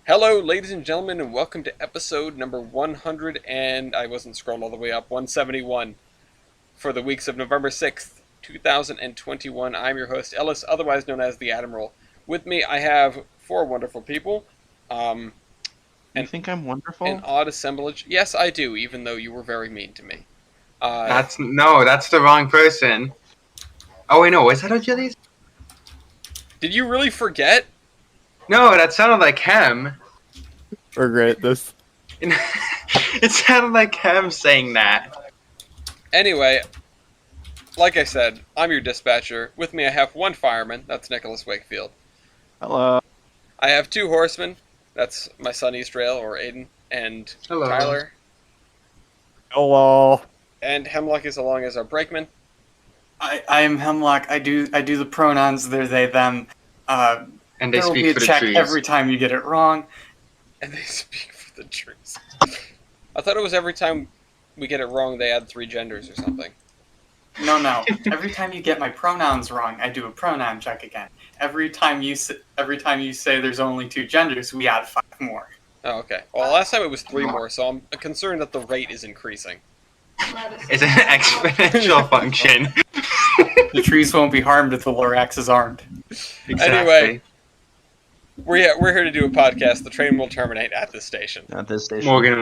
Hello, ladies and gentlemen, and welcome to episode number 100, and I wasn't scrolling all the way up, 171, for the weeks of November 6th, 2021. I'm your host, Ellis, otherwise known as the Admiral. With me, I have four wonderful people. You think I'm wonderful? An odd assemblage. Yes, I do, even though you were very mean to me. That's the wrong person. Oh wait, no, was that Achilles? Did you really forget? No, that sounded like him. Regret this. It sounded like him saying that. Anyway, like I said, I'm your dispatcher. With me I have one fireman, that's Nicholas Wakefield. Hello. I have two horsemen, that's my son Eastrail, or Aiden, and Hello. Tyler. Hello. And Hemlock is along as our brakeman. I am Hemlock. I do the pronouns they're they them. And they there will be speak a for the check trees. every time you get it wrong. And they speak for the trees. I thought it was every time we get it wrong they add three genders or something. No. Every time you get my pronouns wrong, I do a pronoun check again. Every time you say there's only two genders, we add 5 more. Oh, okay. Well, last time it was 3 more, so I'm concerned that the rate is increasing. It's an exponential function. The trees won't be harmed if the Lorax is armed. Exactly. Anyway, we're here to do a podcast. The train will terminate at this station. At this station. Morgan.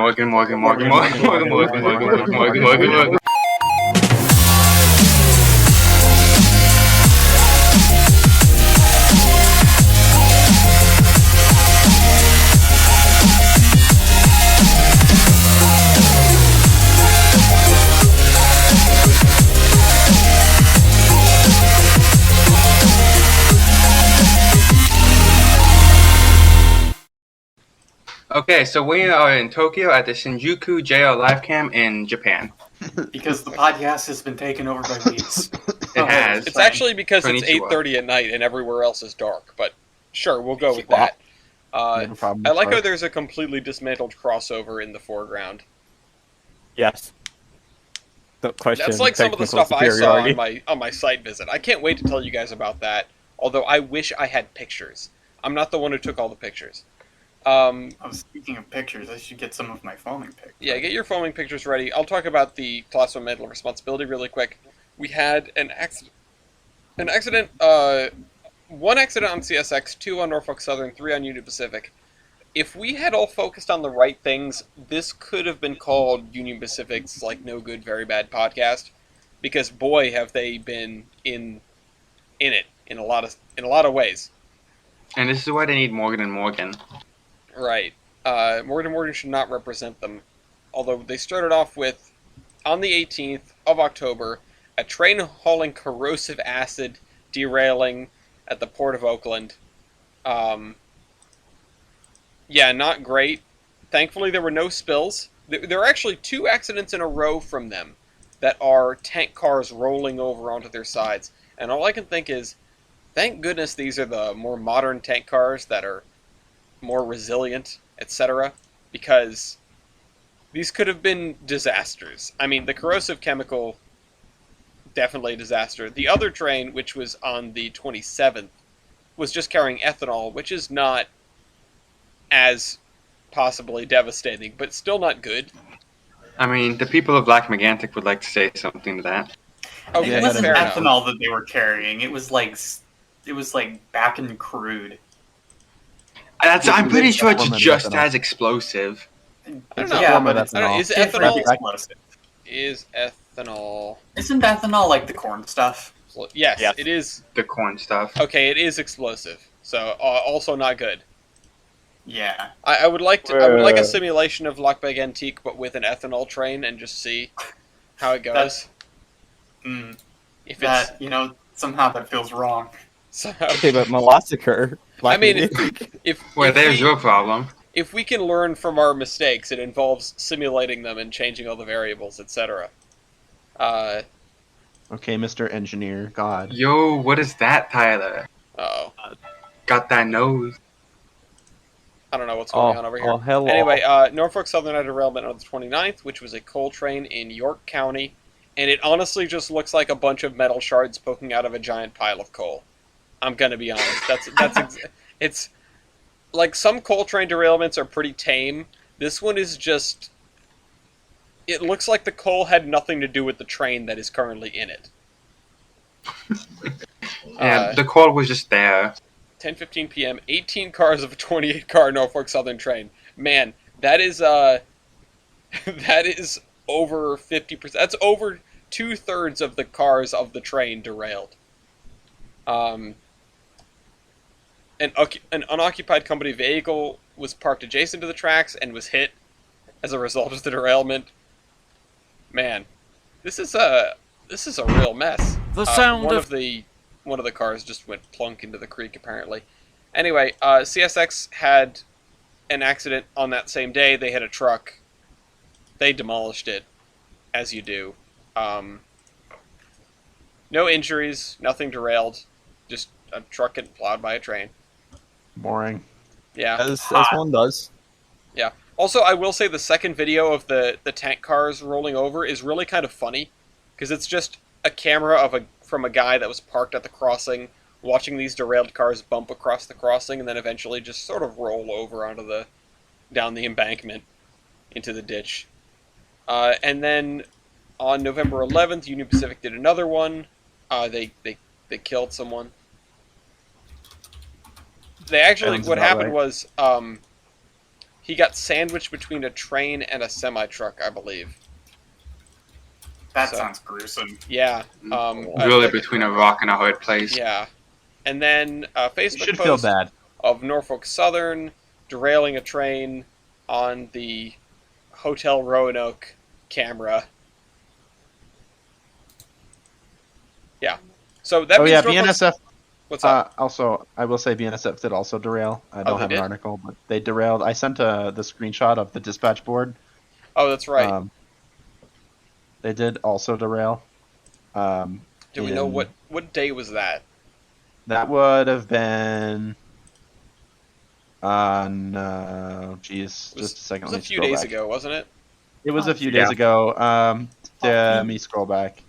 Okay, so we are in Tokyo at the Shinjuku JR Live Cam in Japan. Because the podcast has been taken over by weeds. It has. It's actually because it's Konnichiwa. 8:30 at night and everywhere else is dark, but sure, we'll go with that. No problem. I like how there's a completely dismantled crossover in the foreground. Yes. Don't question. That's like some of the technical stuff I saw superiority. on my site visit. I can't wait to tell you guys about that, although I wish I had pictures. I'm not the one who took all the pictures. Speaking of pictures, I should get some of my foaming pictures. Yeah, get your foaming pictures ready. I'll talk about the Plasma Mental Responsibility really quick. We had an accident. One accident on CSX, 2 on Norfolk Southern, 3 on Union Pacific. If we had all focused on the right things, this could have been called Union Pacific's like no good, very bad podcast, because boy have they been in it in a lot of ways. And this is why they need Morgan and Morgan. Right. Morgan & Morgan should not represent them. Although they started off with, on the 18th of October, a train hauling corrosive acid derailing at the Port of Oakland. Yeah, not great. Thankfully, there were no spills. There are actually 2 accidents in a row from them that are tank cars rolling over onto their sides. And all I can think is, thank goodness these are the more modern tank cars that are more resilient, etc., because these could have been disasters. I mean, the corrosive chemical, definitely a disaster. The other train, which was on the 27th, was just carrying ethanol, which is not as possibly devastating, but still not good. I mean, the people of Black Megantic would like to say something to that. Oh, It yeah, wasn't fair enough. ethanol that they were carrying. It was like back in crude. I'm pretty sure it's Form of just ethanol. as explosive. I don't know. Yeah, form but of it's I don't know, ethanol. different is explosive. ethanol... Isn't ethanol like the corn stuff? Yes, Yes. it is. The corn stuff. Okay, it is explosive, so also not good. Yeah. I would like a simulation of Lockbag Antique, but with an ethanol train, and just see how it goes. If it's Somehow that feels wrong. somehow, Okay, but Molossaker. I mean, Well, there's your problem. if we can learn from our mistakes, it involves simulating them and changing all the variables, etc. Okay, Mr. Engineer. God. Yo, what is that, Tyler? Uh-oh. Got that nose. I don't know what's going on over here. Oh, hello. Anyway, Norfolk Southern had a derailment on the 29th, which was a coal train in York County, and it honestly just looks like a bunch of metal shards poking out of a giant pile of coal. I'm gonna be honest. It's like some coal train derailments are pretty tame. This one is just. It looks like the coal had nothing to do with the train that is currently in it. Yeah, the coal was just there. 10:15 p.m. 18 cars of a 28-car Norfolk Southern train. Man, that is that is over 50%. That's over 2/3 of the cars of the train derailed. An unoccupied company vehicle was parked adjacent to the tracks and was hit as a result of the derailment. Man, this is a real mess. The sound One of the cars just went plunk into the creek, apparently. Anyway, CSX had an accident on that same day. They hit a truck. They demolished it, as you do. No injuries, nothing derailed. Just a truck getting plowed by a train. Boring. Yeah. As one does. Yeah. Also, I will say the second video of the tank cars rolling over is really kind of funny, because it's just a camera from a guy that was parked at the crossing, watching these derailed cars bump across the crossing, and then eventually just sort of roll over down the embankment into the ditch. And then on November 11th, Union Pacific did another one. They killed someone. What happened was he got sandwiched between a train and a semi-truck, I believe. That sounds gruesome. Yeah. Really between a rock and a hard place. Yeah. And then Facebook should post feel bad. of Norfolk Southern derailing a train on the Hotel Roanoke camera. Yeah. So that means BNSF. What's up? Also, I will say BNSF did also derail. I don't have did? an article, but they derailed. I sent the screenshot of the dispatch board. Oh, that's right. They did also derail. Do we know what day was that? That would have been on. Just a second. It was a few days ago, wasn't it? It was a few days ago. Let me scroll back.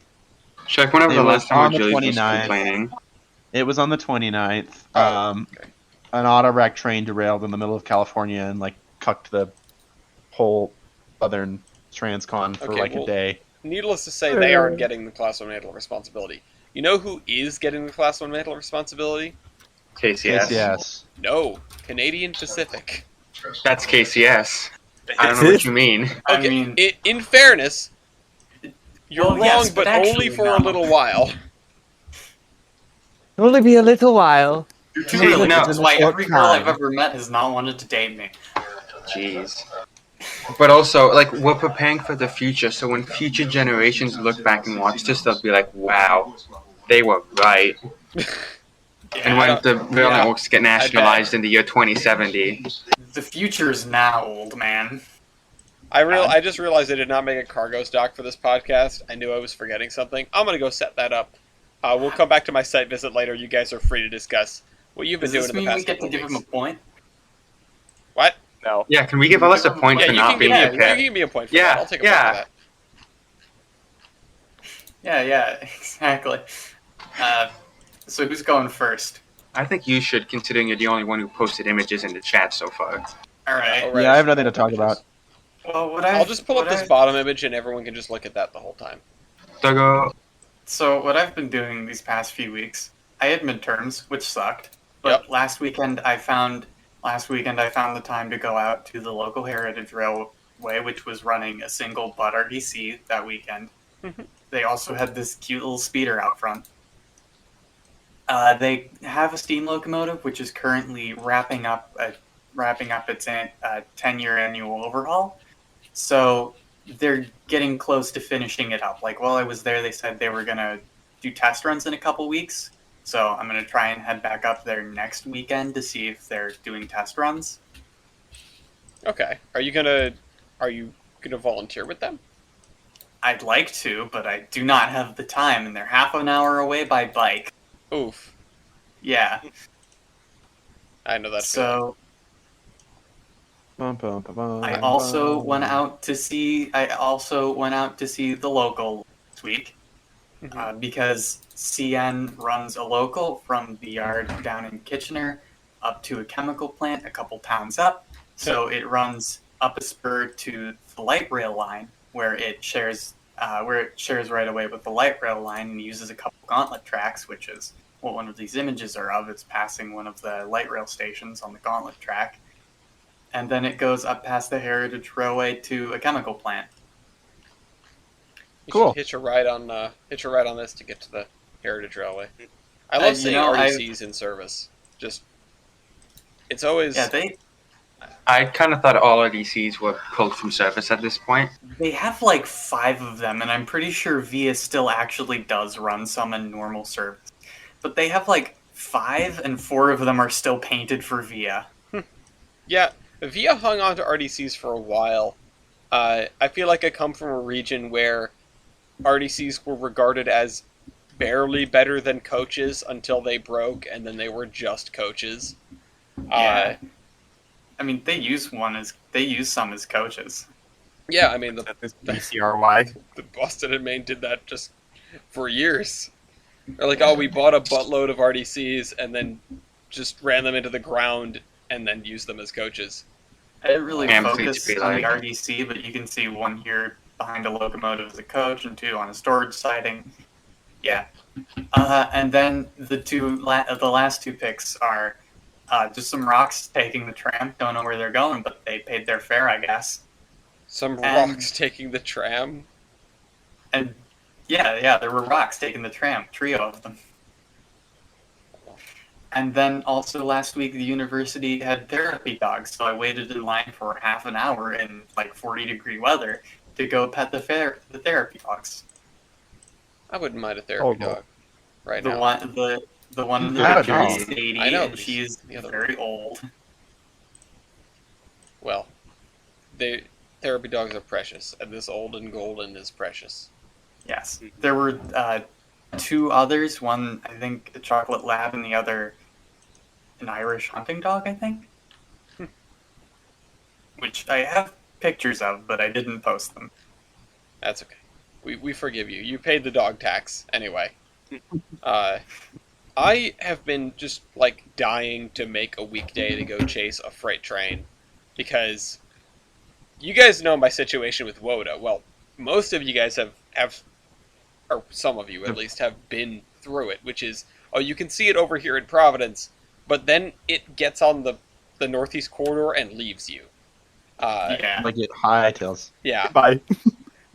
Check whenever the last time Julie was 29th. complaining. It was on the 29th. Okay. An auto wreck train derailed in the middle of California and cucked the whole southern transcon for a day. Needless to say, they aren't getting the Class 1 mantle responsibility. You know who is getting the Class 1 mantle responsibility? KCS. No, Canadian Pacific. That's KCS. I don't know what you mean. Okay, I mean, in fairness, you're wrong, yes, but but only actually for no. a little while. Only be a little while. No. That's why every girl I've ever met has not wanted to date me. Jeez. But also, we're preparing for the future, so when future generations look back and watch this, they'll be like, wow, they were right. And when the rail networks get nationalized in the year 2070. The future is now, old man. I just realized I did not make a cargo stock for this podcast. I knew I was forgetting something. I'm going to go set that up. We'll come back to my site visit later. You guys are free to discuss what you've been doing in the past couple Does this mean we get to give him a point? What? No. Yeah, can we give Ellis a point for not being a you pet? can give me a point for that. I'll take a point for that. Yeah, exactly. So who's going first? I think you should, considering you're the only one who posted images in the chat so far. All right. Yeah, I have nothing to talk about. Well, I'll just pull up this bottom image and everyone can just look at that the whole time. So what I've been doing these past few weeks, I had midterms, which sucked. But last weekend I found the time to go out to the local Heritage Railway, which was running a single butt RDC that weekend. They also had this cute little speeder out front. They have a steam locomotive, which is currently wrapping up its 10-year annual overhaul. So they're getting close to finishing it up. While I was there, they said they were going to do test runs in a couple weeks. So I'm going to try and head back up there next weekend to see if they're doing test runs. Okay. Are you gonna volunteer with them? I'd like to, but I do not have the time, and they're half an hour away by bike. Oof. Yeah. I know that. So I also went out to see the local this week because CN runs a local from the yard down in Kitchener up to a chemical plant a couple towns up. So it runs up a spur to the light rail line, where it shares right away with the light rail line and uses a couple gauntlet tracks, which is what one of these images are of. It's passing one of the light rail stations on the gauntlet track. And then it goes up past the Heritage Railway to a chemical plant. You Cool. should hitch a ride on this to get to the Heritage Railway. I love seeing RDCs in service. Just, it's always... Yeah, I kind of thought all RDCs were pulled from service at this point. they have like 5 of them, and I'm pretty sure VIA still actually does run some in normal service. But they have like 5, and 4 of them are still painted for VIA. Yeah, VIA hung on to RDCs for a while. I feel like I come from a region where RDCs were regarded as barely better than coaches until they broke, and then they were just coaches. Yeah. I mean, they use some as coaches. Yeah, I mean, the BCRY. Boston and Maine did that just for years. They're like, oh, we bought a buttload of RDCs and then just ran them into the ground and then used them as coaches. I didn't really I'm focus free to be on the like- RDC, but you can see 1 here behind a locomotive as a coach and 2 on a storage siding. Yeah. And then the last 2 picks are just some rocks taking the tram. Don't know where they're going, but they paid their fare, I guess. Some And- rocks taking the tram. And yeah, there were rocks taking the tram, trio of them. And then also last week, the university had therapy dogs, so I waited in line for half an hour in like 40-degree weather to go pet the therapy dogs. I wouldn't mind a therapy Oh, dog right The now. one in the Yeah, picture no. is Sadie, I know, and she's the other very old. Well, therapy dogs are precious, and this old and golden is precious. Yes. There were 2 others, one I think a chocolate lab and the other an Irish hunting dog, I think. Which I have pictures of, but I didn't post them. That's okay. We forgive you. You paid the dog tax anyway. I have been just like dying to make a weekday to go chase a freight train because you guys know my situation with WOTA. Well, most of you guys have or some of you at least have been through it, which is, oh, you can see it over here in Providence, but then it gets on the Northeast Corridor and leaves you. Yeah. Like it hightails. Yeah. Bye.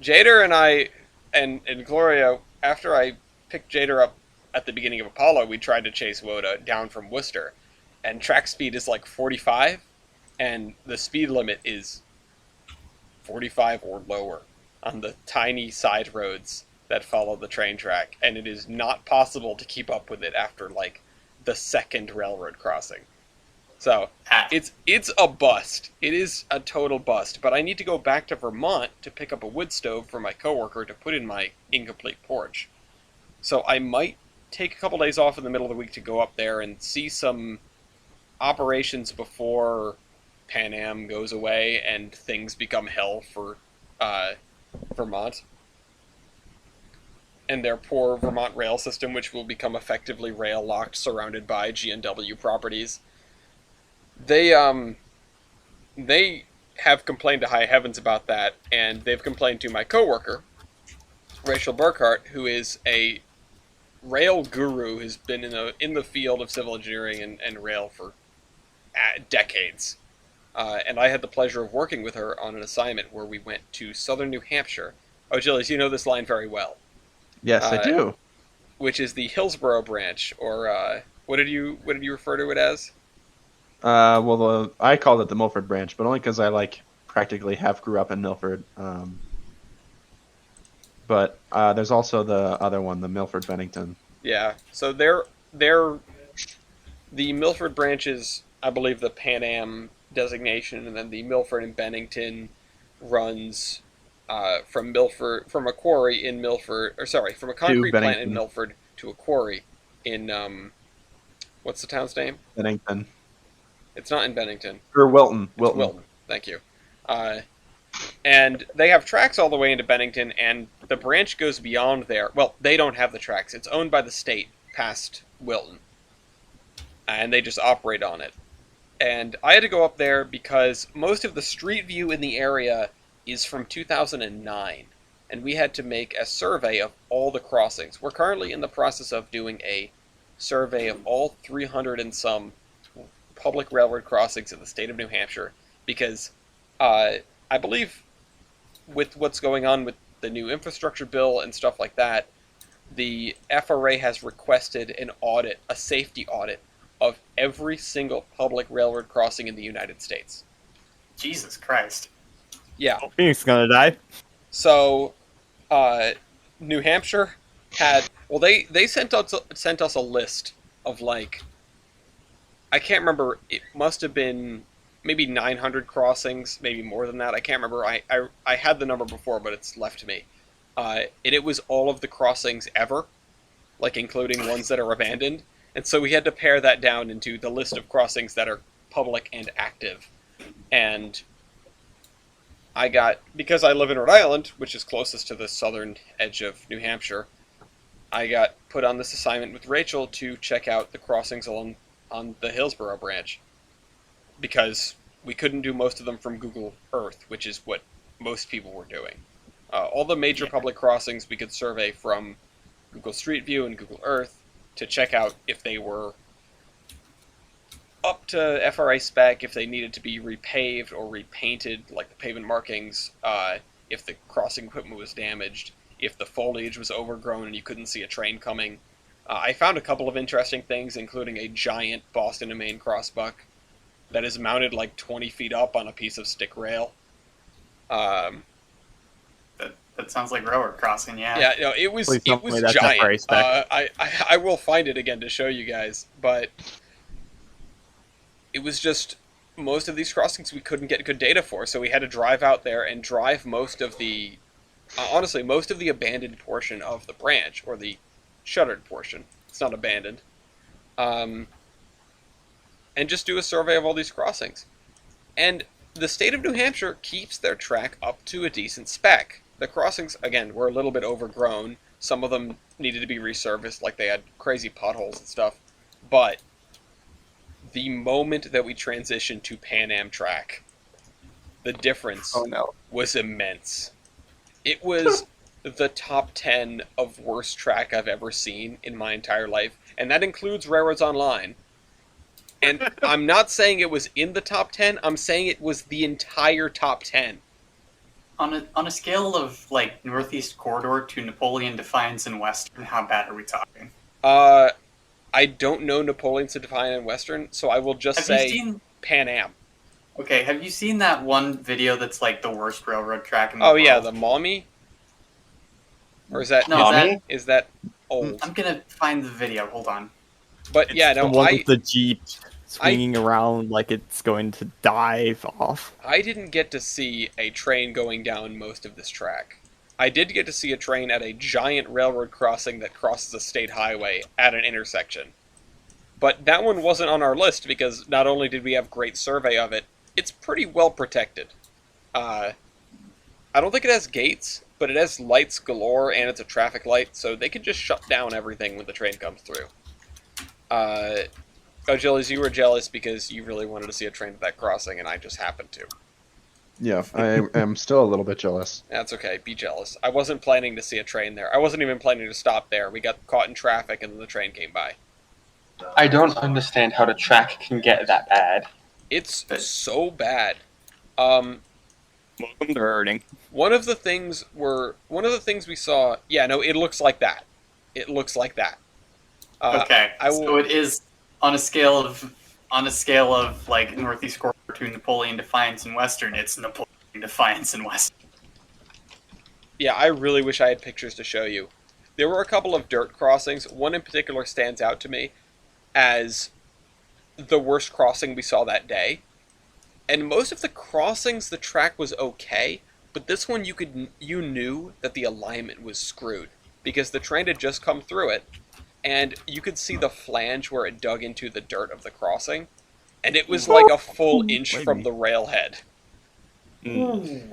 Jader and I and Gloria, after I picked Jader up at the beginning of Apollo, we tried to chase WOTA down from Worcester, and track speed is like 45, and the speed limit is 45 or lower on the tiny side roads that follow the train track, and it is not possible to keep up with it after like the second railroad crossing. So it's a bust. It is a total bust. But I need to go back to Vermont to pick up a wood stove for my coworker to put in my incomplete porch. So I might take a couple days off in the middle of the week to go up there and see some operations before Pan Am goes away and things become hell for Vermont. And their poor Vermont rail system, which will become effectively rail-locked, surrounded by G&W properties. They have complained to high heavens about that, and they've complained to my coworker, Rachel Burkhart, who is a rail guru, who's been in the field of civil engineering and rail for decades. And I had the pleasure of working with her on an assignment where we went to southern New Hampshire. Oh, Julius, you know this line very well. Yes, I do. Which is the Hillsborough Branch, or what did you refer to it as? Well, I called it the Milford Branch, but only because I practically half grew up in Milford. But there's also the other one, the Milford Bennington. Yeah, so the Milford Branch is, I believe, the Pan Am designation, and then the Milford and Bennington runs from a quarry in Milford, from a concrete plant in Bennington. Milford to a quarry in what's the town's name? Bennington. It's not in Bennington. Or Wilton. It's Wilton. Thank you. And they have tracks all the way into Bennington, and the branch goes beyond there. Well, they don't have the tracks. It's owned by the state past Wilton. and they just operate on it. And I had to go up there because most of the street view in the area is from 2009, and we had to make a survey of all the crossings. We're currently in the process of doing a survey of all 300 and some public railroad crossings in the state of New Hampshire, because I believe with what's going on with the new infrastructure bill and stuff like that, the FRA has requested an audit, a safety audit, of every single public railroad crossing in the United States. Jesus Christ. Yeah. Phoenix is gonna die. So, New Hampshire had... Well, they sent us a list of, like... I can't remember. It must have been maybe 900 crossings, maybe more than that. I can't remember. I had the number before, but it's left me. And it was all of the crossings ever, like including ones that are abandoned. And so we had to pare that down into the list of crossings that are public and active. And I got, because I live in Rhode Island, which is closest to the southern edge of New Hampshire, I got put on this assignment with Rachel to check out the crossings along on the Hillsborough Branch, because we couldn't do most of them from Google Earth, which is what most people were doing. All the major public crossings we could survey from Google Street View and Google Earth to check out if they were up to FRA spec, if they needed to be repaved or repainted, like the pavement markings, if the crossing equipment was damaged, if the foliage was overgrown and you couldn't see a train coming. I found a couple of interesting things, including a giant Boston and Maine crossbuck that is mounted like 20 feet up on a piece of stick rail. That sounds like railroad crossing, yeah. Yeah, no, it was giant. I will find it again to show you guys, but it was just most of these crossings we couldn't get good data for, so we had to drive out there and drive most of the, honestly, most of the abandoned portion of the branch, or the shuttered portion. It's not abandoned. And just do a survey of all these crossings. And the state of New Hampshire keeps their track up to a decent spec. The crossings, again, were a little bit overgrown. Some of them needed to be resurfaced, like they had crazy potholes and stuff. But the moment that we transitioned to Pan Am track, the difference was immense. It was the top 10 of worst track I've ever seen in my entire life, and that includes Railroads Online. And I'm not saying it was in the top 10, I'm saying it was the entire top 10. On a scale of, like, Northeast Corridor to Napoleon, Defiance, and Western, how bad are we talking? I don't know Napoleon's to Defiance and Western, so I will just say Pan Am. Okay, have you seen that one video that's, like, the worst railroad track in the world? Oh, yeah, the Maumee? Or is that... No, is that old? I'm gonna find the video, hold on. But, yeah, no, the one with the Jeep swinging around like it's going to dive off. I didn't get to see a train going down most of this track. I did get to see a train at a giant railroad crossing that crosses a state highway at an intersection. But that one wasn't on our list because not only did we have great survey of it, it's pretty well protected. I don't think it has gates, but it has lights galore and it's a traffic light, so they can just shut down everything when the train comes through. Jillies, you were jealous because you really wanted to see a train at that crossing, and I just happened to. Yeah, I am still a little bit jealous. That's okay, be jealous. I wasn't planning to see a train there. I wasn't even planning to stop there. We got caught in traffic, and then the train came by. I don't understand how the track can get that bad. It's so bad. Welcome to hurting. One of the things we saw... Yeah, no, it looks like that. It looks like that. Okay, so it is on a scale of like Northeast Corridor to Napoleon, Defiance, and Western. It's Napoleon, Defiance, and Western. Yeah, I really wish I had pictures to show you. There were a couple of dirt crossings. One in particular stands out to me as the worst crossing we saw that day. And most of the crossings, the track was okay, but this one you knew that the alignment was screwed because the train had just come through it. And you could see the flange where it dug into the dirt of the crossing. And it was like a full inch from the railhead. Ooh.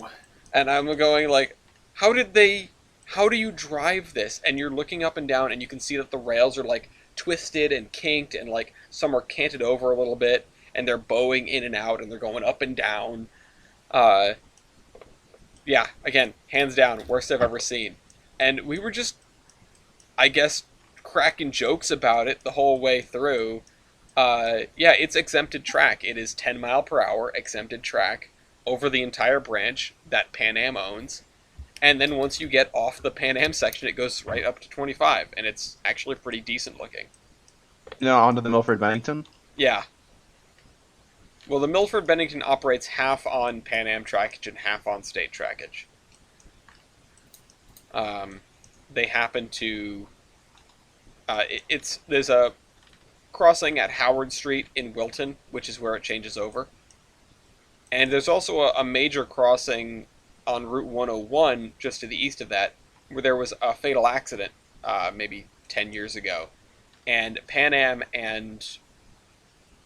And I'm going like, how do you drive this? And you're looking up and down and you can see that the rails are like twisted and kinked, and like some are canted over a little bit, and they're bowing in and out, and they're going up and down. Yeah, again, hands down, worst I've ever seen. And we were just, I guess, cracking jokes about it the whole way through. Yeah, it's exempted track. It is 10 mile per hour exempted track over the entire branch that Pan Am owns. And then once you get off the Pan Am section, it goes right up to 25, and it's actually pretty decent looking. Onto the Milford Bennington? Yeah. Well, the Milford Bennington operates half on Pan Am trackage and half on state trackage. They happen to... there's a crossing at Howard Street in Wilton, which is where it changes over. And there's also a major crossing on Route 101, just to the east of that, where there was a fatal accident maybe 10 years ago. And Pan Am and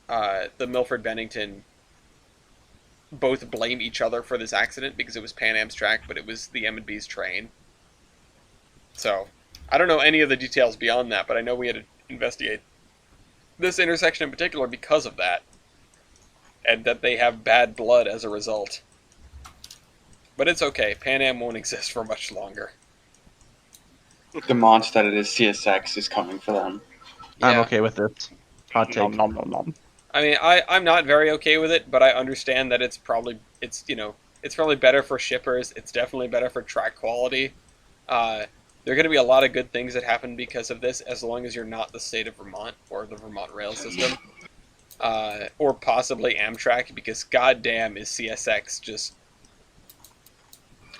the Milford Bennington both blame each other for this accident because it was Pan Am's track, but it was the M&B's train. So, I don't know any of the details beyond that, but I know we had to investigate this intersection in particular because of that. And that they have bad blood as a result. But it's okay. Pan Am won't exist for much longer. The monster that is CSX is coming for them. Yeah. I'm okay with this. Hot take. Nom, nom, nom, nom. I mean, I'm not very okay with it, but I understand that it's probably better for shippers. It's definitely better for track quality. There are going to be a lot of good things that happen because of this, as long as you're not the state of Vermont or the Vermont rail system. Or possibly Amtrak, because goddamn is CSX just...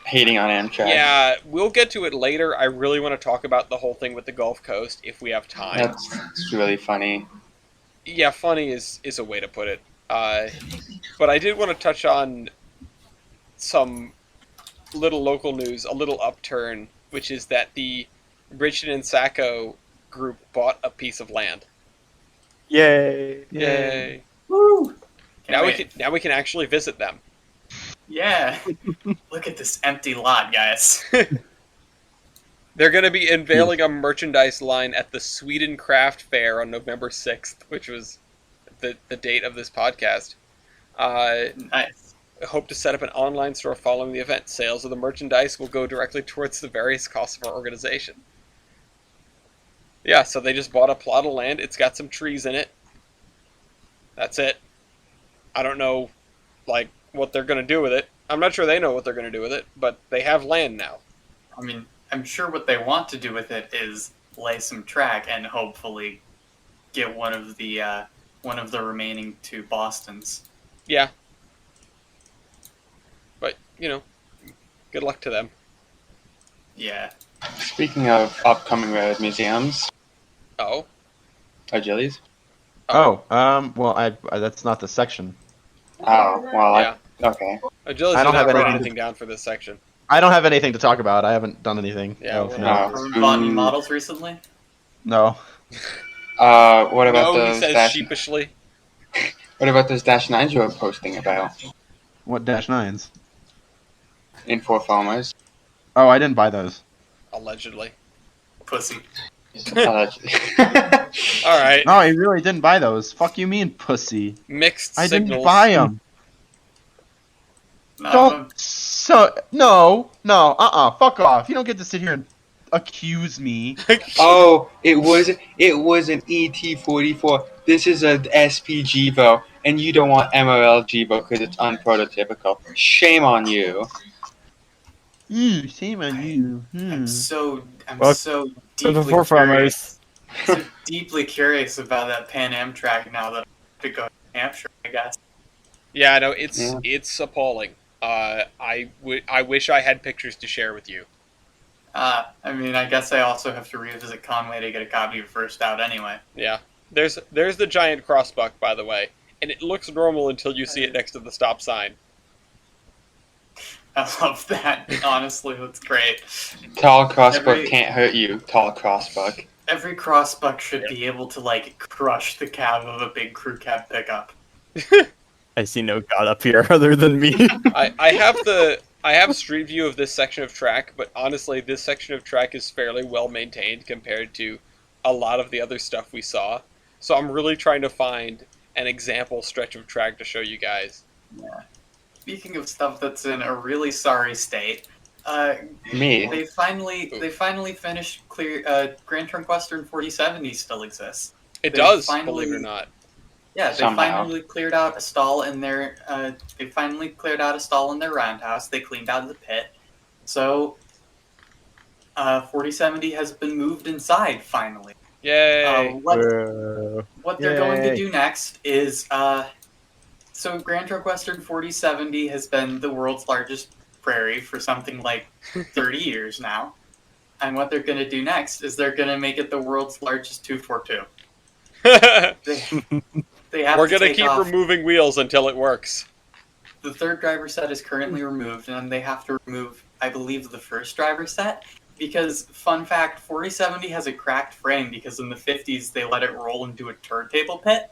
Hating on Amtrak. Yeah, we'll get to it later. I really want to talk about the whole thing with the Gulf Coast if we have time. That's really funny. Yeah, funny is a way to put it. But I did want to touch on some little local news, a little upturn, which is that the Bridgeton and Sacco group bought a piece of land. Yay! Yay! Woo! Now we can actually visit them. Yeah. Look at this empty lot, guys. They're going to be unveiling a merchandise line at the Sweden Craft Fair on November 6th, which was the date of this podcast. Nice. I hope to set up an online store following the event. Sales of the merchandise will go directly towards the various costs of our organization. Yeah, so they just bought a plot of land. It's got some trees in it. That's it. I don't know, what they're going to do with it. I'm not sure they know what they're going to do with it, but they have land now. I mean, I'm sure what they want to do with it is lay some track and hopefully get one of the remaining two Bostons. Yeah. But, good luck to them. Yeah. Speaking of upcoming road museums, Oh? Gillies? Well, that's not the section. Oh, well, Yeah. okay. Agility I don't did not have write anything anything down for this section. I don't have anything to talk about. I haven't done anything. Yeah, Oh, well, no. No. Bought any models recently? No. What about No, he those says sheepishly. What about those Dash 9s you were posting about What Dash 9s? in Four Farmers? Oh, I didn't buy those. Allegedly. Pussy. Allegedly. Alright. No, I really didn't buy those. Fuck you mean, pussy. Mixed I signals. didn't buy them. None of Don't. them. No. Fuck off. You don't get to sit here and accuse me. Oh, it was an ET44. This is an SP Jivo, and you don't want MRL Jivo because it's unprototypical. Shame on you. Shame on you. I'm so Well, so For the deeply four curious. farmers. So deeply curious about that Pan Am track now that I have to go to New Hampshire, I guess. Yeah, no, it's Yeah. it's appalling. I wish I had pictures to share with you. I mean, I guess I also have to revisit Conway to get a copy of First Out anyway. Yeah. There's the giant crossbuck, by the way, and it looks normal until you see it next to the stop sign. I love that. Honestly, that's great. Tall crossbuck Every- can't hurt you. Tall crossbuck. Every crossbuck should be able to, crush the cab of a big crew cab pickup. I see no god up here other than me. I have street view of this section of track, but honestly, this section of track is fairly well maintained compared to a lot of the other stuff we saw. So I'm really trying to find an example stretch of track to show you guys. Yeah. Speaking of stuff that's in a really sorry state, Me. they finally finished clear. Grand Trunk Western 4070 still exists. It They does, finally- believe it or not. Yeah, they Somehow. finally cleared out a stall in their. They finally cleared out a stall in their roundhouse. They cleaned out the pit, so 4070 has been moved inside finally. Yay! What they're going to Yay. do next is so Grand Trunk Western 4070 has been the world's largest prairie for something like 30 years now. And what they're going to do next is they're going to make it the world's largest 242. They have We're to gonna take keep off. removing wheels until it works. The third driver set is currently removed, and they have to remove, I believe, the first driver set. Because, fun fact, 4070 has a cracked frame because in the 50s they let it roll into a turntable pit.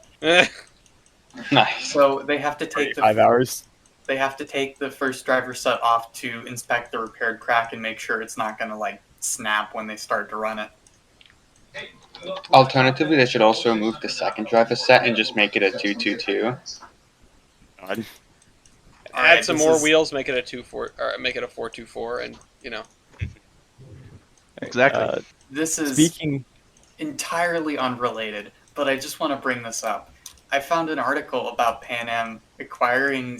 Nice. So they have to take 5 hours. They have to take the first driver set off to inspect the repaired crack and make sure it's not going to like snap when they start to run it. Alternatively, they should also remove the second driver set and just make it a 222. Add Alright, some this more is- wheels, make it a 424, and Exactly. This is Speaking, entirely unrelated, but I just want to bring this up. I found an article about Pan Am acquiring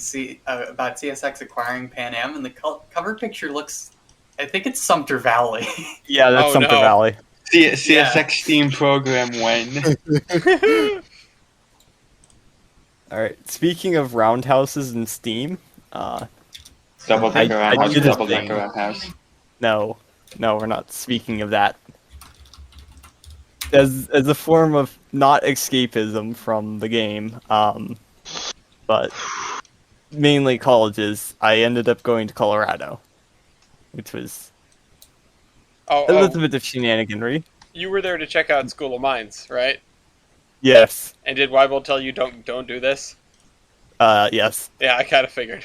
about CSX acquiring Pan Am, and the cover picture looks. I think it's Sumter Valley. yeah, that's Oh, Sumter no. Valley. CSX Steam program when? All right. Speaking of roundhouses and Steam, Double decker I roundhouse, did this double decker thing. roundhouse. no, we're not speaking of that. As a form of not escapism from the game, but mainly colleges, I ended up going to Colorado, which was a oh, little bit of shenaniganry. you were there to check out School of Mines, right? Yes. And did Weibel tell you don't do this? Yes. Yeah, I kind of figured.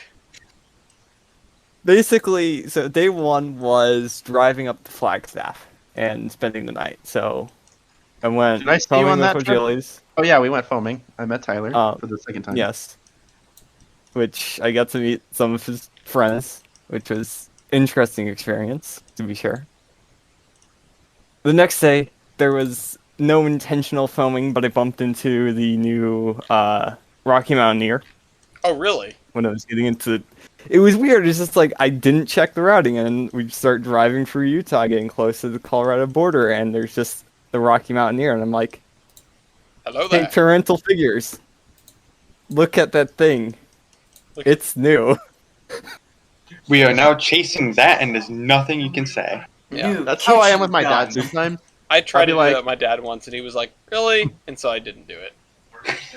Basically, so day one was driving up to Flagstaff and spending the night. So I went Did I see you foaming on that with trip? O'Gillies. Oh yeah, we went foaming. I met Tyler for the second time. Yes. Which I got to meet some of his friends, which was interesting experience, to be sure. The next day, there was no intentional foaming, but I bumped into the new Rocky Mountaineer Oh, really? when I was getting into. It was weird. It's just like I didn't check the routing, and we start driving through Utah, getting close to the Colorado border, and there's just the Rocky Mountaineer, and I'm like, Hello "Hey, there. parental figures, look at that thing. Look- It's new." We are now chasing that, and there's nothing you can say. Yeah. New That's how I am with my kitchen dad gun. sometimes. I tried I'll to be do like- that with my dad once, and he was like, "Really?" And so I didn't do it.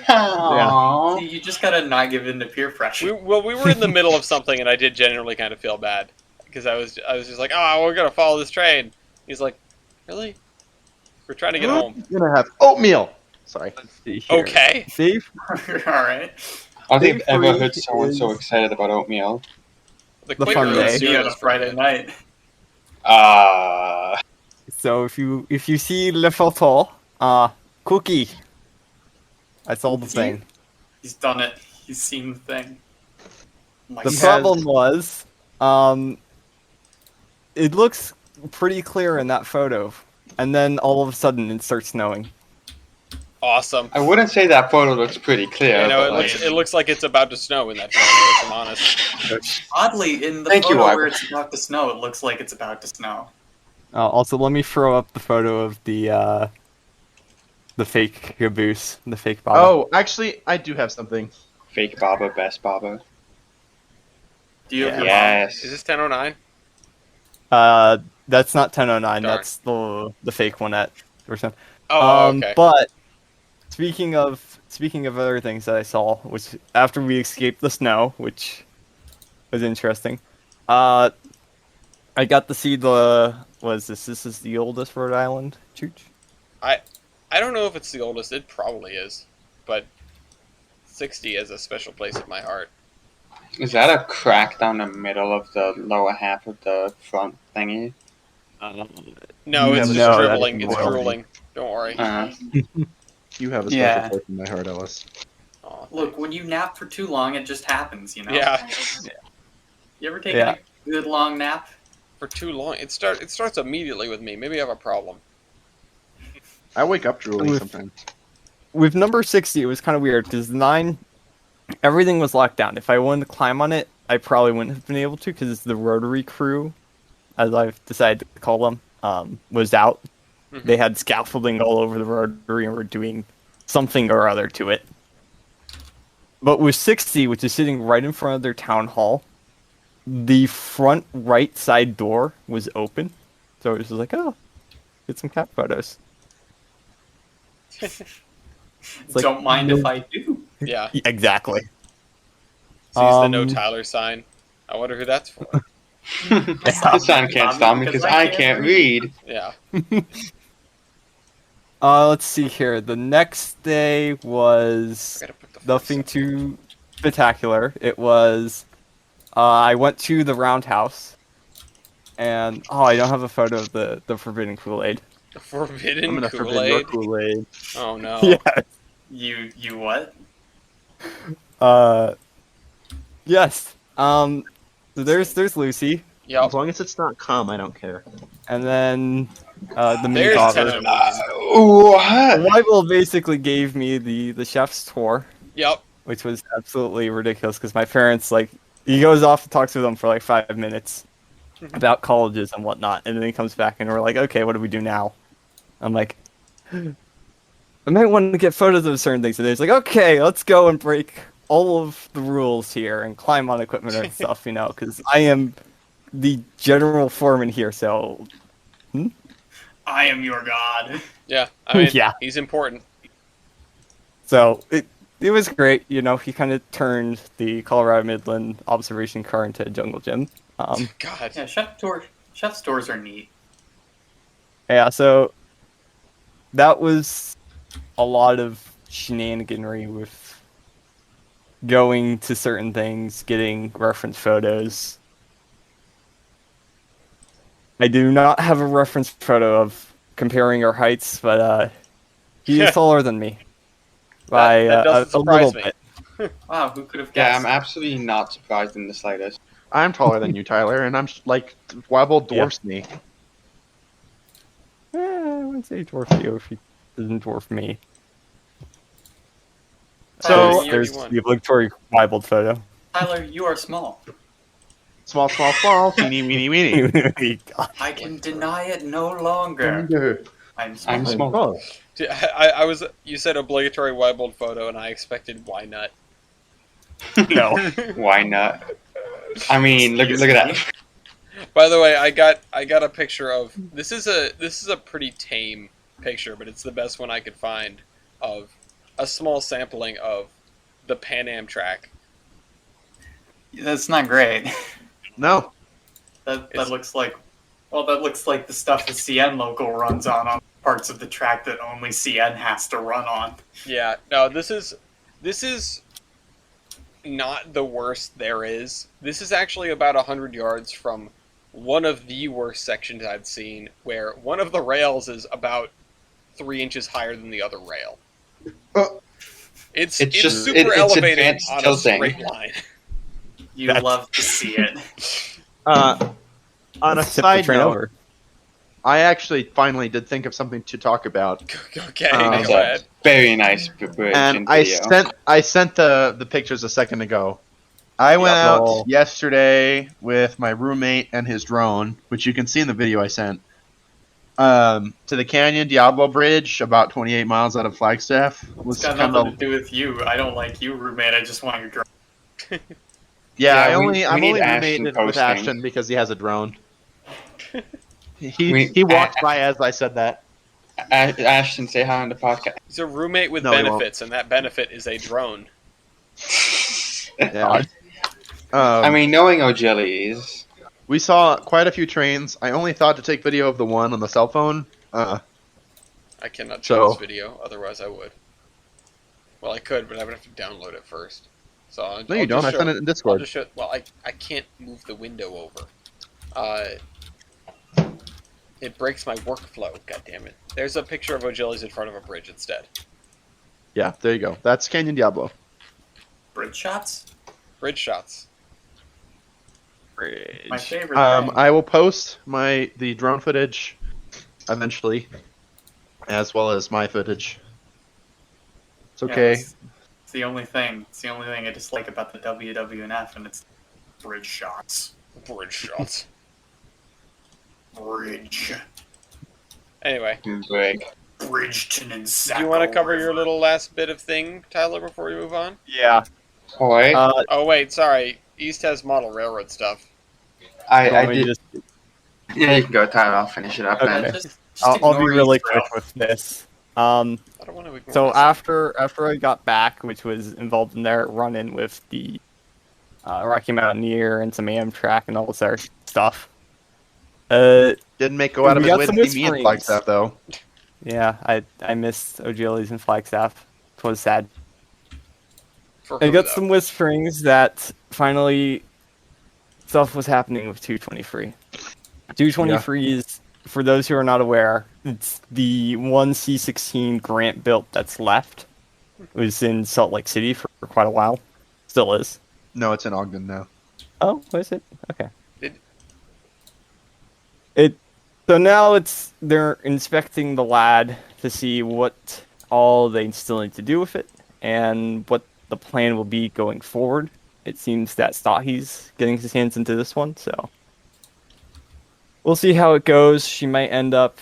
Aww. See, you just gotta not give in to peer pressure. We were in the middle of something, and I did genuinely kind of feel bad because I was just like, "Oh, we're gonna follow this train." He's like, "Really? We're trying to get home." I'm gonna have oatmeal. Sorry. Let's see here. Okay. See, All right. I don't think I've ever Three heard someone so is- excited about oatmeal. The The Quaker fun Oats day. See you cereal on a is pretty Friday good. night. so if you see Le Photo, cookie. That's all the See? thing. He's done it. He's seen the thing. My The He God. problem was, it looks pretty clear in that photo, and then all of a sudden it starts snowing. Awesome. I wouldn't say that photo looks pretty clear. You know, but, it like, looks like it's about to snow in that photo, if I'm honest. Oddly, in the Thank you, photo Ivor. where it's about to snow, it looks like it's about to snow. Also, let me throw up the photo of the fake caboose, the fake Baba. Oh, actually, I do have something. fake Baba, best Baba. Do you have your Yes. Is this 10:09? That's not 1009. Darn. That's the fake one at or something. Oh, okay. But speaking of other things that I saw, which after we escaped the snow, which was interesting, I got to see this is the oldest Rhode Island church? I don't know if it's the oldest. It probably is, but 60 has a special place in my heart. Is that a crack down the middle of the lower half of the front thingy? No, it's No, just that dribbling. isn't It's oily. drooling. Don't worry. You have a special Yeah. place in my heart, Ellis. Aw, Look, thanks. when you nap for too long, it just happens, you know? Yeah, You ever taken a good long nap? for too long. It starts immediately with me. Maybe I have a problem. I wake up drooling With- sometimes. With number 60, it was kind of weird because 9, everything was locked down. If I wanted to climb on it, I probably wouldn't have been able to because the rotary crew, as I've decided to call them, was out. Mhm. They had scaffolding all over the rotary and were doing something or other to it. But with 60, which is sitting right in front of their town hall, the front right side door was open. So it was just like, oh, get some cat photos. like, Don't mind no- if I do. Yeah. Yeah, exactly. Sees the no Um, Tyler sign. I wonder who that's for. The sign can't stop me because I can't read. Yeah. Let's see here. The next day was I gotta put the nothing first too spectacular. It was, I went to the Roundhouse, and I don't have a photo of the Forbidden Kool-Aid. up. Forbidden I'm gonna forbid your Kool-Aid. Kool-Aid. Oh no. Yeah. You what? Yes. So there's Lucy, As Yep. long as it's not cum, I don't care. and then the mini There's daughter. Tenderloin. What? Weibel basically gave me the chef's tour, Yep. which was absolutely ridiculous because my parents, like, he goes off and talks to them for like 5 minutes about colleges and whatnot, and then he comes back and we're like, okay, what do we do now? I'm like, I might want to get photos of certain things, and he's like, okay, let's go and break all of the rules here and climb on equipment and stuff, you know, because I am the general foreman here, so I am your god. Yeah. I mean, Yeah. he's important. So it was great, you know. He kind of turned the Colorado Midland observation car into a jungle gym. God. Yeah, chef's tours are neat. Yeah, so that was a lot of shenaniganry with going to certain things, getting reference photos. I do not have a reference photo of comparing our heights, but he is taller than me by That doesn't a little surprise bit. Wow, who could have Yeah, guessed? I'm absolutely not surprised in the slightest. I'm taller than you, Tyler, and I'm like Weibel dwarfs me. I wouldn't say dwarf you if he doesn't dwarf me. So- there's 31. the obligatory Bible photo. Tyler, you are small. Small, small, small, teeny, weeny, weeny. I can deny it no longer. I'm small. I'm small. Oh, Dude, I was. You said obligatory Weibold photo, and I expected why not. No. Why not? I mean, look at that. By the way, I got a picture of this is a pretty tame picture, but it's the best one I could find of a small sampling of the Pan Am track. That's not great. no. That It's- looks like, well, that looks like the stuff the CN local runs on parts of the track that only CN has to run on. Yeah, no, this is not the worst there is. This is actually about 100 yards from one of the worst sections I've seen, where one of the rails is about 3 inches higher than the other rail. It's just- super it's elevated advanced on tilting. a straight line. You That's- love to see it. On a Tip the side train note, over. I actually finally did think of something to talk about, Okay, Um, go It's a ahead. very nice bridge and and I video. sent the pictures a second ago. I went Yep. out Oh. yesterday with my roommate and his drone, which you can see in the video I sent, to the Canyon Diablo Bridge, about 28 miles out of Flagstaff. Was It's got kind nothing of to do with you. I don't like you, roommate. I just want your drone. yeah. Yeah, we I'm need only Ashton roommated with posting. Ashton because he has a drone. We- He walked by as I said that. Ashton, say hi on the podcast. He's a roommate with No, he won't. benefits, and that benefit is a drone. Yeah. I mean, knowing O'Jellies, We saw quite a few trains. I only thought to take video of the one on the cell phone. I cannot show So- this video, otherwise I would. Well, I could, but I would have to download it first. So I'll, No, you I'll don't. just I show- sent it in I'll Discord. just show. Well, I can't move the window over. It breaks my workflow. God damn it. There's a picture of O'Gilly's in front of a bridge instead. Yeah, there you go. That's Canyon Diablo. Bridge shots? Bridge shots. Bridge. My favorite thing. I will post the drone footage eventually, as well as my footage. It's okay. Yeah, it's the only thing. It's the only thing I dislike about the WWNF, and it's bridge shots. Bridge shots. Bridge. Anyway. Greg. Bridgeton and Saco Do you want to cover your River. little last bit of thing, Tyler, before we move on? Yeah. Alright. Oh, wait, sorry. East has model railroad stuff. I let me did. just- Yeah, you can go, Tyler. I'll finish it up Okay. then. Just I'll be ignore really East quick Rail. with this. I don't want to ignore So this. after I got back, which was involved in their run-in with the Rocky Mountaineer and some Amtrak and all this other stuff. Didn't go out of We his got way some to see me in whisperings. Flagstaff, though. Yeah, I missed O'Gilly's and Flagstaff. It was sad. For I who, got though? some whisperings that finally stuff was happening with 223. 223 is, for those who are not aware, it's the one C-16 Grant built that's left. It was in Salt Lake City for quite a while. Still is. No, it's in Ogden now. Oh, was it? Okay. It- So now they're inspecting the lad to see what all they still need to do with it and what the plan will be going forward. It seems that Stahi's getting his hands into this one, so we'll see how it goes. She might end up.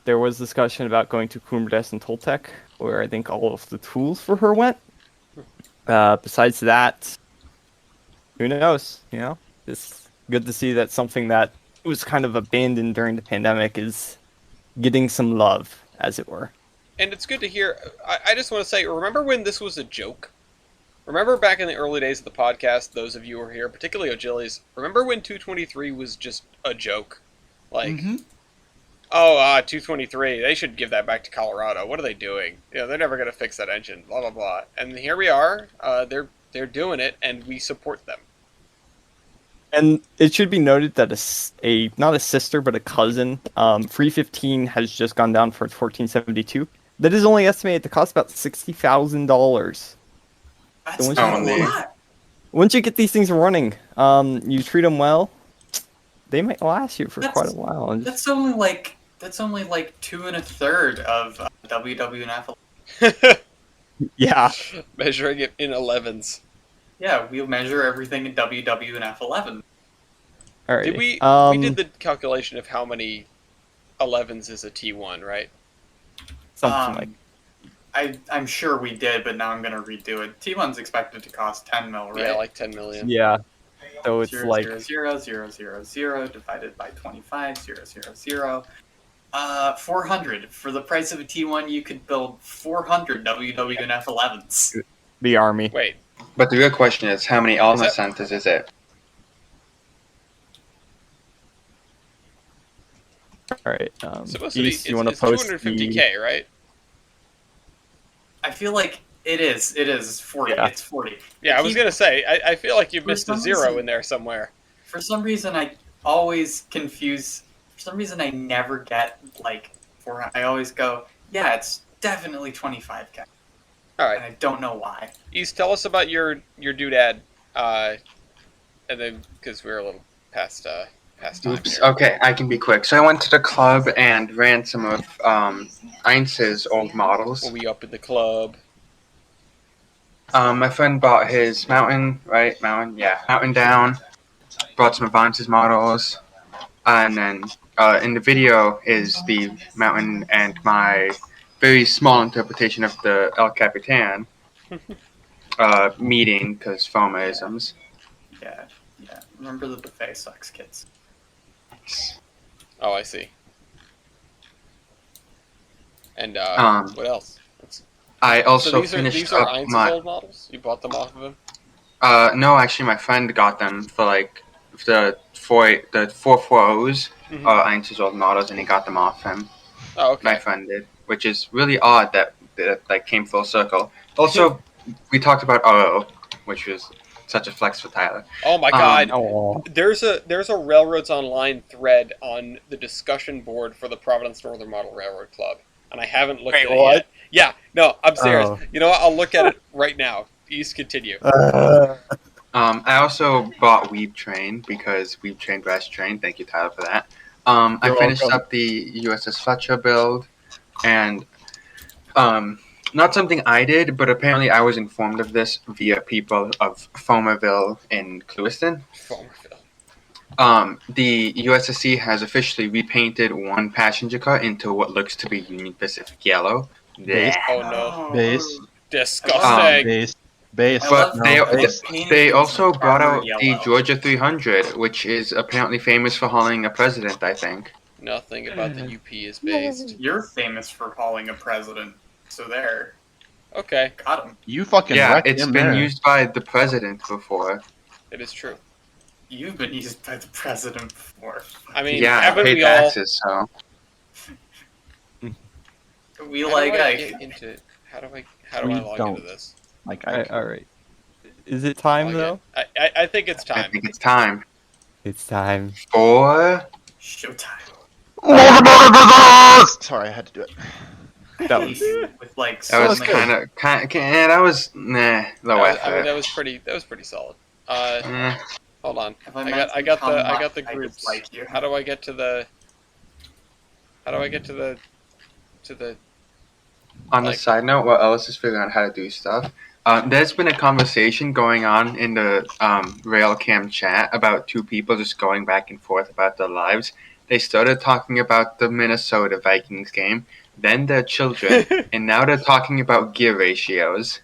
There was discussion about going to Kumardes and Toltec, where I think all of the tools for her went. Besides that, who knows? You know, it's good to see that something that was kind of abandoned during the pandemic is getting some love, as it were. And it's good to hear. I just want to say, remember when this was a joke? Remember back in the early days of the podcast, those of you who are here, particularly O'Gilly's, remember when 223 was just a joke? Like, Mhm. 223, they should give that back to Colorado. What are they doing? You know, they're never going to fix that engine, blah, blah, blah. And here we are, they're doing it, and we support them. And it should be noted that not a sister, but a cousin, 315 has just gone down for 1472. That is only estimated to cost about $60,000. That's Don't not you- a lot. Once you get these things running, you treat them well, they might last you for That's- quite a while. And That's only like 2 1/3 of WWNF. yeah, Measuring it in 11s. Yeah, we'll measure everything in WWNF 11. all right. Did we did the calculation of how many 11s is a T1, right? something like I'm sure we did, but now I'm gonna redo it. T1's expected to cost 10 mil, right? Yeah, like 10 million. yeah. So it's 0, like 0, 0, 0, 0 divided by 25, 0, 0, 0. 400. For the price of a T1, you could build 400 WWNF 11s. the army. Wait, But the real question is, how many Alma that- centers is it? All right. it's supposed to be, East, you want to it's post 250k, right? I feel like it is. It is. It's 40. Yeah. It's 40. Yeah, I was going to say, I feel like you For missed a some zero reason- in there somewhere. For some reason, I always confuse. For some reason, I never get, like, I always go, yeah, it's definitely 25k. All And right, I don't know why. East, tell us about your doodad, and then, because we're a little past time Oops. here. Okay, I can be quick. So I went to the club and ran some of Einz's old models. Were we up in the club? My friend bought his Mountain, right? Mountain down. Brought some of Einz's models. And then in the video is the Mountain and my very small interpretation of the El Capitan meeting, because FOMA-isms. Yeah. Remember the buffet sucks, kids. Oh, I see. And what else? I also So these finished are up Einz's my... old models? You bought them off of him? No, actually, my friend got them for like the 440s, Mhm. Einz's old models, and he got them off him. Oh, okay. My friend did, which is really odd that came full circle. Also, we talked about RO, which was such a flex for Tyler. Oh my god. Oh, There's a Railroads Online thread on the discussion board for the Providence Northern Model Railroad Club. and I haven't looked Wait, at it what? yet. Yeah, no, I'm serious. Oh. You know what? I'll look at it right now. You just continue. I also bought Weeb Train because Weeb Train Brass Train. Thank you, Tyler, for that. I You're finished welcome. up the USS Fletcher build, and not something I did, but apparently I was informed of this via people of Fomerville in Clewiston. Fomerville. The USSC has officially repainted one passenger car into what looks to be Union Pacific yellow. Base. Oh no. Base. Disgusting. Base. But Base. they also brought out the Yellow. Georgia 300, which is apparently famous for hauling a president, I think. Nothing about the UP is based. You're famous for calling a president, so there. Okay, Got him. You fucking Yeah, wrecked it's him been there. used by the president before. it is true. You've been used by the president before. I mean, Yeah, I haven't paid we all? taxes, so. We How like do I Ike. get into? How do I We log don't. into this? Like, All right. Is it time Log though? in. I think it's I time. think it's time It's time. for. Showtime. Sorry, I had to do it. That was With like That was so many- kind of. That was low That was effort. pretty. That was pretty solid. Eh. Hold on. If I meant got to come the I groups. dislike you. How do I get to the? On Like- a side note, while Ellis is figuring out how to do stuff, there's been a conversation going on in the Railcam chat about two people just going back and forth about their lives. They started talking about the Minnesota Vikings game, then their children, and now they're talking about gear ratios.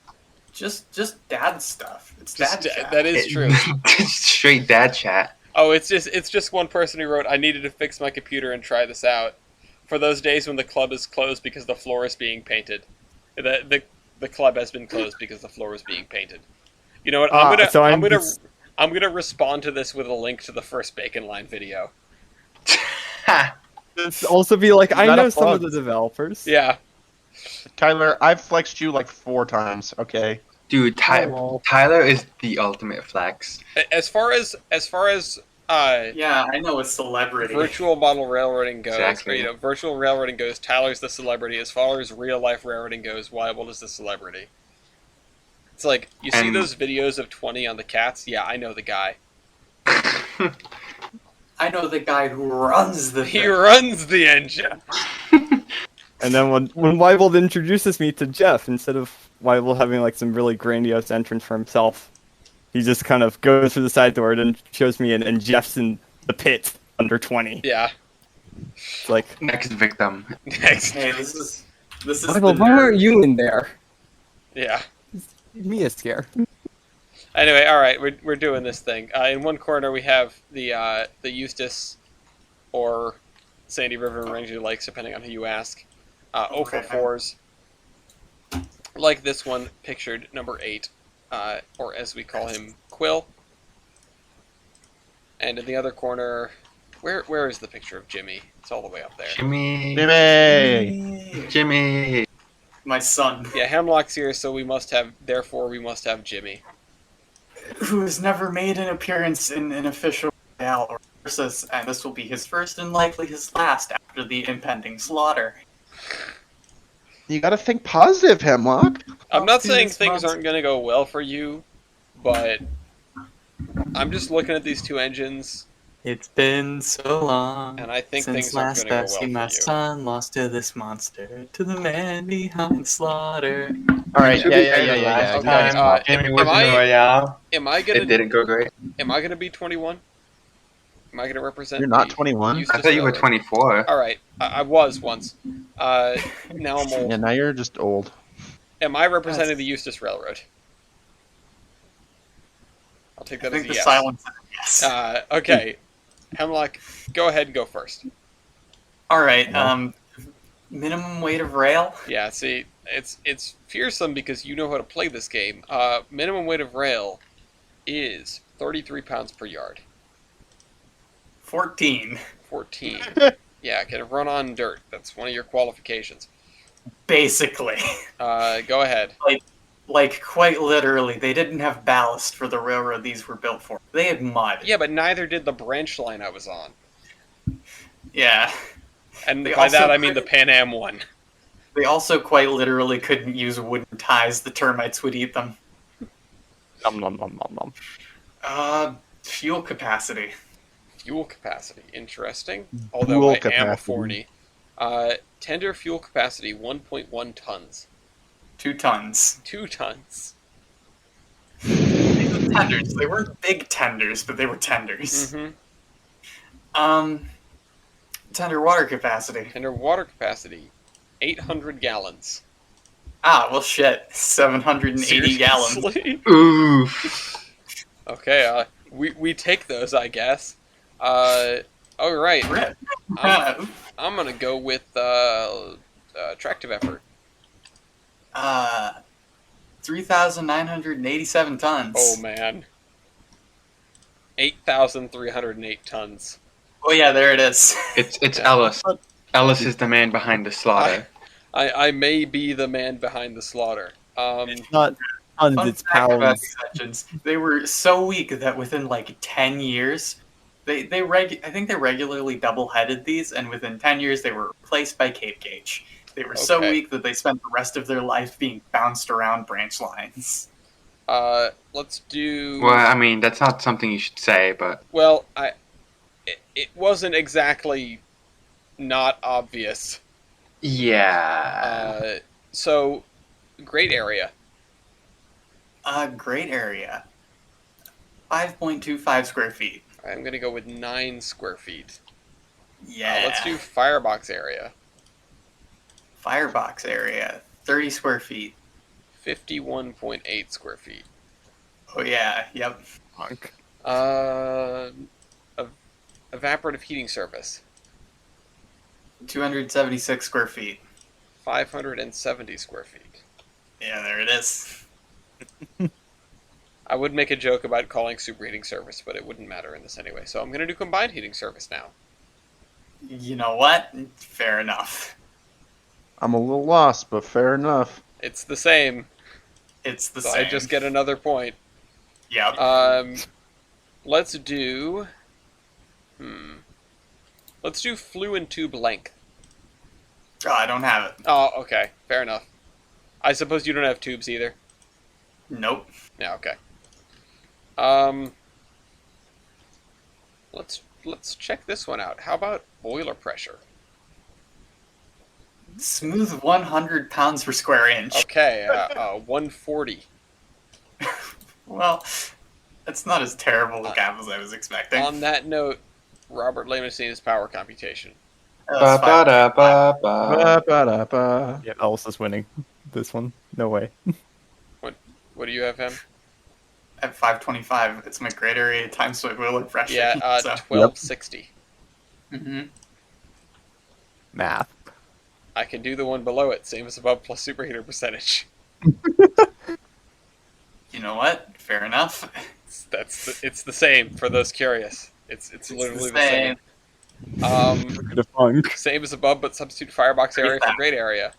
Just dad stuff. It's Just, dad chat. that is true. Straight dad chat. Oh, it's just one person who wrote, "I needed to fix my computer and try this out for those days when the club is closed because the floor is being painted." The club has been closed because the floor is being painted. You know what? I'm gonna respond to this with a link to the first Bacon Line video. It's also be like, I got a know some of plug. the developers. Yeah. Tyler, I've flexed you like 4 times, okay? Dude, Oh. Tyler is the ultimate flex. As far as Yeah, I know a celebrity. virtual model railroading goes, Exactly. or, you know, virtual railroading goes, Tyler's the celebrity. As far as real life railroading goes, Wybold is the celebrity. It's like, you see And- those videos of 20 on the cats? Yeah, I know the guy. I know the guy who runs the He thing. runs the engine. And then when Wybold introduces me to Jeff, instead of Wybold having like some really grandiose entrance for himself, he just kind of goes through the side door and shows me, and Jeff's in the pit under 20. Yeah. It's like, Next victim. Next. Hey, this is Wybold, the why nerd. aren't you in there? Yeah. Give me a scare. Anyway, all right, we're doing this thing. In one corner we have the Eustis, or Sandy River and Ranger Lakes, depending on who you ask. Okay. 044s, like this one pictured, number 8, or as we call him, Quill. And in the other corner, where is the picture of Jimmy? It's all the way up there. Jimmy. Jimmy! My son, Yeah, Hemlock's here, so therefore we must have Jimmy. who has never made an appearance in an official royale or versus, and this will be his first and likely his last after the impending slaughter. You gotta think positive, Hemlock. I'm not See, saying this things monster- aren't going to go well for you, but I'm just looking at these two engines, It's been so long and I think since things aren't last going to I go see well my for you. son lost to this monster, to the man behind slaughter. Alright, To be fair, the last Okay, time Jimmy was in I- the Royale, Am I it gonna didn't go great. be 21? Am I gonna represent? You're not the 21. Eustis I thought you were Railroad? 24. All right, I was once. Now I'm old. Yeah, now you're just old. Am I representing the Eustis Railroad? I'll take I that as think a the yes. silence is a yes. Okay, Hemlock, go ahead and go first. Alright, Yeah. Minimum weight of rail? Yeah, see, it's fearsome because you know how to play this game. Minimum weight of rail is 33 pounds per yard. 14. 14. Yeah, can it run on dirt? That's one of your qualifications. Basically. Go ahead. Like, quite literally, they didn't have ballast for the railroad these were built for. They had mud. Yeah, but neither did the branch line I was on. Yeah. And They by also that I mean the couldn't- Pan Am one. They also quite literally couldn't use wooden ties. The termites would eat them. Nom nom nom nom nom. Fuel capacity. Fuel capacity, interesting. Although Fuel I am a capacity. forny. Tender fuel capacity, 1.1 tons. 2 tons. 2 tons. These were tenders. They weren't big tenders, but they were tenders. Mm-hmm. Tender water capacity. Tender water capacity, 800 gallons. Ah, well, shit. 780 gallons. Seriously? Oof. Okay, we take those, I guess. All right. Rip. I'm gonna go with tractive effort. 3,987 tons. Oh man, 8,308 tons. Oh yeah, there it is. It's Ellis. Ellis is the man behind the slaughter. I may be the man behind the slaughter. It's not tons, Fun it's fact about pounds. these engines, they were so weak that within like 10 years, I think they regularly double-headed these, and within 10 years they were replaced by Cape Gauge. They were so Okay. weak that they spent the rest of their life being bounced around branch lines. Let's do. Well, I mean, that's not something you should say, but Well, it wasn't exactly not obvious. yeah. So, great area. Great area. 5.25 square feet. I'm gonna go with 9 square feet. Yeah. Let's do firebox area. Firebox area. 30 square feet. 51.8 square feet. Oh yeah, yep. Punk. Evaporative heating surface. 276 square feet. 570 square feet. Yeah, there it is. I would make a joke about calling superheating surface, but it wouldn't matter in this anyway. So I'm going to do combined heating surface now. You know what? Fair enough. I'm a little lost, but fair enough. It's the same. It's the So same. I just get another point. Yep. Let's do. Let's do flue and tube length. Oh, I don't have it. Oh, okay, fair enough. I suppose you don't have tubes either. Nope. Yeah, okay. Let's check this one out. How about boiler pressure? Smooth 100 pounds per square inch. Okay, 140. Well, that's not as terrible a gap as I was expecting. On that note, Robert Lamacina's power computation. That's fine. Ba-ba-da-ba-ba. Ba-ba-da-ba. Yeah, Ellis is winning this one. No way. What do you have him? At 525, it's my great area times my boiler pressure. Yeah, so. 1260. Mhm. Math. I can do the one below it, same as above plus superheater percentage. You know what? Fair enough. It's the same for those curious. It's literally the same. The funk. Same as above, but substitute firebox area for great area.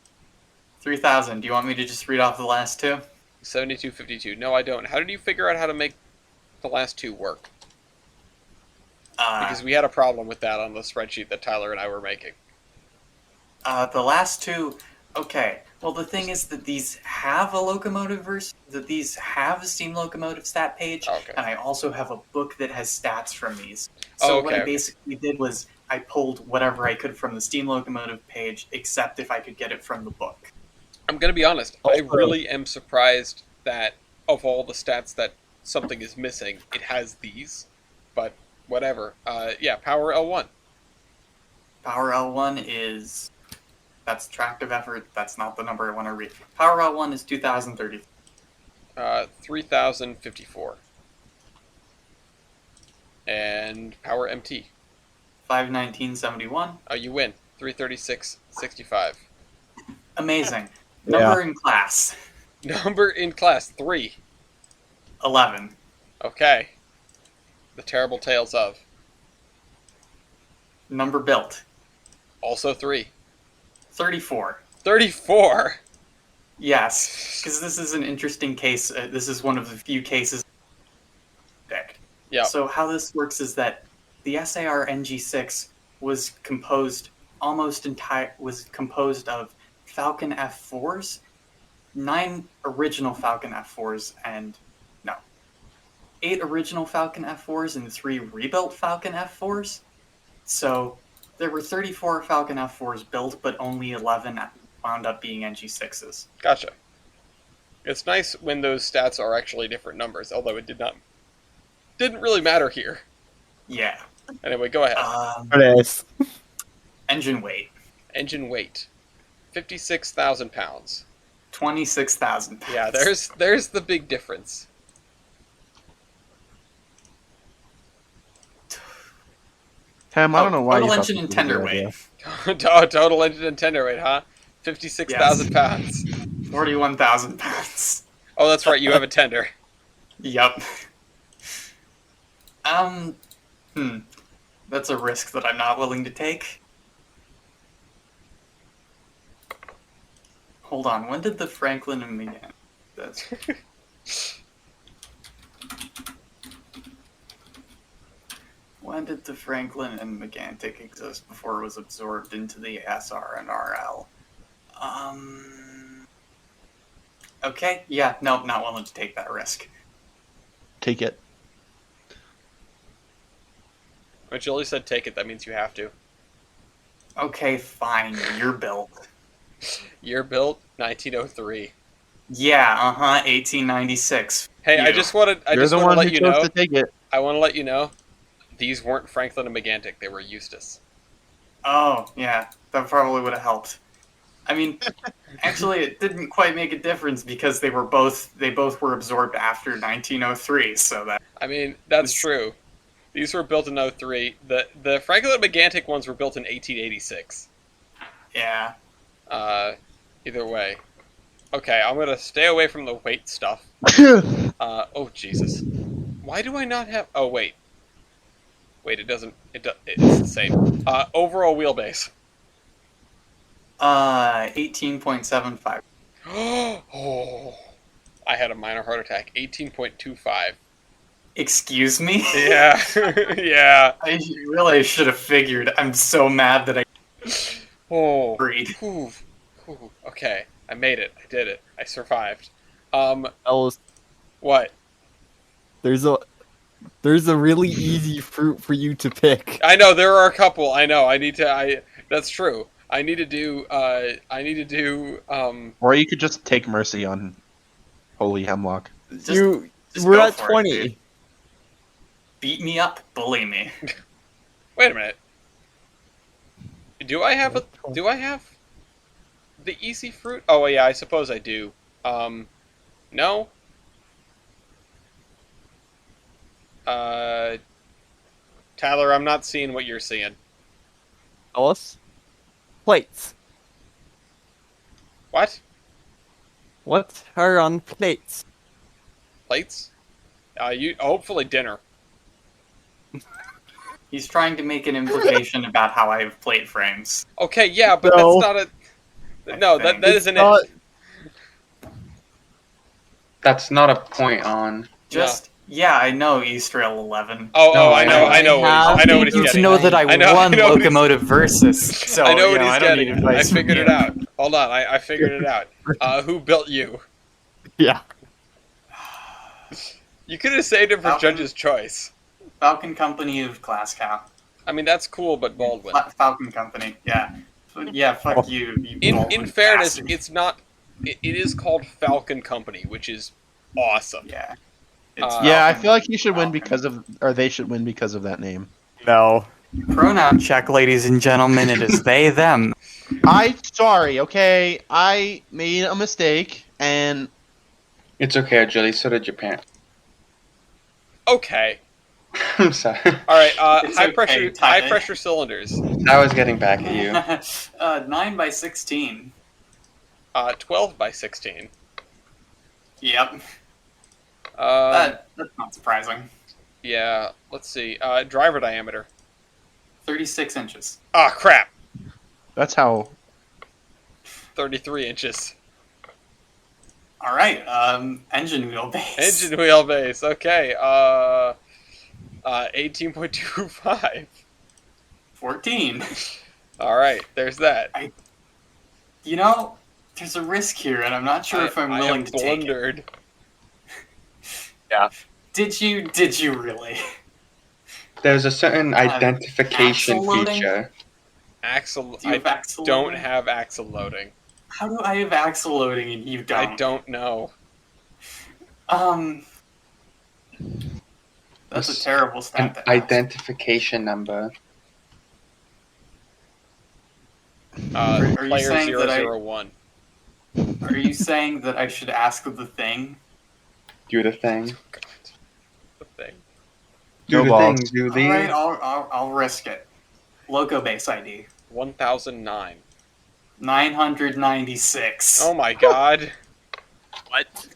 3,000. Do you want me to just read off the last two? 7252. No, I don't. How did you figure out how to make the last two work? Because we had a problem with that on the spreadsheet that Tyler and I were making. The last two. Okay. Well, the thing is that these have a locomotive that these have a steam locomotive stat page, Okay. and I also have a book that has stats from these. So what I basically did was I pulled whatever I could from the steam locomotive page, except if I could get it from the book. I'm going to be honest. I really am surprised that of all the stats that something is missing, it has these. But whatever. Yeah, power L1. Power L1 is... That's tractive effort. That's not the number I want to read. Power L1 is 2,030. 3054. And power MT. 519.71. Oh, you win. 336.65. Amazing. Yeah. Number in class. Number in class 3. 11. Okay. The terrible tales of. Number built. Also 3. 34. 34. Yes, because this is an interesting case. This is one of the few cases. Yeah. So how this works is that the SAR NG6 was composed of Falcon F4s, 9 original Falcon F4s, and 8 original Falcon F4s and 3 rebuilt Falcon F4s. So there were 34 Falcon F4s built, but only 11 wound up being NG6s. Gotcha. It's nice when those stats are actually different numbers, although it didn't really matter here. Yeah. Anyway, go ahead. It is. Engine weight. Engine weight, 56,000 pounds. 26,000 pounds. Yeah, there's the big difference. Ham, I don't know why. Total you thought engine this and was a tender good weight. idea. Total engine and tender weight, huh? 56,000 pounds. 41,000 pounds. Oh, that's right. You have a tender. Yep. That's a risk that I'm not willing to take. Hold on, when did the Franklin and Megan this? When did the Franklin and Megantic exist before it was absorbed into the SR and RL? Okay, yeah, no, not willing to take that risk. Take it. When Julie said take it, that means you have to. Okay, fine, you're built. Year built, 1903. Yeah, 1896. Hey, I You. just want You're the to one let who you chose know. to take it. I want to let you know, these weren't Franklin and Megantic. They were Eustace. Oh, yeah, that probably would have helped. I mean, actually, it didn't quite make a difference because they both were absorbed after 1903. So that I mean, that's true. These were built in 03. The Franklin and Megantic ones were built in 1886. yeah. Either way. Okay, I'm gonna stay away from the weight stuff. Oh Jesus. Why do I not have? Oh wait. Wait, it doesn't. It's the same. Overall wheelbase. 18.75. Oh, I had a minor heart attack. 18.25. Excuse me? Yeah, yeah. I really should have figured. I'm so mad that I Oh. agreed. Ooh. Ooh. Okay, I made it. I did it. I survived. Ellis, What? there's a really easy fruit for you to pick. I know there are a couple. I know. That's true. I need to do. Or you could just take mercy on Holy Hemlock. Just We're go at for it, 20. dude. Beat me up, bully me. Wait a minute. Do I have the easy fruit? Oh yeah, I suppose I do. No. Tyler, I'm not seeing what you're seeing. Ellis? Plates. What? What are on plates? Plates? You hopefully dinner. He's trying to make an implication about how I have plate frames. Okay, yeah, but No. that's not a. No, that isn't not- it. That's not a point on. Just yeah, I know East Rail 11. Oh, I No, know what he's You getting. know that I I know won what he's- Locomotive Versus, so I know what you he's I don't getting. need at. advice I from figured you. it out. Hold on, I figured it out. Who built you? Yeah. You could have saved it for Falcon. Judge's Choice. Falcon Company of Glasgow. I mean, that's cool, but Baldwin. Falcon Company, yeah. Yeah, fuck you. In Baldwin fairness, bastard. it's not. It is called Falcon Company, which is awesome. Yeah. Yeah, I Falcon. feel like he should win Falcon. because of, or they should win because of that name. No. Pronoun check, ladies and gentlemen. It is they, them. Sorry, okay? I made a mistake, and It's okay, Jelly. So did Japan. Okay. I'm sorry. All right. It's High okay, pressure. Ty. High pressure cylinders. I was getting back at you. 9x16. 12 by 16. Yep. Uh, That's not surprising. yeah. Let's see. Driver diameter. 36 inches. Ah, crap. that's how. 33 inches. All right. Engine wheelbase. Engine wheelbase. Okay. 18.25. 14. All right. There's that. You know, There's a risk here, and I'm not sure if I'm I willing have to take it. blundered. Did you really? There's a certain identification axle loading? feature. Axle. Do you have I axle don't loading? have axle loading. How do I have axle loading and you don't? I don't know. That's a terrible An stat to have. identification number. Are you Player saying that 001. Are you saying that I should ask the thing? Do the thing. Oh, God. The thing. Do No the balls. thing, do All right, the. I'll risk it. Loco base ID 1009. 996. Oh my God. What?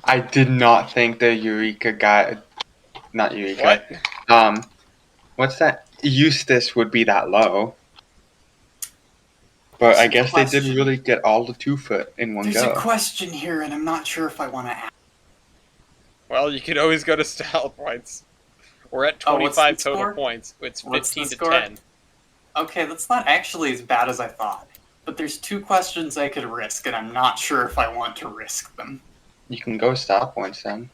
I did not think the Eureka guy. Not Eureka. What? What's that? Eustace would be that low. But I guess they did really get all the 2-foot in one There's go. a question here, and I'm not sure if I want to ask. Well, you could always go to style points. We're at Oh, what's 25 the total score? points. It's What's 15 the to score? 10. Okay, that's not actually as bad as I thought. But there's 2 questions I could risk, and I'm not sure if I want to risk them. You can go stop points then.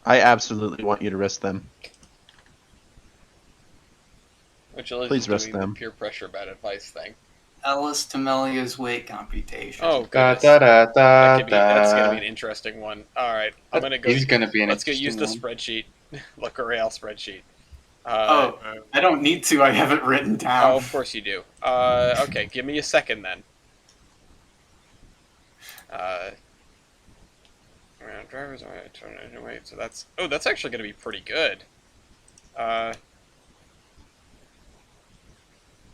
I absolutely want you to risk them. Which is Please risk doing them. the peer pressure bad advice thing. Ellis Temelia's weight computation. Oh, Da goodness. da da da That's gonna da. be an interesting one. All right, I'm gonna go. He's gonna be an Let's go use the interesting spreadsheet. Look Real spreadsheet. Oh, I don't need to. I have it written down. Oh, of course you do. Okay, give me a second then. Drivers are wait, so that's actually gonna be pretty good. Oh,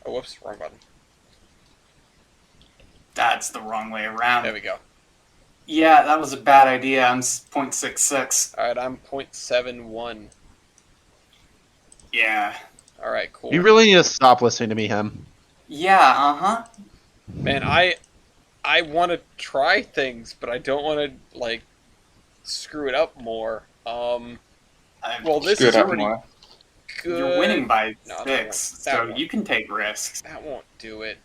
whoops, wrong button. That's the wrong way around. There we go. Yeah, that was a bad idea. I'm 0.66. All right, I'm 0.71. Yeah. All right, cool. You really need to stop listening to me, Hem. Yeah, uh-huh. Man, I want to try things, but I don't want to like screw it up more. Well, this Screw is it up already more. good. You're winning by No, that 6, won't- so that you can take risks. That won't do it.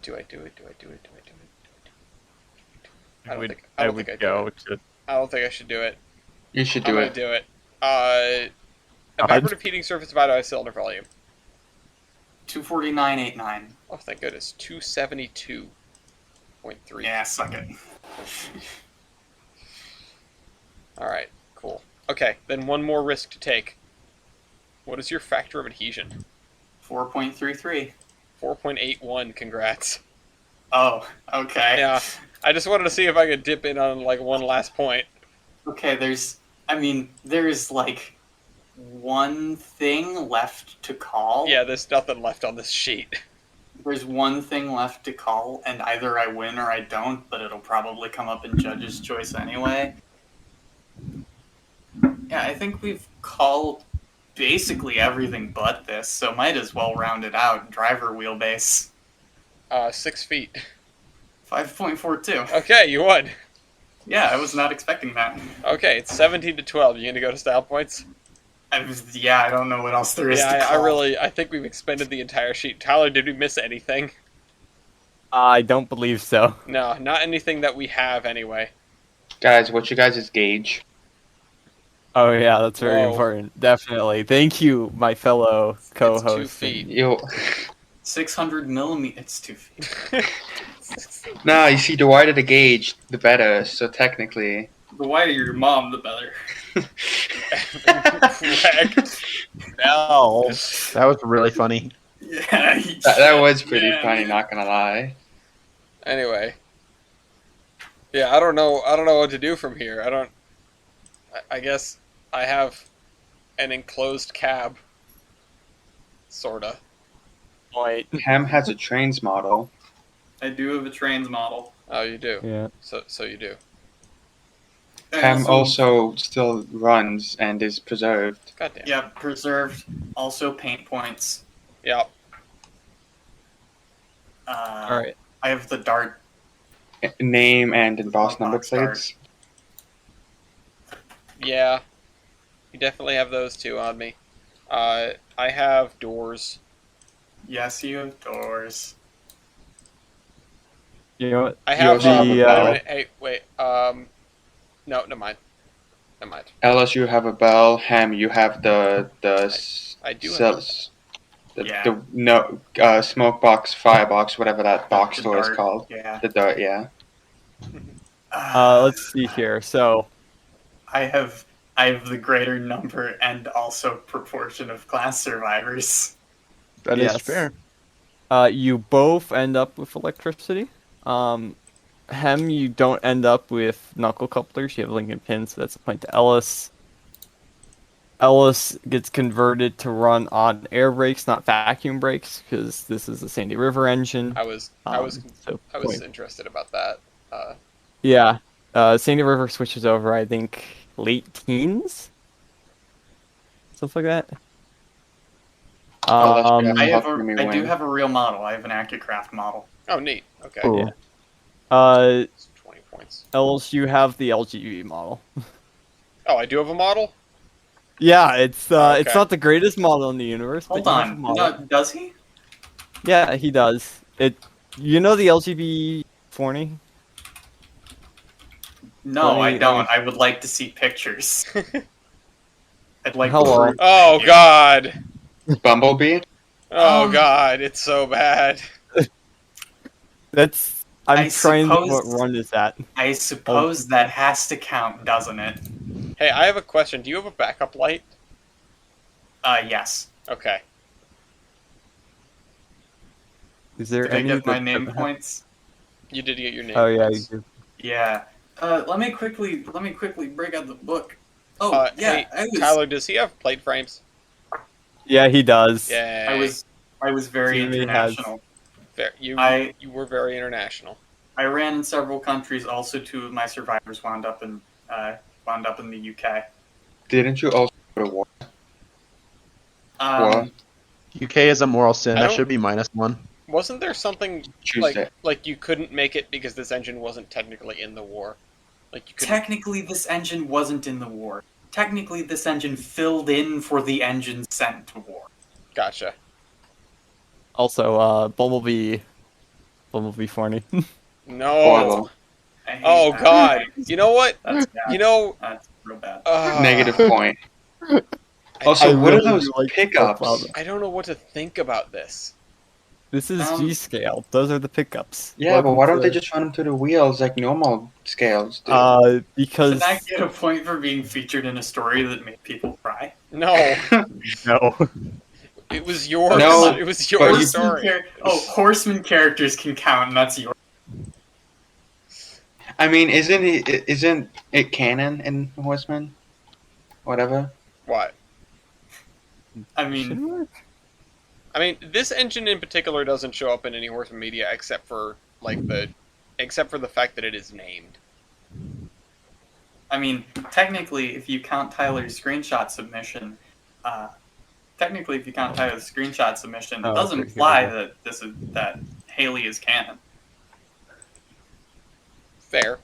Do I do it? Do I do it? Do I do it? I don't think I do it. I don't think I should do it. You should I'm do gonna it. do it. Evaporative heating surface divided by cylinder volume. 249.89. Oh, thank goodness. 272.3. Yeah, suck it. Alright, cool. Okay, then one more risk to take. What is your factor of adhesion? 4.33. 4.81, congrats. Oh, okay. Yeah, I just wanted to see if I could dip in on, like, one last point. Okay, there's like one thing left to call. Yeah, there's nothing left on this sheet. There's one thing left to call, and either I win or I don't, but it'll probably come up in Judge's Choice anyway. Yeah, I think we've called basically everything but this, so might as well round it out. Driver wheelbase. 6 feet. 5.42. Okay, you won. Yeah, I was not expecting that. Okay, it's 17 to 12. You gonna go to style points? I don't know what else there is to Yeah, call. I think we've expended the entire sheet. Tyler, did we miss anything? I don't believe so. No, not anything that we have anyway. Guys, what's your guys' gauge? Oh yeah, that's very Whoa. important. Definitely. Thank you, my fellow co-host. It's 2 feet. Yo. 600 millimeters. It's 2 feet. Nah, you see, the wider the gauge, the better. So technically. The wider your mom, the better. Correct. No. That was really funny. Yeah. That was pretty Yeah. funny, not gonna lie. Anyway. Yeah, I don't know what to do from here. I guess I have an enclosed cab. Sorta. Point. Ham has a trains model. I do have a trains model. Oh, you do. Yeah. So you do. Ham also still runs and is preserved. Goddamn. Yeah, preserved. Also paint points. Yeah. All right. I have the dart. Name and embossed number Box art. plates. Yeah. You definitely have those two on me. I have doors. Yes, you have doors. You know what? I You have also have a bell. hey, wait. No, never mind. Never mind. Ellis, you have a bell. Ham, you have I do have. Yeah. smoke box, firebox, whatever that box The store is dart, called. Yeah. The dart, yeah. Let's see here. So, I have the greater number and also proportion of class survivors. That is yes. fair. You both end up with electricity. Hem, you don't end up with knuckle couplers. You have Lincoln pins, so that's a point to Ellis. Ellis gets converted to run on air brakes, not vacuum brakes, because this is a Sandy River engine. I was So point. interested about that. Yeah. Sandy River switches over, I think, late teens? Stuff like that. Oh, that's Um, fair. I do have a real model. I have an AccuCraft model. Oh, neat. Okay. cool. Yeah. It's 20 points. Else you have the LGV model. Oh, I do have a model? Yeah, it's Okay. not the greatest model in the universe. Hold but you have a on. model. No, does he? Yeah, he does. You know the LGB 40? No, Let I me- don't. I would like to see pictures. I'd like Hello. proof. Oh, Thank you. God. Bumblebee? Oh, Um, God. It's so bad. I'm I trying to think what suppose- run is that. I suppose that has to count, doesn't it? Hey, I have a question. Do you have a backup light? Yes. Okay. Is there Did I any get my that- name points? You did get your name. Oh yeah, points. you do. Yeah. Let me quickly break out the book. Oh, yeah. Hey, Tyler, does he have plate frames? Yeah, he does. Yeah. I was very Jimmy international. Fair. You were very international. I ran in several countries. Also, 2 of my survivors wound up in the UK. Didn't you also go to war? UK is a moral sin. I That don't- should be -1. Wasn't there something Tuesday. like you couldn't make it because this engine wasn't technically in the war? Like you could. Technically, this engine wasn't in the war. Technically, this engine filled in for the engine sent to war. Gotcha. Also, Bumblebee 40. No. Horrible. I hate Oh that. God. You know what? That's bad. You know. That's real bad. Negative point. I Also, what really are those do like pickups? Pablo. I don't know what to think about this. This is Um, G scale. Those are the pickups. Yeah, but why don't they Welcome just run them to the wheels like normal scales do? to- because Did I get a point for being featured in a story that made people cry? No. no. It was yours. No, It was but your you- story. Horseman characters can count, and that's yours. I mean, isn't it canon in Horseman? Whatever. What? I mean, I mean, this engine in particular doesn't show up in any Horseman media except for the fact that it is named. technically, if you count Tyler's screenshot submission, it Oh, doesn't okay, imply here that Haley is canon. Fair.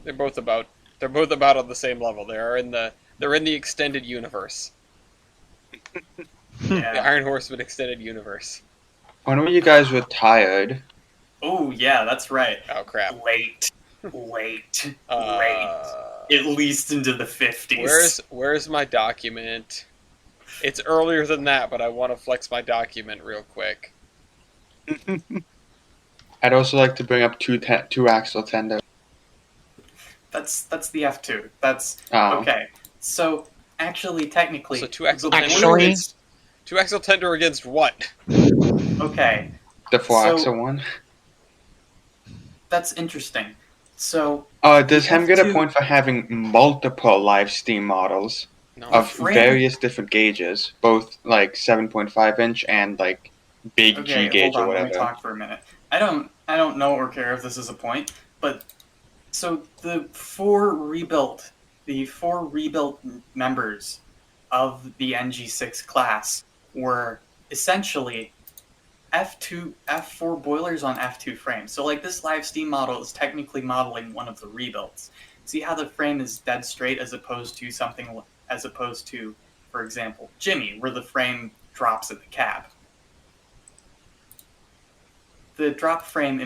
They're both about on the same level. They're in the extended universe. The Yeah. Iron Horseman extended universe. When were you guys retired? Oh yeah, that's right. Oh crap. Late. At least into the 50s. Where's my document? It's earlier than that, but I want to flex my document real quick. I'd also like to bring up two axle tender. That's the F2. That's Oh. okay. So actually, technically, So two axle the tender blue against is- two axle tender against what? okay. The four So- axle one. That's interesting. So Does Hem get a F2 point for having multiple live steam models No. of Frame- various different gauges, both like 7.5 inch and like big G okay, gauge hold or on. Let me whatever? talk for a minute. I don't know or care if this is a point, but so the four rebuilt members of the NG6 class were essentially F4 boilers on F2 frames. So like this live steam model is technically modeling one of the rebuilds. See how the frame is dead straight as opposed to, for example, Jimmy, where the frame drops at the cab. The drop frame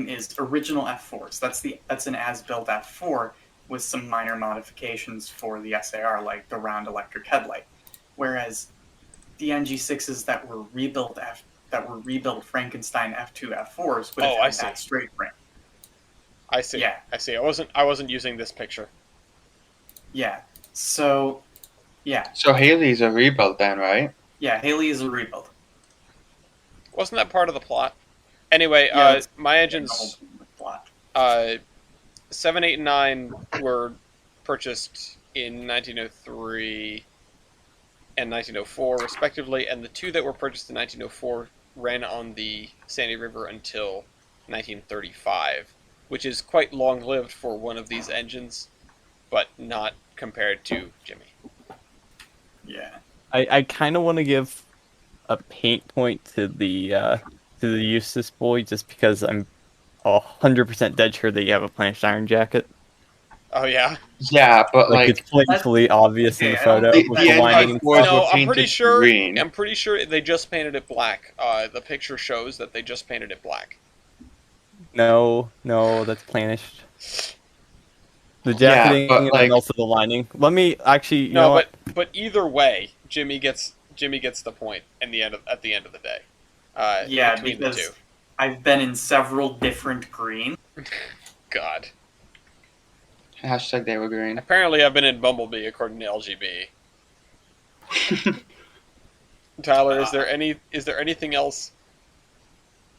is original F4s. That's an as-built F4 with some minor modifications for the SAR, like the round electric headlight. Whereas the NG6s that were rebuilt Frankenstein F2 F4s would have had that straight frame. I see. Yeah. I see. I wasn't using this picture. Yeah. So, yeah. So Haley's a rebuild then, right? Yeah, Haley is a rebuild. Wasn't that part of the plot? Anyway, Yeah, my engines, 7, 8, and 9 were purchased in 1903 and 1904, respectively, and the two that were purchased in 1904 ran on the Sandy River until 1935, which is quite long-lived for one of these engines, but not compared to Jimmy. Yeah. I kind of want to give a paint point to the Eustace boy just because I'm 100% dead sure that you have a planched iron jacket. Oh yeah. Yeah, but like it's painfully obvious in the photo the with the lining. NG4s No, were I'm pretty painted sure. green. I'm pretty sure they just painted it black. The picture shows that they just painted it black. No, that's planished. The jacketing but, and like- also the lining. Let me actually. You know what? but either way, Jimmy gets the point at the end of the day. Yeah, between because the two. I've been in several different greens. God. Hashtag they were green. Apparently, I've been in Bumblebee according to LGB. Tyler, is there anything else?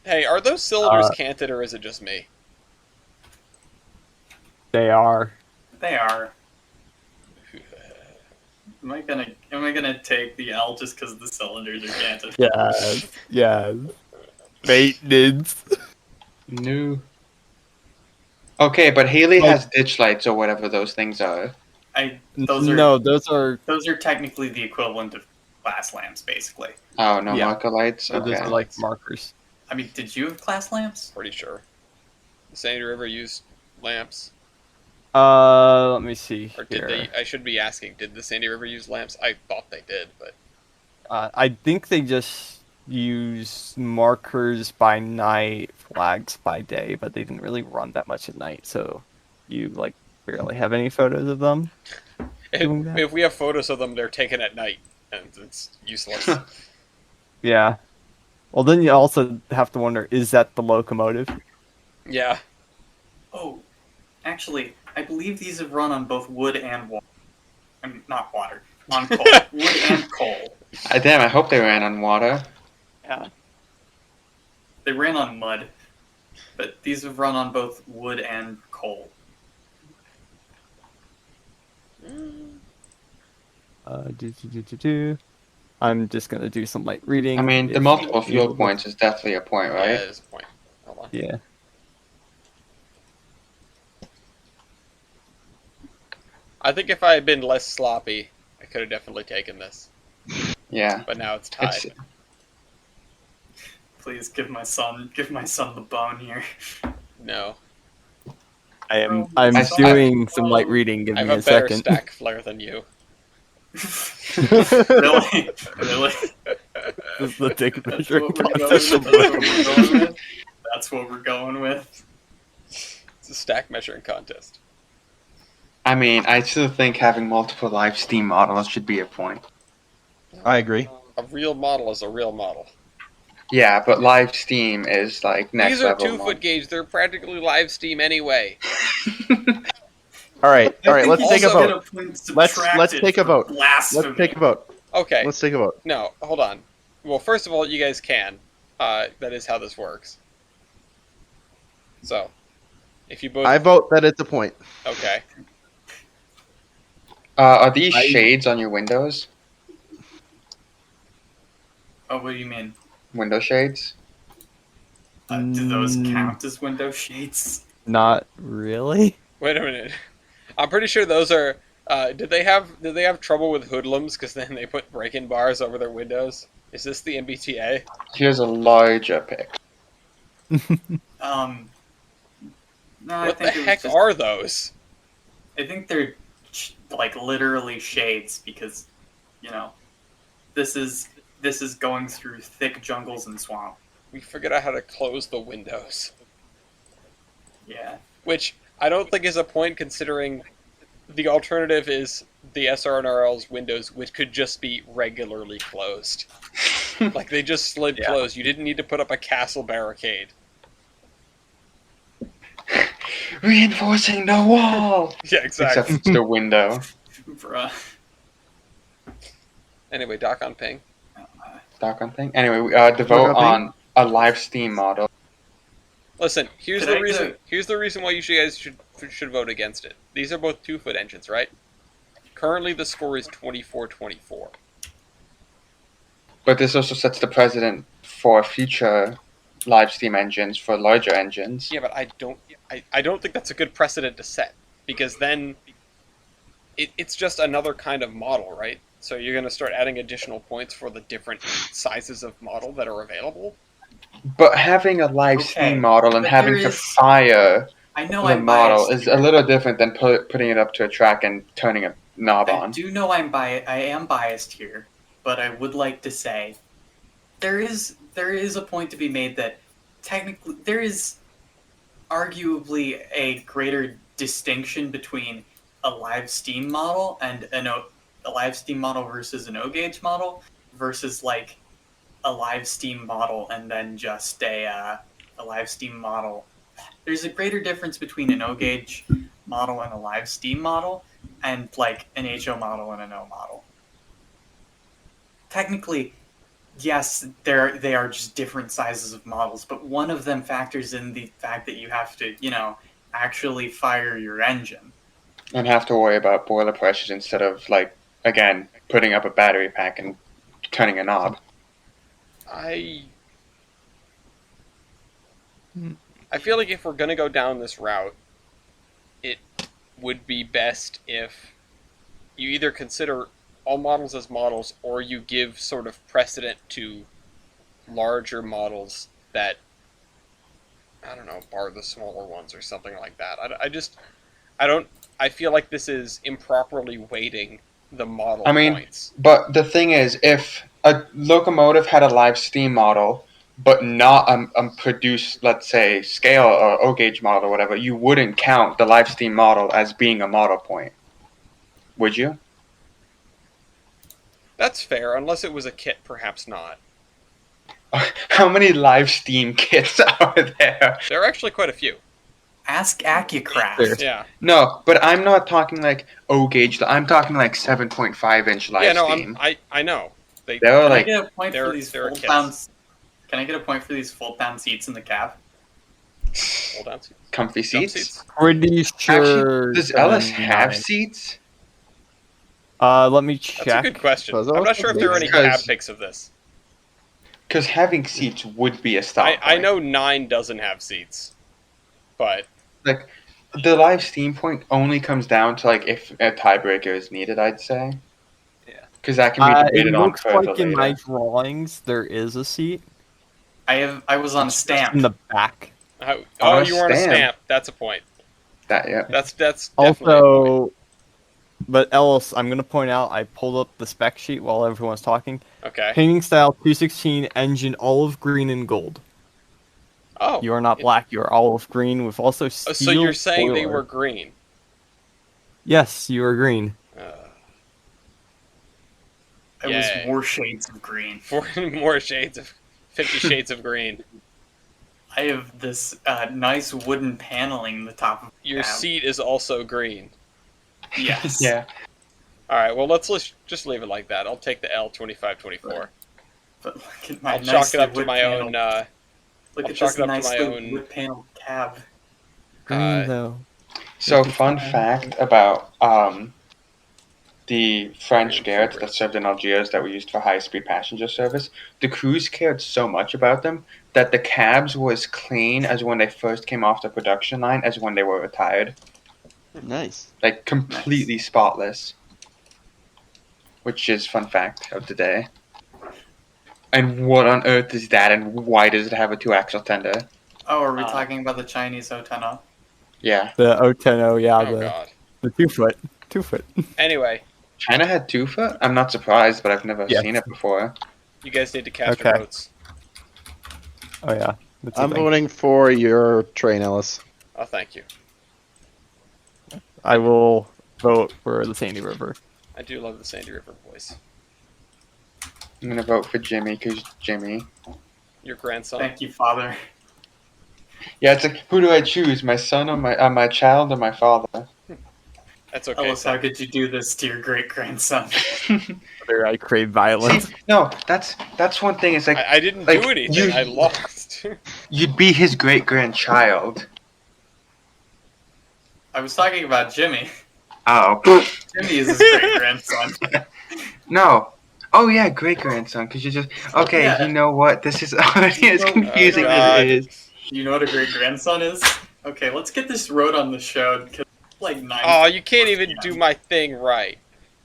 Hey, are those cylinders canted or is it just me? They are. They are. Am I gonna take the L just because the cylinders are canted? Yes. Maintenance. No. Okay, but Haley has ditch lights or whatever those things are. Those are technically the equivalent of class lamps, basically. Oh, no Yeah. marker lights? those Okay. are like markers. I mean, did you have class lamps? Pretty sure. The Sandy River used lamps, Let me see or did here. they? I should be asking. Did the Sandy River use lamps? I thought they did, but I think they just use markers by night, flags by day, but they didn't really run that much at night, so you like barely have any photos of them. doing that. if we have photos of them, they're taken at night, and it's useless. Yeah. Well, then you also have to wonder, is that the locomotive? Yeah. Oh, actually, I believe these have run on both wood and water. I mean, not water. On coal. Wood and coal. Damn, I hope they ran on water. Yeah. They ran on mud, but these have run on both wood and coal. I'm just gonna do some light reading. I mean, the multiple fuel points is definitely a point, Yeah, right? that is a point. Hold on. Yeah. I think if I had been less sloppy, I could have definitely taken this. Yeah. But now it's tied. It's- Please give my son the bone here. No. I'm I- doing some light reading. Give I me have a a better second. stack flare than you. Really? Really? This is the dick That's measuring what we're contest. going with? That's what we're going with? It's a stack measuring contest. I mean, I still think having multiple live steam models should be a point. I agree. A real model is a real model. Yeah, but live steam is like next These are level. 2-foot gauge. They're practically live steam anyway. All right. Let's take a also vote. Let's take a vote. Let's take a vote. Okay. Let's take a vote. No, hold on. Well, first of all, you guys can. That is how this works. So, if you both... I vote that it's a point. Okay. Are these shades on your windows? Oh, what do you mean? Window shades? Do those count as window shades? Not really. Wait a minute. I'm pretty sure those are... did they have trouble with hoodlums because then they put break-in bars over their windows? Is this the MBTA? Here's a larger pic. No, What the heck are those? I think they're like literally shades because this is going through thick jungles and swamp. We figured out how to close the windows, Yeah. which I don't think is a point considering the alternative is the SRNRL's windows, which could just be regularly closed. Like, they just slid Yeah. closed. You didn't need to put up a castle barricade. Reinforcing the wall! Yeah, exactly. Except it's the window. Bruh. Anyway, Doc on ping. Doc on thing. Anyway, the vote Doc on on a live Steam model. Listen, here's Could the I reason. get Here's the reason why you guys should vote against it. These are both 2-foot engines, right? Currently, the score is 24-24. But this also sets the precedent for future live Steam engines for larger engines. Yeah, but I don't think that's a good precedent to set, because then it's just another kind of model, right? So you're going to start adding additional points for the different sizes of model that are available. But having a live Okay, Steam model and but having there to is- fire I know the I'm model biased is here. a little different than putting it up to a track and turning a knob I on. do know I am biased here, but I would like to say there is a point to be made that technically there is arguably a greater distinction between a live Steam model and a live Steam model versus an O-gauge model versus like a live Steam model and then just a live Steam model. There's a greater difference between an O-gauge model and a live Steam model and like an HO model and an O model. Technically, yes, they are just different sizes of models, but one of them factors in the fact that you have to, actually fire your engine. And have to worry about boiler pressures instead of, like, again, putting up a battery pack and turning a knob. I feel like if we're going to go down this route, it would be best if you either consider all models as models or you give sort of precedent to larger models that, I don't know, bar the smaller ones or something like that. I feel like this is improperly weighting the model points. But the thing is, if a locomotive had a live Steam model, but not a produced, let's say, scale or O-gauge model or whatever, you wouldn't count the live Steam model as being a model point. Would you? That's fair, unless it was a kit, perhaps not. How many live Steam kits are there? There are actually quite a few. Ask AccuCraft. There. Yeah. No, but I'm not talking like O-gauge. I'm talking like 7.5 inch live Yeah, no, Steam. I know. They're Can I like, get a point they're- for these they're fold-down? kits. Can I get a point for these fold-down seats in the cab? Hold on. Seats. comfy Jump seats. Pretty sure. Actually, does Ellis 79. have seats? Let me That's check. a good question. Those I'm are not sure if there are any because- cab pics of this. Because having seats would be a stop. I know 9 doesn't have seats, but Like, the live Steam point only comes down to like if a tiebreaker is needed. I'd say. Yeah. Because that can be It debated on looks further like in my later. drawings there is a seat I was on stamp. in the back. oh, On a you were on a stamp. stamp. That's a point. That yeah. That's definitely a point. Also, but Ellis, I'm gonna point out I pulled up the spec sheet while everyone was talking. Okay. Painting style 216 engine olive green and gold. Oh. You are not black. You are olive green with also steel. So you're saying they spoiler. were green? Yes, you are green. It Yay. was more shades of green. 4 more shades of 50 shades of green. I have this nice wooden paneling in the top of Your the cab. seat is also green. Yes. Yeah. All right. Well, let's just leave it like that. I'll take the L2524. But look at my I'll chalk it up to wood my panel. own. Look I'll at chalk this it up to my nicely own- wood panel cab. Green though. So, fun fact about the French Garrett's that served in Algiers that were used for high-speed passenger service. The crews cared so much about them that the cabs were as clean as when they first came off the production line as when they were retired. Nice. Like, completely spotless. Which is fun fact of the day. And what on earth is that, and why does it have a 2-axle tender? Oh, are we talking about the Chinese O10? Yeah. The O10, yeah, Oh god. the 2 foot. 2 foot. Anyway, China had 2 foot? I'm not surprised, but I've never Yes. seen it before. You guys need to cast Okay. your votes. Oh yeah. That's a I'm thing. voting for your train, Ellis. Oh, thank you. I will vote for the Sandy River. I do love the Sandy River boys. I'm gonna vote for Jimmy, because Jimmy. Your grandson. Thank you, Father. Yeah, it's like, who do I choose? My son or my child or my father? That's okay. Ellis, how could you do this to your great grandson? Whether I crave violence. See, no, that's one thing. It's like I didn't like, do anything. I lost. you'd be his great grandchild. I was talking about Jimmy. Oh, Jimmy is his great grandson. no. Oh yeah, great grandson. Because you just okay. Yeah. You know what? This is already as Oh, confusing God. as it is. You know what a great grandson is? Okay, let's get this road on the show. Cause it's like 9. Oh, you can't even do my thing right.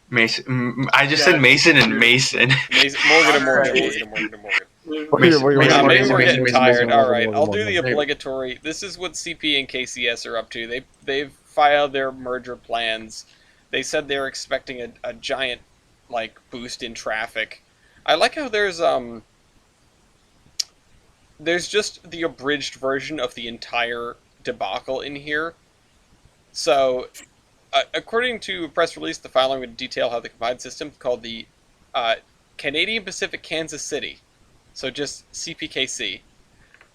Mason. I just Yeah. said Mason and Mason. Morgan and Morgan. Mason, Wait, Mason, Maybe Mason, we're Mason, getting Mason, tired. Mason. All right, I'll do the obligatory. This is what CP and KCS are up to. They've filed their merger plans. They said they're expecting a giant like boost in traffic. I like how there's just the abridged version of the entire debacle in here. So, according to a press release, the filing would detail how the combined system called the Canadian Pacific Kansas City, so just CPKC,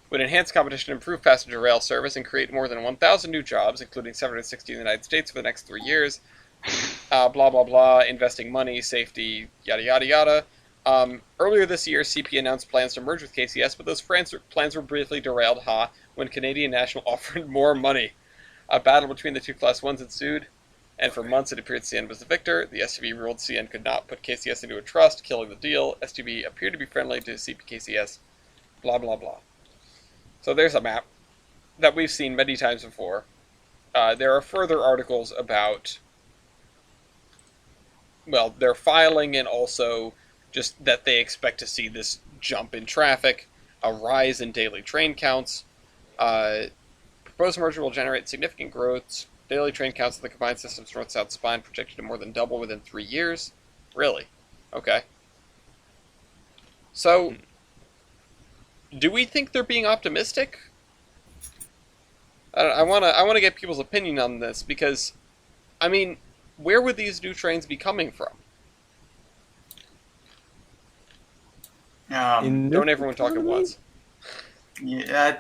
would enhance competition, improve passenger rail service, and create more than 1,000 new jobs, including 760 in the United States for the next 3 years. Blah, blah, blah, investing money, safety, yada, yada, yada. Earlier this year, CP announced plans to merge with KCS, but those plans were briefly derailed, when Canadian National offered more money. A battle between the two Class 1s ensued, and for months it appeared CN was the victor. The STB ruled CN could not put KCS into a trust, killing the deal. STB appeared to be friendly to CPKCS. Blah, blah, blah. So there's a map that we've seen many times before. There are further articles about, well, their filing and also just that they expect to see this jump in traffic, a rise in daily train counts. Proposed merger will generate significant growth. Daily train counts of the combined system's north-south spine projected to more than double within 3 years. Really? Okay. So, do we think they're being optimistic? I want to get people's opinion on this because, I mean, where would these new trains be coming from? Don't everyone talk at once. Yeah,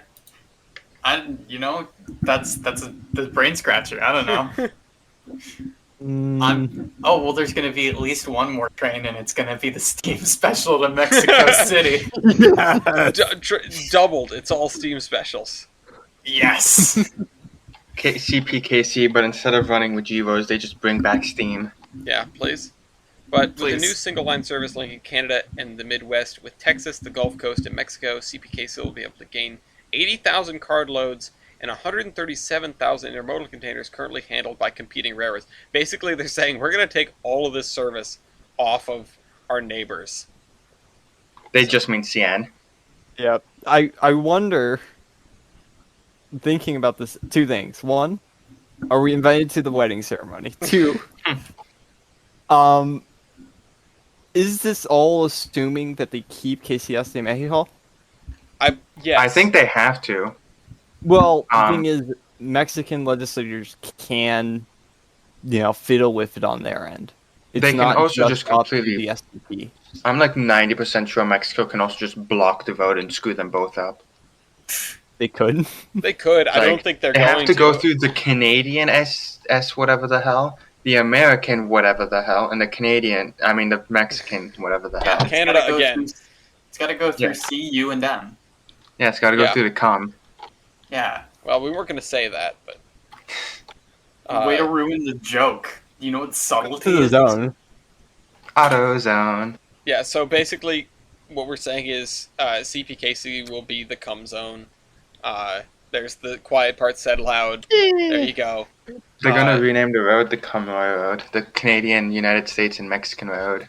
that's the brain scratcher. I don't know. There's going to be at least one more train, and it's going to be the steam special to Mexico City. Doubled. It's all steam specials. Yes. CPKC, but instead of running with GEVOs, they just bring back steam. Yeah, please. But with a Please. new single-line service linking Canada and the Midwest with Texas, the Gulf Coast, and Mexico, CPKC will be able to gain 80,000 carloads and 137,000 intermodal containers currently handled by competing railroads. Basically, they're saying, we're going to take all of this service off of our neighbors. They just mean CN. Yeah, I wonder, thinking about this, 2 things. 1, are we invited to the wedding ceremony? 2, is this all assuming that they keep KCS de Mexico? Yes. I think they have to. Well, the thing is, Mexican legislators can, fiddle with it on their end. It's They can not also just just up to completely- the SDP. I'm like 90% sure Mexico can also just block the vote and screw them both up. They could. They could. I don't Like, think they're They going have to go through the Canadian S whatever the hell, the American whatever the hell, and the Mexican whatever the hell. Canada again. It's got to go through Yeah. C, U, and M. Yeah, it's got to go Yeah. through the com. Yeah. Well, we weren't going to say that, but... Way to ruin the joke. You know what subtlety To the is? zone. AutoZone. Yeah, so basically, what we're saying is CPKC will be the cum zone. There's the quiet part said loud. There you go. They're gonna rename the road the Com Road, the Canadian, United States, and Mexican Road.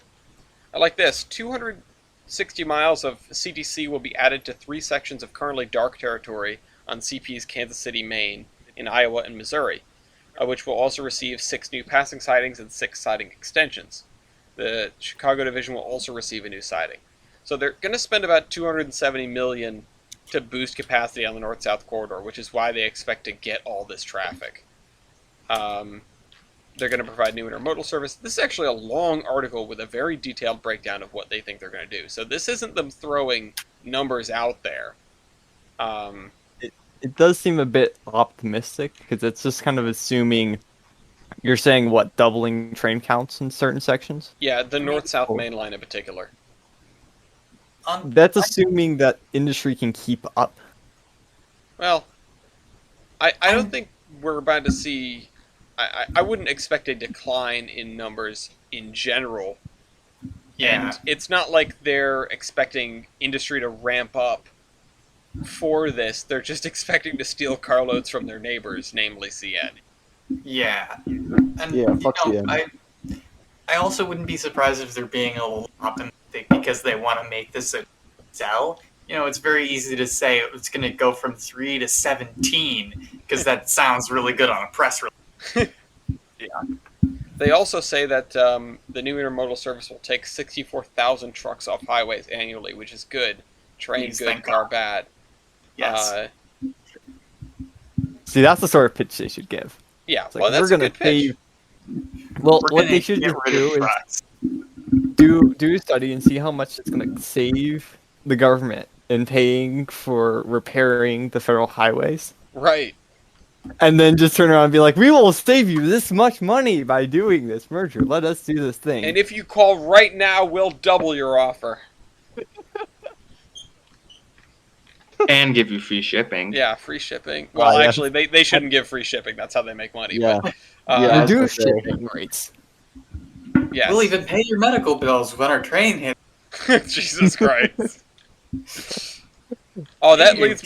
I like this. 260 miles of CTC will be added to 3 sections of currently dark territory on CP's Kansas City, Maine, in Iowa and Missouri. which will also receive 6 new passing sidings and 6 siding extensions. The Chicago division will also receive a new siding. So they're going to spend about $270 million to boost capacity on the north-south corridor, which is why they expect to get all this traffic. They're going to provide new intermodal service. This is actually a long article with a very detailed breakdown of what they think they're going to do. So this isn't them throwing numbers out there. It does seem a bit optimistic, because it's just kind of assuming... You're saying, what, doubling train counts in certain sections? Yeah, the north-south main line in particular. That's assuming that industry can keep up. Well, I don't think we're about to see... I wouldn't expect a decline in numbers in general. Yeah. And it's not like they're expecting industry to ramp up for this. They're just expecting to steal carloads from their neighbors, namely CN. Yeah. And, Yeah, fuck you know, yeah. I also wouldn't be surprised if they're being a little optimistic because they want to make this a sell. You know, it's very easy to say it's going to go from 3 to 17 because that sounds really good on a press release. They also say that the new intermodal service will take 64,000 trucks off highways annually, which is good. Train Please, good, thank car God. bad. Yes. See, that's the sort of pitch they should give. Yeah, It's like, well, that's we're a gonna good pitch. Well, We're what gonna they should get just rid of do is trucks. do a study and see how much it's going to save the government in paying for repairing the federal highways. Right. And then just turn around and be like, we will save you this much money by doing this merger. Let us do this thing. And if you call right now, we'll double your offer. And give you free shipping. Yeah, free shipping. Well, yeah. actually, they shouldn't give free shipping. That's how they make money. Yeah. But, Yeah. Reduce that's okay. shipping rates. yes. We'll even pay your medical bills when our train hits. Jesus Christ. Oh, that leads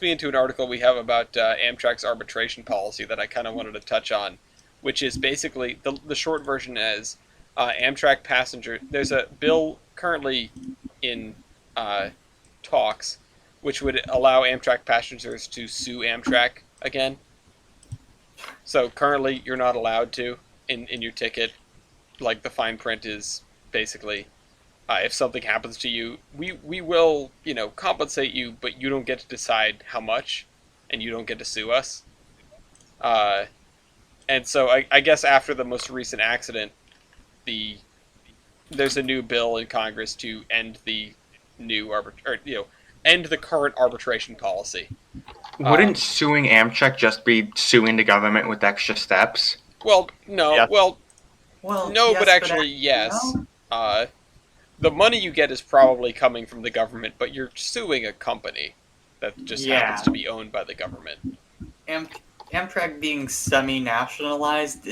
me into an article we have about Amtrak's arbitration policy that I kind of wanted to touch on, which is basically the short version is Amtrak passenger. There's a bill currently in talks, which would allow Amtrak passengers to sue Amtrak again. So currently, you're not allowed to in your ticket. Like the fine print is basically. If something happens to you, we will, compensate you, but you don't get to decide how much, and you don't get to sue us. And so I guess after the most recent accident, there's a new bill in Congress to end the new end the current arbitration policy. Wouldn't suing Amtrak just be suing the government with extra steps? Well, no, Yeah. well, Well, no, yes, but actually, yes. no. The money you get is probably coming from the government, but you're suing a company that just happens to be owned by the government. Amtrak being semi-nationalized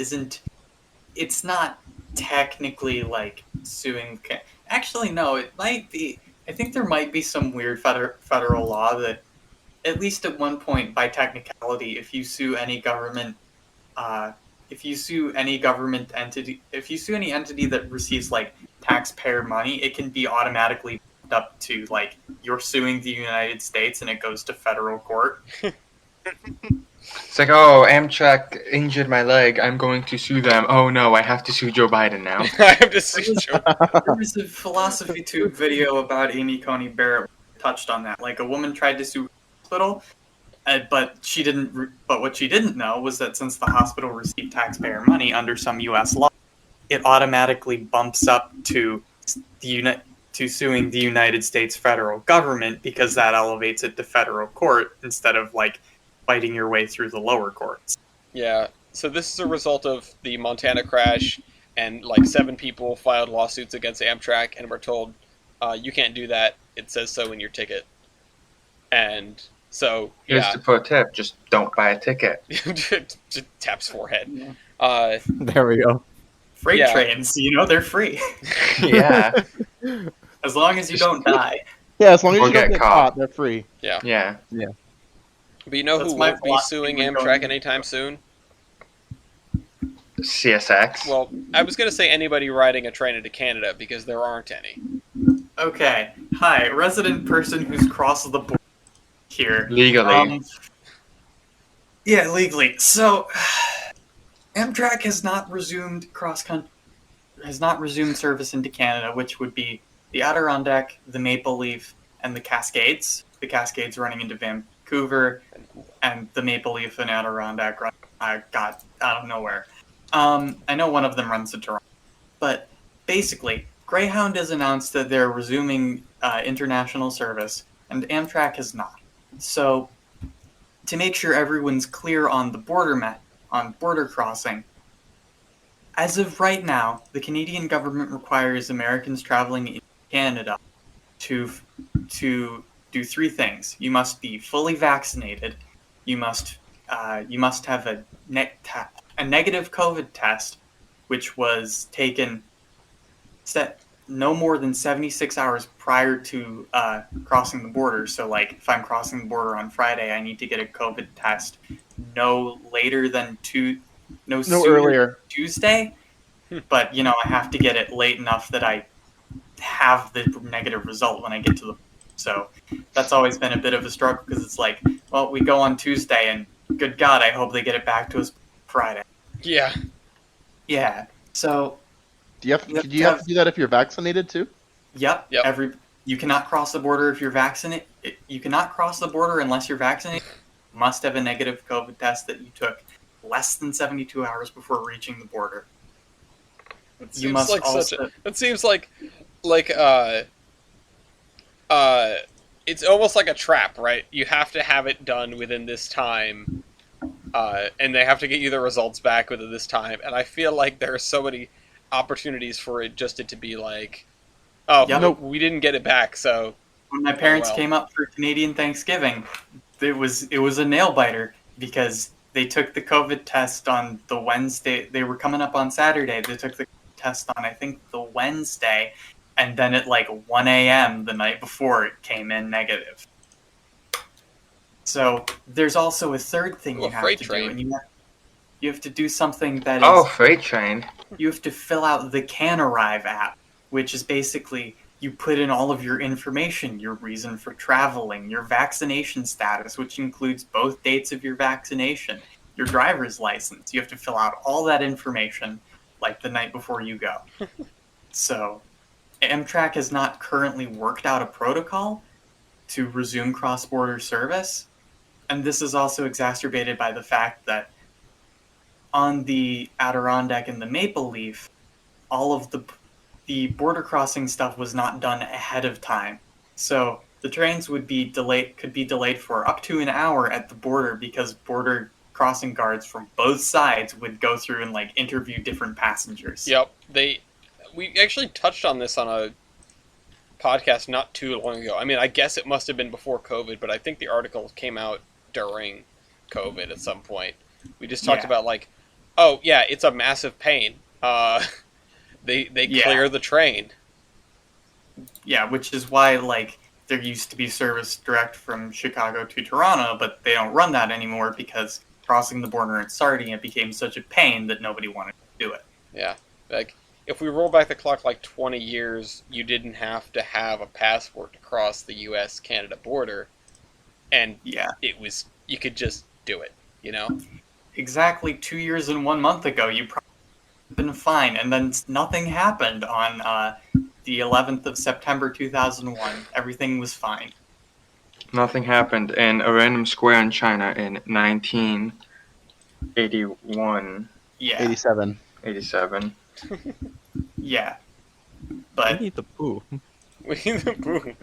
it's not technically like suing. Actually, no, it might be. I think there might be some weird federal law that, at least at one point, by technicality, if you sue any government, entity, if you sue any entity that receives like taxpayer money, it can be automatically bumped up to like you're suing the United States and it goes to federal court. It's like, oh, Amtrak injured my leg. I'm going to sue them. Oh no, I have to sue Joe Biden now. I have to sue Joe. There was a Philosophy Tube video about Amy Coney Barrett touched on that. Like a woman tried to sue a hospital, but she didn't. But what she didn't know was that since the hospital received taxpayer money under some U.S. law, it automatically bumps up to suing the United States federal government because that elevates it to federal court instead of like fighting your way through the lower courts. Yeah, so this is a result of the Montana crash, and like 7 people filed lawsuits against Amtrak and were told, you can't do that, it says so in your ticket. And so, Here's the pro tip: just don't buy a ticket. just taps forehead. Yeah. There we go. Freight Yeah. trains, they're free. Yeah, As long as you don't die. Yeah, as long as Or you don't get get caught. caught, they're free. yeah. But you know That's who my won't be philosophy suing when Amtrak going- anytime soon? CSX. Well, I was going to say anybody riding a train into Canada, because there aren't any. Okay. Hi, resident person who's crossed the border here. Legally. Yeah, legally. So, Amtrak has not resumed service into Canada, which would be the Adirondack, the Maple Leaf, and the Cascades. The Cascades running into Vancouver, and the Maple Leaf and Adirondack got out of nowhere. I know one of them runs to Toronto, but basically, Greyhound has announced that they're resuming international service, and Amtrak has not. So, to make sure everyone's clear on the border crossing, as of right now, the Canadian government requires Americans traveling in Canada to do three things. You must be fully vaccinated. You must have a negative COVID test, which was taken no more than 76 hours prior to crossing the border. So, like, if I'm crossing the border on Friday, I need to get a COVID test no later than no earlier. Tuesday. But, I have to get it late enough that I have the negative result when I get to the. So that's always been a bit of a struggle because it's like, well, we go on Tuesday, and good God, I hope they get it back to us Friday. Yeah. Yeah. So. Do you have to do that if you're vaccinated too? Yep. You cannot cross the border if you're vaccinated. You cannot cross the border unless you're vaccinated. You must have a negative COVID test that you took less than 72 hours before reaching the border. It seems like it's almost like a trap, right? You have to have it done within this time, and they have to get you the results back within this time. And I feel like there are so many opportunities for it to be like, no, we didn't get it back. So when my parents came up for Canadian Thanksgiving, it was a nail biter because they took the COVID test on the Wednesday. They were coming up on Saturday. They took the test on, I think, the Wednesday, and then at like 1 a.m. the night before, it came in negative. So there's also a third thing you have to do, and you have to do something that is... freight train. You have to fill out the Can Arrive app, which is basically you put in all of your information, your reason for traveling, your vaccination status, which includes both dates of your vaccination, your driver's license. You have to fill out all that information like the night before you go. So Amtrak has not currently worked out a protocol to resume cross-border service, and this is also exacerbated by the fact that on the Adirondack and the Maple Leaf, all of the border crossing stuff was not done ahead of time. So the trains could be delayed for up to an hour at the border because border crossing guards from both sides would go through and like interview different passengers. Yep. We actually touched on this on a podcast not too long ago. I mean, I guess it must have been before COVID, but I think the article came out during COVID at some point. We just talked about like, oh yeah, it's a massive pain. They clear the train. Yeah, which is why like there used to be service direct from Chicago to Toronto, but they don't run that anymore because crossing the border and starting it became such a pain that nobody wanted to do it. Yeah, like if we roll back the clock like 20 years, you didn't have to have a passport to cross the U.S.-Canada border, and it was you could just do it, you know? Exactly 2 years and 1 month ago, you probably would have been fine, and then nothing happened on the 11th of September 2001. Everything was fine. Nothing happened in a random square in China in 1981. Yeah. 87. 87. Yeah. But... Winnie the Pooh. Winnie the Pooh.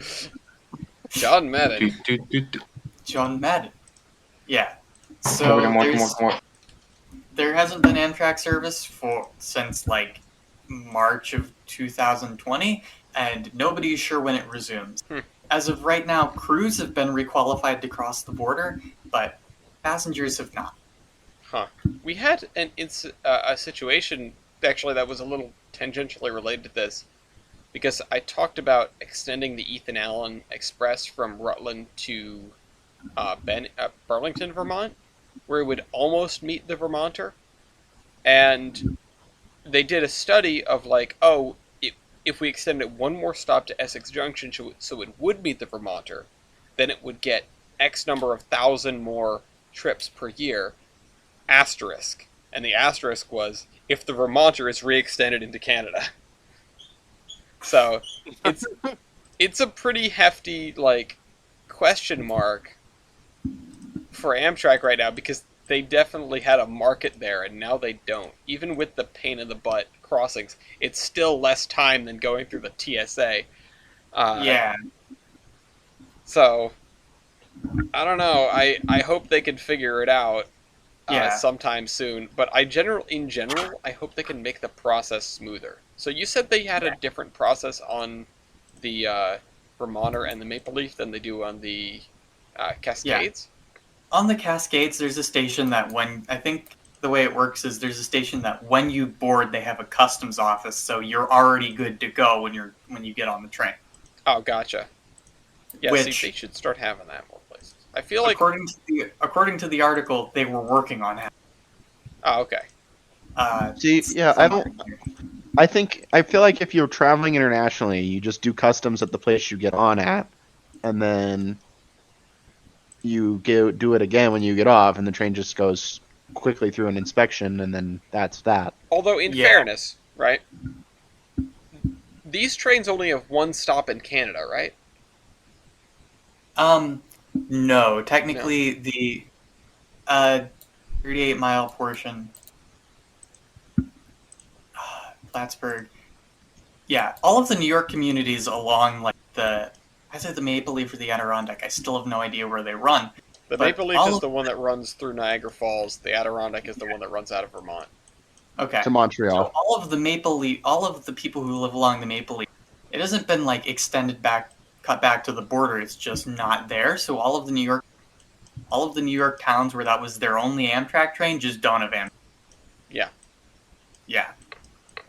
John Madden. John Madden. Yeah. So there hasn't been Amtrak service since like March of 2020, and nobody is sure when it resumes. As of right now, crews have been requalified to cross the border, but passengers have not. Huh. We had a situation, actually, that was a little tangentially related to this, because I talked about extending the Ethan Allen Express from Rutland to Burlington, Vermont, where it would almost meet the Vermonter. And they did a study of like, if we extended one more stop to Essex Junction so it would meet the Vermonter, then it would get X number of thousand more trips per year, asterisk. And the asterisk was, if the Vermonter is re-extended into Canada. So, it's a pretty hefty, like, question mark for Amtrak right now, because they definitely had a market there, and now they don't. Even with the pain in the butt crossings, it's still less time than going through the TSA. Yeah. So, I don't know. I hope they can figure it out Yeah. sometime soon. But in general, I hope they can make the process smoother. So you said they had a different process on the Vermonter and the Maple Leaf than they do on the Cascades? On the Cascades, there's a station that I think the way it works is there's a station that when you board, they have a customs office, so you're already good to go when you get on the train. Oh, gotcha. Yeah, Which, see, they should start having that more places. I feel like... According to the article, they were working on it. Oh, okay. I feel like if you're traveling internationally, you just do customs at the place you get on at, and then you do it again when you get off, and the train just goes quickly through an inspection, and then that's that. Although, in fairness, right, these trains only have one stop in Canada, right? No. Technically, the 38-mile portion, Plattsburgh. Yeah, all of the New York communities along, like, the Maple Leaf or the Adirondack, I still have no idea where they run. The Maple Leaf is the one that runs through Niagara Falls. The Adirondack is the one that runs out of Vermont. Okay. To Montreal. So all of the people who live along the Maple Leaf, it hasn't been, like, cut back to the border. It's just not there. So all of the New York towns where that was their only Amtrak train just don't have Amtrak. Yeah. Yeah.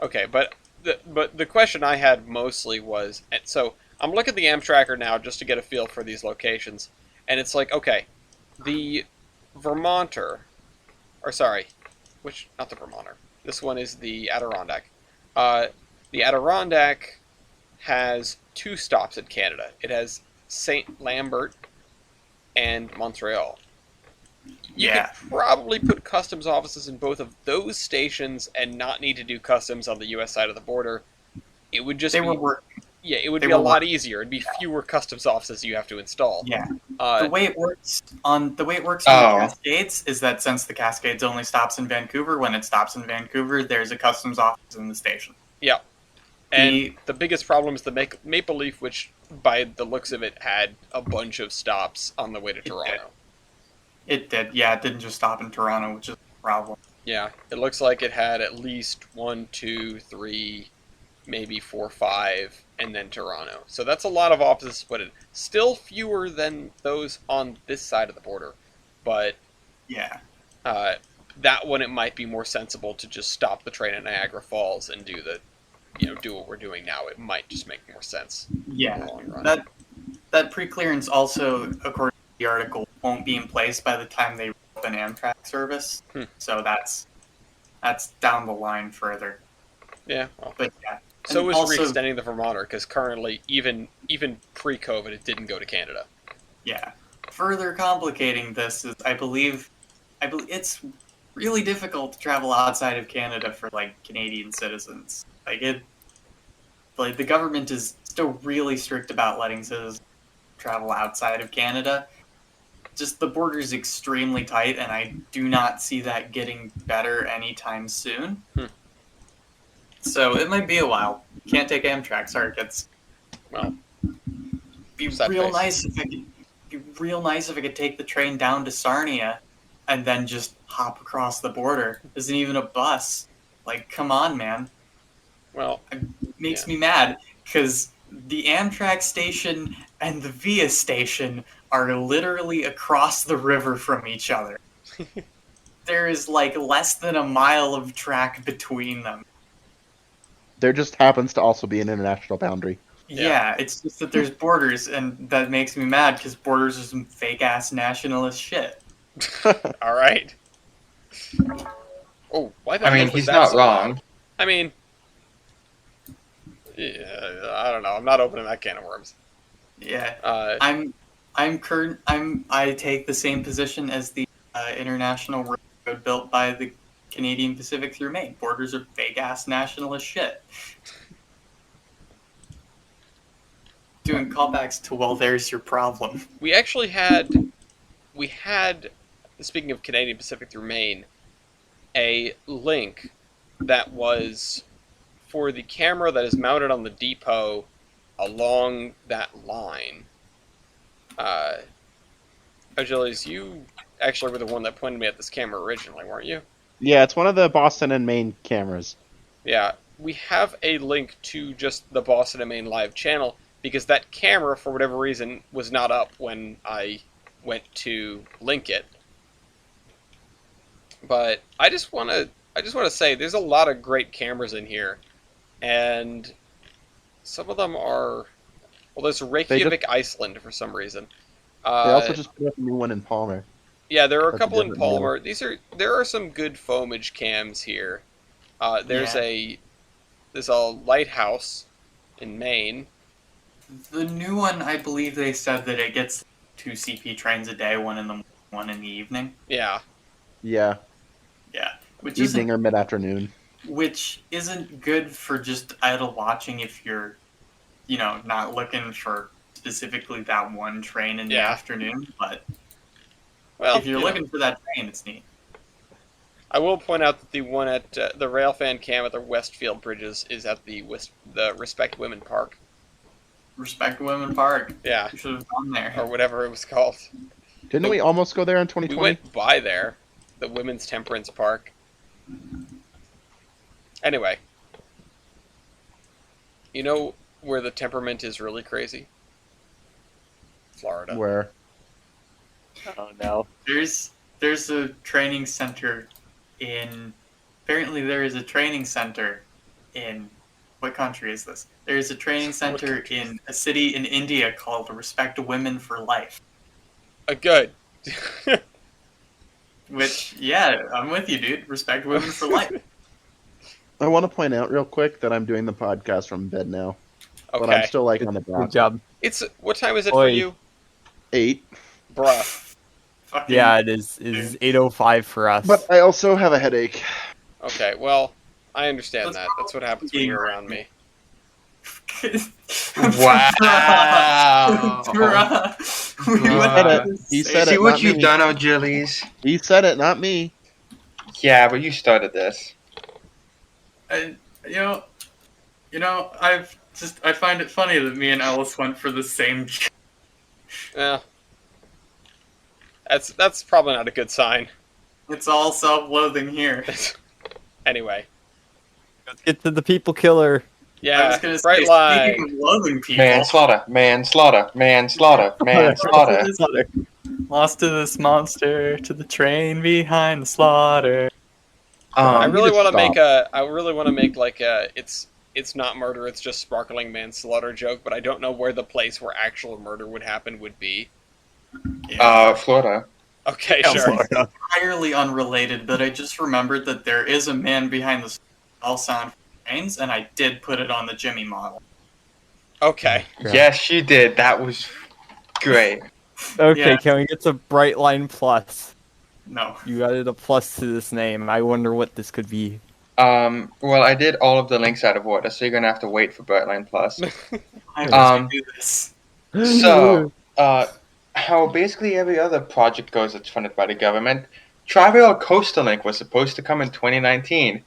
Okay, but the question I had mostly was, so I'm looking at the Amtracker now just to get a feel for these locations, and it's like, okay, the Vermonter, not the Vermonter. This one is the Adirondack. The Adirondack has 2 stops in Canada. It has St. Lambert and Montreal. You could probably put customs offices in both of those stations and not need to do customs on the U.S. side of the border. It would just it would be a lot easier. It'd be fewer customs offices you have to install. Yeah. The way it works on the Cascades is that since the Cascades only stops in Vancouver, when it stops in Vancouver, there's a customs office in the station. Yeah. And the biggest problem is the Maple Leaf, which, by the looks of it, had a bunch of stops on the way to Toronto. It did. Yeah, it didn't just stop in Toronto, which is a problem. Yeah, it looks like it had at least 1, 2, 3, maybe 4, 5, and then Toronto. So that's a lot of offices, but it's still fewer than those on this side of the border. But yeah, that one, it might be more sensible to just stop the train at Niagara Falls and do what we're doing now. It might just make more sense. Yeah, in the long run. That pre-clearance also, according to the article, won't be in place by the time they open Amtrak service. So that's down the line further. Yeah, well. But yeah. So is re-extending the Vermonter, because currently, even pre-COVID, it didn't go to Canada. Yeah. Further complicating this is, I believe it's really difficult to travel outside of Canada for, like, Canadian citizens. The government is still really strict about letting citizens travel outside of Canada. Just the border is extremely tight, and I do not see that getting better anytime soon. So it might be a while. Can't take Amtrak, sorry kids. Well, be real nice if I could take the train down to Sarnia and then just hop across the border. Isn't even a bus. Like, come on, man. Well, it makes me mad because the Amtrak station and the Via station are literally across the river from each other. There is, like, less than a mile of track between them. There just happens to also be an international boundary. Yeah, it's just that there's borders, and that makes me mad because borders are some fake-ass nationalist shit. All right. Oh, why the I mean, he's not wrong. I mean, yeah, I don't know. I'm not opening that can of worms. Yeah, I take the same position as the international road built by the Canadian Pacific through Maine. Borders are big-ass nationalist shit. Doing callbacks to, well, there's your problem. We had, speaking of Canadian Pacific through Maine, a link that was for the camera that is mounted on the depot along that line. Achilles, you actually were the one that pointed me at this camera originally, weren't you? Yeah, it's one of the Boston and Maine cameras. Yeah, we have a link to just the Boston and Maine live channel because that camera, for whatever reason, was not up when I went to link it. But I just want to say there's a lot of great cameras in here, and some of them are. Well, there's Reykjavik, Iceland, for some reason. They also just put up a new one in Palmer. Yeah, there are a That's a couple in different Palmer. There are some good foamage cams here. There's a lighthouse in Maine. The new one, I believe they said that it gets 2 CP trains a day, one in the morning, one in the evening. Yeah. Yeah. Yeah. Evening or mid-afternoon. Which isn't good for just idle watching if you're, not looking for specifically that one train in the afternoon. But if you're looking for that train, it's neat. I will point out that the one at the Railfan cam at the Westfield Bridges is at the Respect Women Park. Respect Women Park. Yeah. You should have gone there. Or whatever it was called. Didn't we almost go there in 2020? We went by there. The Women's Temperance Park. Anyway. You know where the temperament is really crazy? Florida. Where? Oh no. There's a training center in... Apparently there is a training center in... What country is this? There is a training center in a city in India called Respect Women for Life. Good. Which, yeah, I'm with you, dude. Respect women for life. I want to point out real quick that I'm doing the podcast from bed now. Okay. But I'm still on the Good job. What time is it for you? 8. Bruh. Yeah, it is 8:05 for us. But I also have a headache. Okay, well, I understand that. That's what happens when you're around me. Wow. He said it. See what not you've me. done, O'Gillies. He said it, not me. Yeah, but you started this. I find it funny that me and Alice went for the same. Yeah. That's probably not a good sign. It's all self-loathing here. Anyway. Let's get to the people killer. Yeah, I was gonna bright say, line. speaking of loathing people, Manslaughter. Lost to this monster, to the train behind the slaughter. I really want stop. to make like a it's not murder, it's just sparkling manslaughter joke, but I don't know where the place where actual murder would happen would be. Florida. Okay, Yeah, sure. Florida. entirely unrelated, but I just remembered that there is a man behind the all sound trains, and I did put it on the Jimmy model. Okay. Yes, you did. That was great. Okay, Yeah. can we get to Brightline Plus? No. You added a plus to this name. I wonder what this could be. Well, I did all of the links out of order, so you're gonna have to wait for Brightline Plus. I have to do this. So, how basically every other project goes that's funded by the government, Tri-Rail Coastal Link was supposed to come in 2019.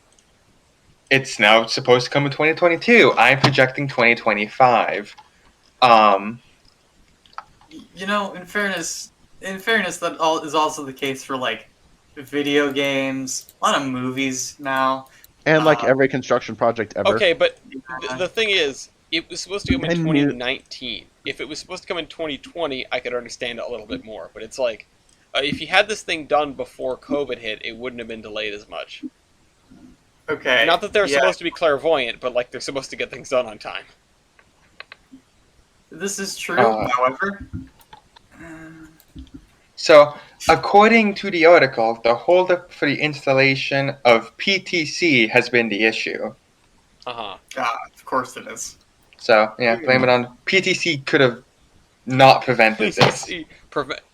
It's now supposed to come in 2022. I'm projecting 2025. In fairness, that all is also the case for like video games, a lot of movies now. And every construction project ever. Okay, but the thing is, it was supposed to come in I knew- 2019. If it was supposed to come in 2020, I could understand it a little bit more. But it's like, if you had this thing done before COVID hit, it wouldn't have been delayed as much. Okay. Not that they're supposed to be clairvoyant, but like they're supposed to get things done on time. This is true, however. So, according to the article, the holdup for the installation of PTC has been the issue. Uh-huh. Of course it is. So, yeah, blame it on PTC could have not prevented this.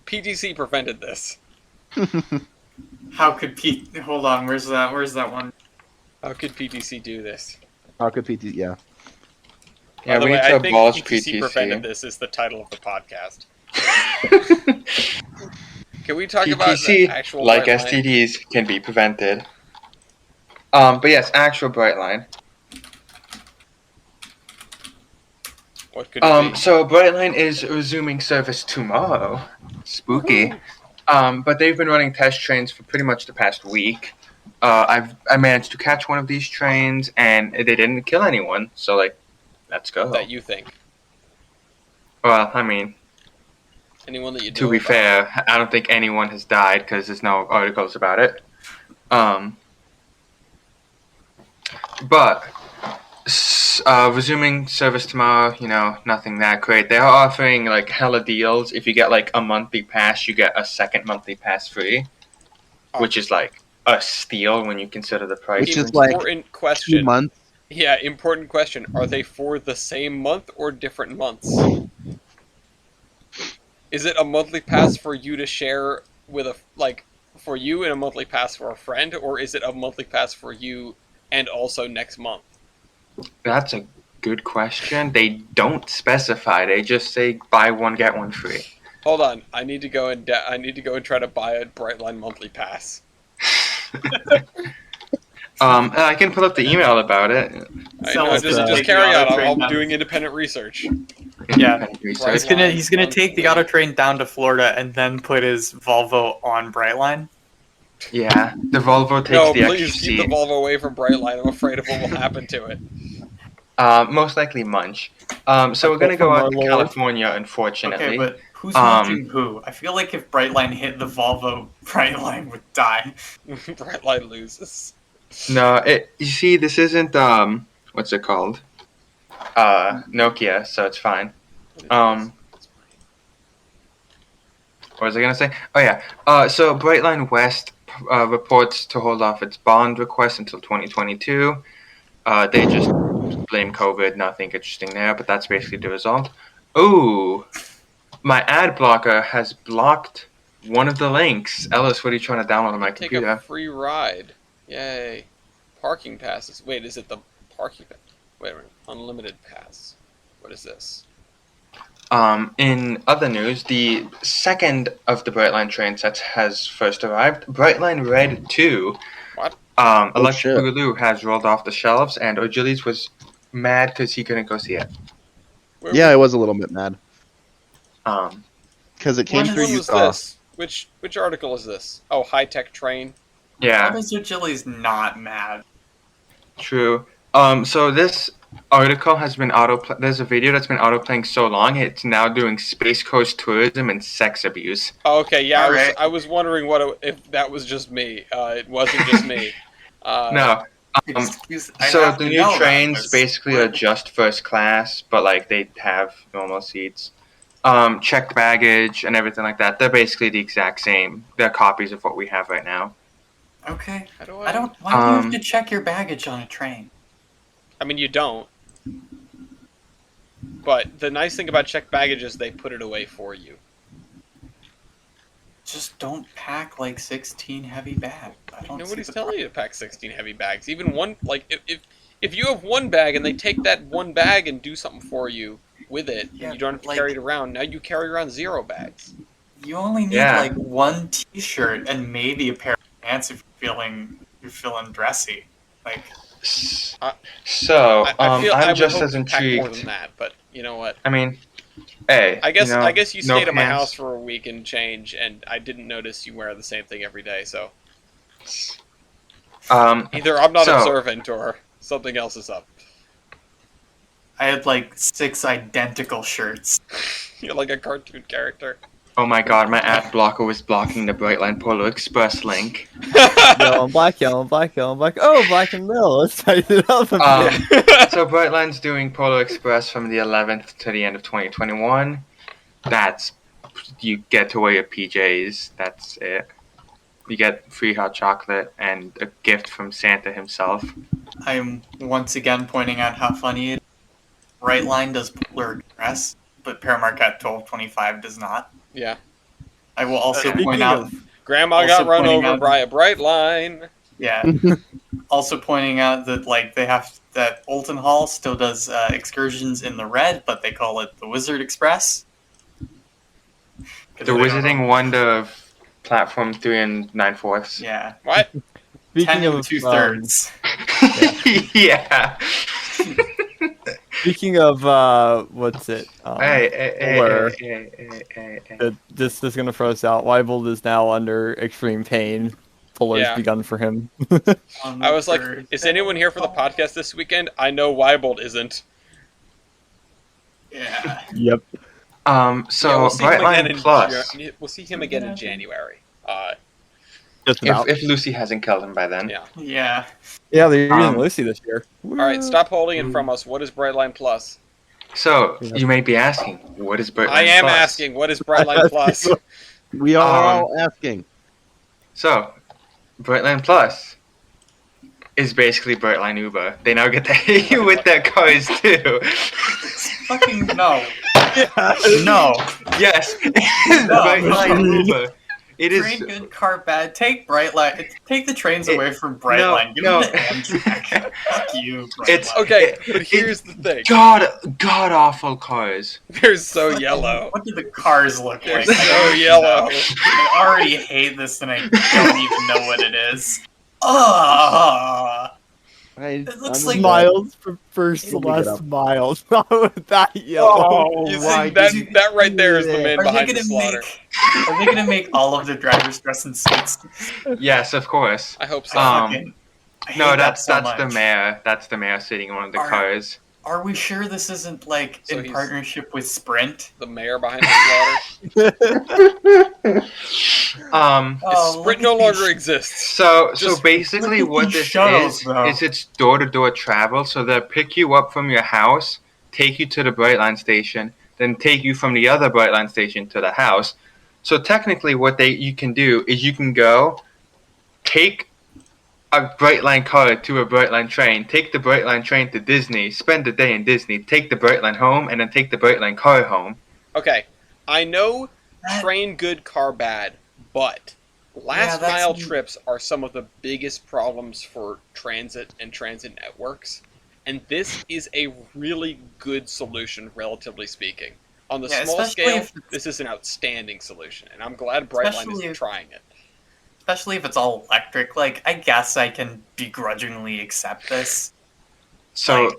PTC prevented this. How could Pete? Hold on, where's that? Where's that one? How could PTC do this? How could PT? Yeah. Yeah, By the we way, need to I think abolish PTC prevented PTC. this is the title of the podcast. Can we talk about the PTC, actual like bright line? STDs, can be prevented. But yes, actual Brightline. What could it be? So Brightline is resuming service tomorrow. Spooky. Woohoo. But they've been running test trains for pretty much the past week. I managed to catch one of these trains, and they didn't kill anyone. So like, let's go. That you think? Well, I mean, Anyone that you to know be about? fair, I don't think anyone has died because there's no articles about it. But resuming service tomorrow, nothing that great. They are offering like hella deals. If you get like a monthly pass, you get a second monthly pass free, which is like a steal when you consider the price. Which is like Important 2 question. months. Yeah, important question. Are they for the same month or different months? Is it a monthly pass for you to share with for you and a monthly pass for a friend, or is it a monthly pass for you and also next month? That's a good question. They don't specify. They just say buy one get one free. Hold on, I need to go and try to buy a Brightline monthly pass. I can pull up the email about it. Just carry on. I'm doing independent research. Yeah. Research. He's gonna take the auto train down to Florida and then put his Volvo on Brightline. Yeah, the Volvo takes No, the please extra keep the seat. Volvo away from Brightline. I'm afraid of what will happen to it. Most likely Munch. So we're gonna go out to California, unfortunately. Okay, but who's munching who? I feel like if Brightline hit the Volvo, Brightline would die. Brightline loses. No, you see, this isn't what's it called? Nokia, so it's fine. What was I gonna say? Oh yeah. So Brightline West reports to hold off its bond request until 2022. They just blame COVID. Nothing interesting there, but that's basically the result. Ooh, my ad blocker has blocked one of the links. Ellis, what are you trying to download on my Take computer? a free ride. Yay. Parking passes. Wait, is it the parking pass? Wait a minute. Unlimited pass. What is this? In other news, the second of the Brightline train sets has first arrived. Brightline Red 2. What? Electric shit. Boogaloo has rolled off the shelves, and O'Gillies was mad because he couldn't go see it. Yeah, I was a little bit mad because it came Which through one was Utah. this? Which article is this? Oh, high tech train. Yeah, How does O'Gilly's not mad? true. So this article has been there's a video that's been autoplaying so long, it's now doing Space Coast tourism and sex abuse. Oh, okay, yeah, Alright. I was wondering if that was just me. It wasn't just me. No. So the new trains basically are just first class, but like they have normal seats. Checked baggage and everything like that. They're basically the exact same. They're copies of what we have right now. Okay. How do Why do you have to check your baggage on a train? I mean, you don't. But the nice thing about checked baggage is they put it away for you. Just don't pack like 16 heavy bags. Nobody's telling you to pack 16 heavy bags. Even one, like, if you have one bag and they take that one bag and do something for you with it, Yeah, and you don't have to like- carry it around, now you carry around 0 bags. You only need Yeah. like one T-shirt and maybe a pair of pants if you're feeling dressy. Like, So, I feel I I'm would just hope as to pack more intrigued. than that, but you know what? I mean, hey. I guess you no stayed at my pants. house for a week and change, and I didn't notice you wear the same thing every day. So either I'm not So- observant or something else is up. I had like 6 identical shirts. You're like a cartoon character. Oh my god, my ad blocker was blocking the Brightline Polar Express link. Yellow and black, yellow and black, yellow and black. Oh, black and middle. Let's tighten it up a bit. So Brightline's doing Polar Express from the 11th to the end of 2021. You get to wear your PJs. That's it. You get free hot chocolate and a gift from Santa himself. I'm once again pointing out how funny it is. Right Line does Polar Express, but Paramark at 1225 does not. Yeah. I will also Speaking point out of Grandma Also got run pointing over out- by a bright line. Yeah. Also pointing out that that Olton Hall still does excursions in the red, but they call it the Wizard Express. 'Cause The they don't Wizarding know- Wonder of Platform 3 and 9/4. Yeah. What? 10 and 2/3. Yeah. Speaking of what's it? Blur. Hey. This is gonna throw us out. Weibold is now under extreme pain. Pull has Yeah. begun for him. I was like, is anyone here for the podcast this weekend? I know Weibold isn't. Yeah. Yep. So Yeah, we'll see him again Brightline in Plus. we'll see him again in January. Just about. If Lucy hasn't killed him by then. Yeah. Yeah. Yeah, they're using Um, Lucy this year. All right, stop holding it from us. What is Brightline Plus? So you may be asking, what is Brightline I am Plus? asking, what is Brightline Plus? We are all asking. So, Brightline Plus is basically Brightline Uber. They now get to hit you with their cars too. Fucking no. No. Yes, No. Brightline Uber. It is. Train good, car bad. Take Brightline. Take the trains away from Brightline. Give no. them to Amtrak. Fuck you, Brightline. It's Okay, but here's the thing. god awful cars. They're so yellow. What do the cars look They're like? so yellow. I already hate this and I don't even know what it is. Ah! It looks like- Miles prefers Let me get Celeste up. Miles. Not with that yellow. You why see, that right there is the man Are they behind the gonna slaughter. make? Are they gonna make all of the drivers dress in suits? Yes, of course. I hope so. Fucking- I hate No, that that's so the much. mayor. That's the mayor sitting in one of the Are- cars. Are we sure this isn't like So in he's- partnership with Sprint? The mayor behind the slaughter. Oh, Sprint look no at longer these- exists. So Just basically, look at what these this shuttles, though. is it's door-to-door travel. So they'll pick you up from your house, take you to the Brightline station, then take you from the other Brightline station to the house. So technically, what you can do is you can go take a Brightline car to a Brightline train, take the Brightline train to Disney, spend the day in Disney, take the Brightline home, and then take the Brightline car home. Okay, I know That- train good, car bad, but last that's- mile trips are some of the biggest problems for transit and transit networks. And this is a really good solution, relatively speaking. On the Yeah, small especially scale, if it's- this is an outstanding solution, and I'm glad Brightline Especially is if- trying it. Especially if it's all electric. Like, I guess I can begrudgingly accept this. So Like-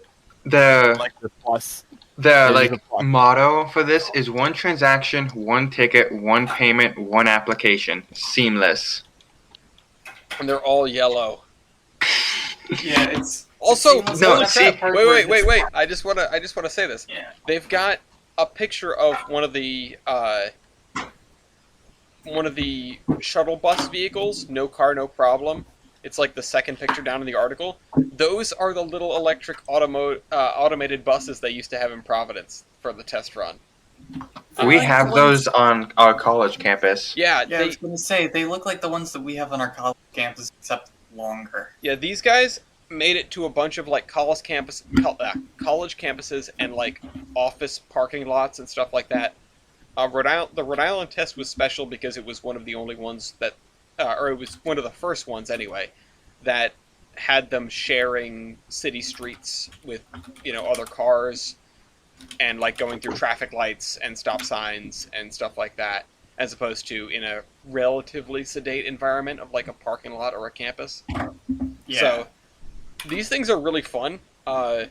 the Like the plus. the It is like a plus. motto for this is one transaction, one ticket, one payment, one application. Seamless. And they're all yellow. Yeah, it's Also, Seamless no, holy see- crap, part where wait. it's- I just wanna say this. yeah. They've got a picture of one of the shuttle bus vehicles. No car, no problem. It's like the second picture down in the article. Those are the little electric automated buses they used to have in Providence for the test run. We like have the those ones- on our college campus. Yeah, Yeah, I was gonna say they look like the ones that we have on our college campus, except longer. these guys made it to a bunch of like college campuses and like office parking lots and stuff like that. The Rhode Island test was special because it was one of the only ones that, or it was one of the first ones anyway, that had them sharing city streets with other cars and like going through traffic lights and stop signs and stuff like that, as opposed to in a relatively sedate environment of like a parking lot or a campus. Yeah. So these things are really fun. We'll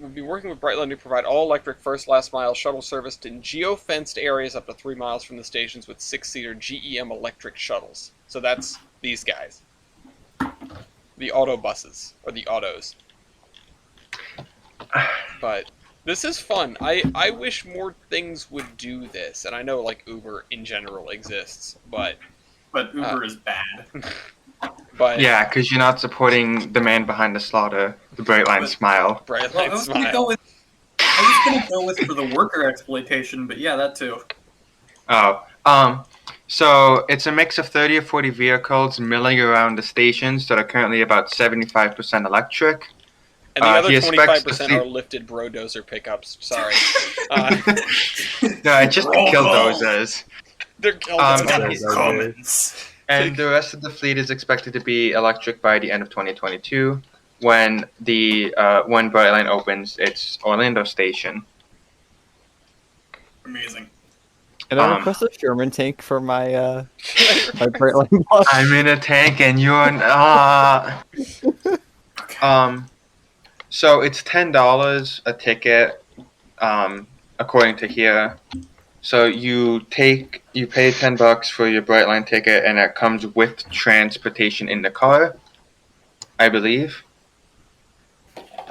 be working with Brightline to provide all-electric first-last mile shuttle service in geo-fenced areas up to 3 miles from the stations with 6-seater GEM electric shuttles. So that's these guys. The auto buses, or the autos. But this is fun. I wish more things would do this, and I know like Uber in general exists, but Uber is bad. Yeah, because you're not supporting the man behind the slaughter, the Brightline Smile. Brightline Well, I was gonna smile. go with. I was gonna go with for the worker exploitation, but yeah, that too. Oh, so it's a mix of 30 or 40 vehicles milling around the stations that are currently about 75% electric. And the other he expects 25% to are lifted brodozer pickups. Sorry. No, it's just Roll call. killdozers. They're killed. Um, Got and- these Cummins. And the rest of the fleet is expected to be electric by the end of 2022, when when Brightline opens its Orlando station. Amazing. And I Um, request a Sherman tank for my my Brightline bus. I'm in a tank and you're So it's $10 a ticket, according to here. So you pay $10 for your Brightline ticket, and that comes with transportation in the car, I believe.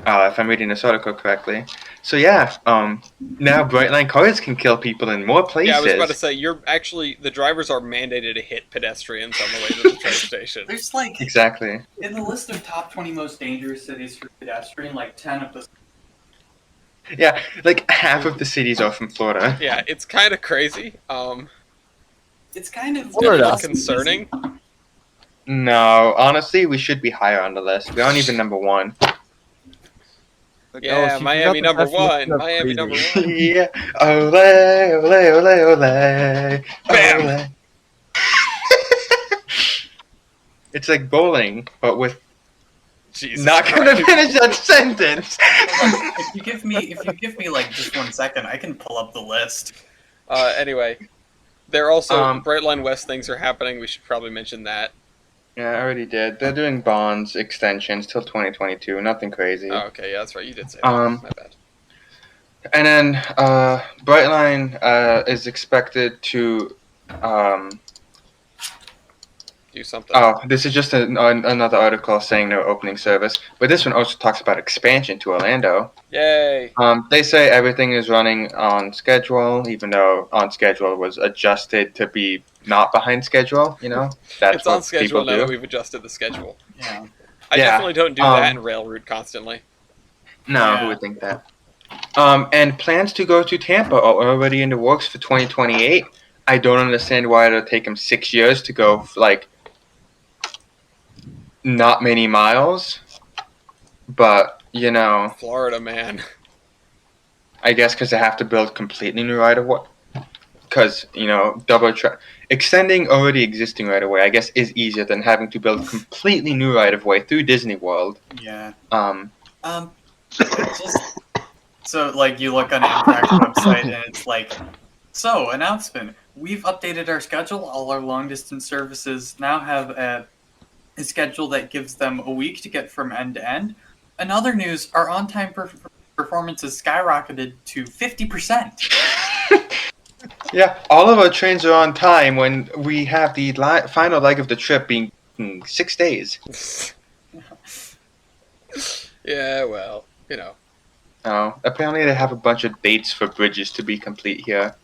If I'm reading this article correctly. So yeah, now Brightline cars can kill people in more places. Yeah, I was about to say, the drivers are mandated to hit pedestrians on the way to the train station. There's like, Exactly. in the list of top 20 most dangerous cities for pedestrian, like 10 of the. Yeah, like half of the cities are from Florida. Yeah, it's kind of crazy. It's kind of Florida. Concerning. No, honestly, we should be higher on the list. We aren't even number one. Like, Yeah, she Miami forgot the number best list one. of Miami crazy. number one. Yeah, ole, ole, ole, ole. Bam! Ole. It's like bowling, but with Jesus not gonna Christ. finish that sentence. if you give me like just 1 second, I can pull up the list. Anyway, there are also Um, Brightline West things are happening. We should probably mention that. Yeah, I already did. They're doing bonds extensions till 2022. Nothing crazy. Oh, okay, yeah, that's right. You did say that. Um, My bad. And then Brightline is expected to. Do something. Oh, this is just another article saying they're opening service, but this one also talks about expansion to Orlando. Yay! They say everything is running on schedule, even though on schedule was adjusted to be not behind schedule. You know, that's It's what on schedule people now do. that we've adjusted the schedule. Yeah. I Yeah, definitely don't do that in Railroad constantly. No, Yeah. who would think that? And plans to go to Tampa are already in the works for 2028. I don't understand why it'll take them 6 years to go, like, not many miles. But, you know, Florida, man. I guess because they have to build completely new right-of-way. Because, you know, extending already existing right-of-way, I guess, is easier than having to build completely new right-of-way through Disney World. Yeah. Um, So like you look on Amtrak's website and it's like, so announcement. We've updated our schedule. All our long distance services now have a schedule that gives them a week to get from end to end. In other news, our on time performance has skyrocketed to 50%. Yeah, all of our trains are on time when we have the final leg of the trip being 6 days. Yeah, well, you know. Oh, apparently they have a bunch of dates for bridges to be complete here.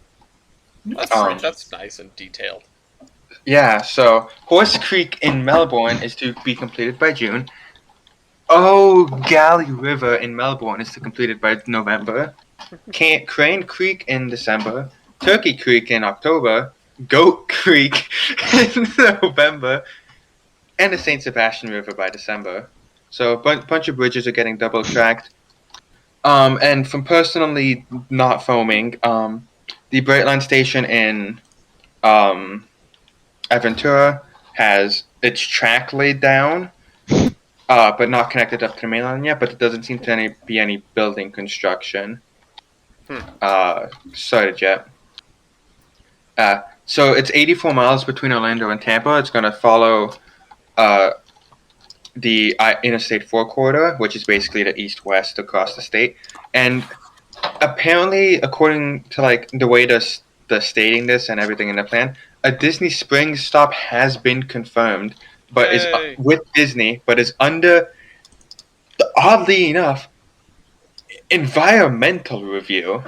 That's nice and detailed. Yeah, so Horse Creek in Melbourne is to be completed by June. Oh, Galley River in Melbourne is to be completed by November. Crane Creek in December. Turkey Creek in October. Goat Creek in November. And the St. Sebastian River by December. So a bunch of bridges are getting double tracked. And from personally not foaming, the Brightline station in Aventura has its track laid down, but not connected up to the mainland yet. But there doesn't seem to be any building construction started yet. So it's 84 miles between Orlando and Tampa. It's going to follow the Interstate 4 corridor, which is basically the east-west across the state. And apparently, according to like the way they're stating this and everything in the plan, a Disney Springs stop has been confirmed, but is with Disney, but is under, oddly enough, environmental review.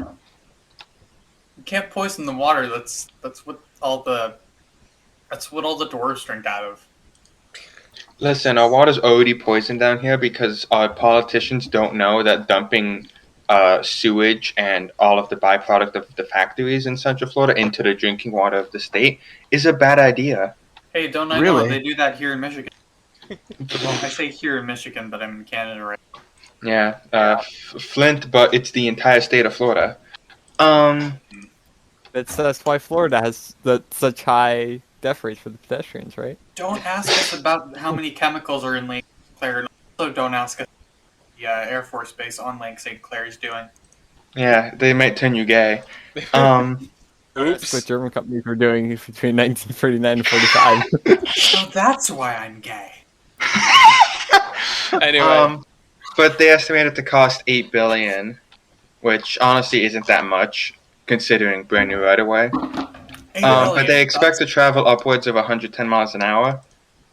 You can't poison the water. That's what all the dwarves drink out of. Listen, our water's already poisoned down here because our politicians don't know that dumping sewage and all of the byproduct of the factories in Central Florida into the drinking water of the state is a bad idea. Hey, don't I Really? know they do that here in Michigan? Well, I say here in Michigan, but I'm in Canada, right? Yeah, Flint, but it's the entire state of Florida. They That's why Florida has such high death rates for the pedestrians, right? Don't ask us about how many chemicals are in Lake St. Clair, and also don't ask us the Air Force Base on Lake St. Clair is doing. Yeah, they might turn you gay. That's what Oops. German companies were doing between 1939 and 45. So that's why I'm gay. Anyway, But they estimate it to cost $8 billion, which honestly isn't that much considering brand new right away. But they expect to travel upwards of 110 miles an hour.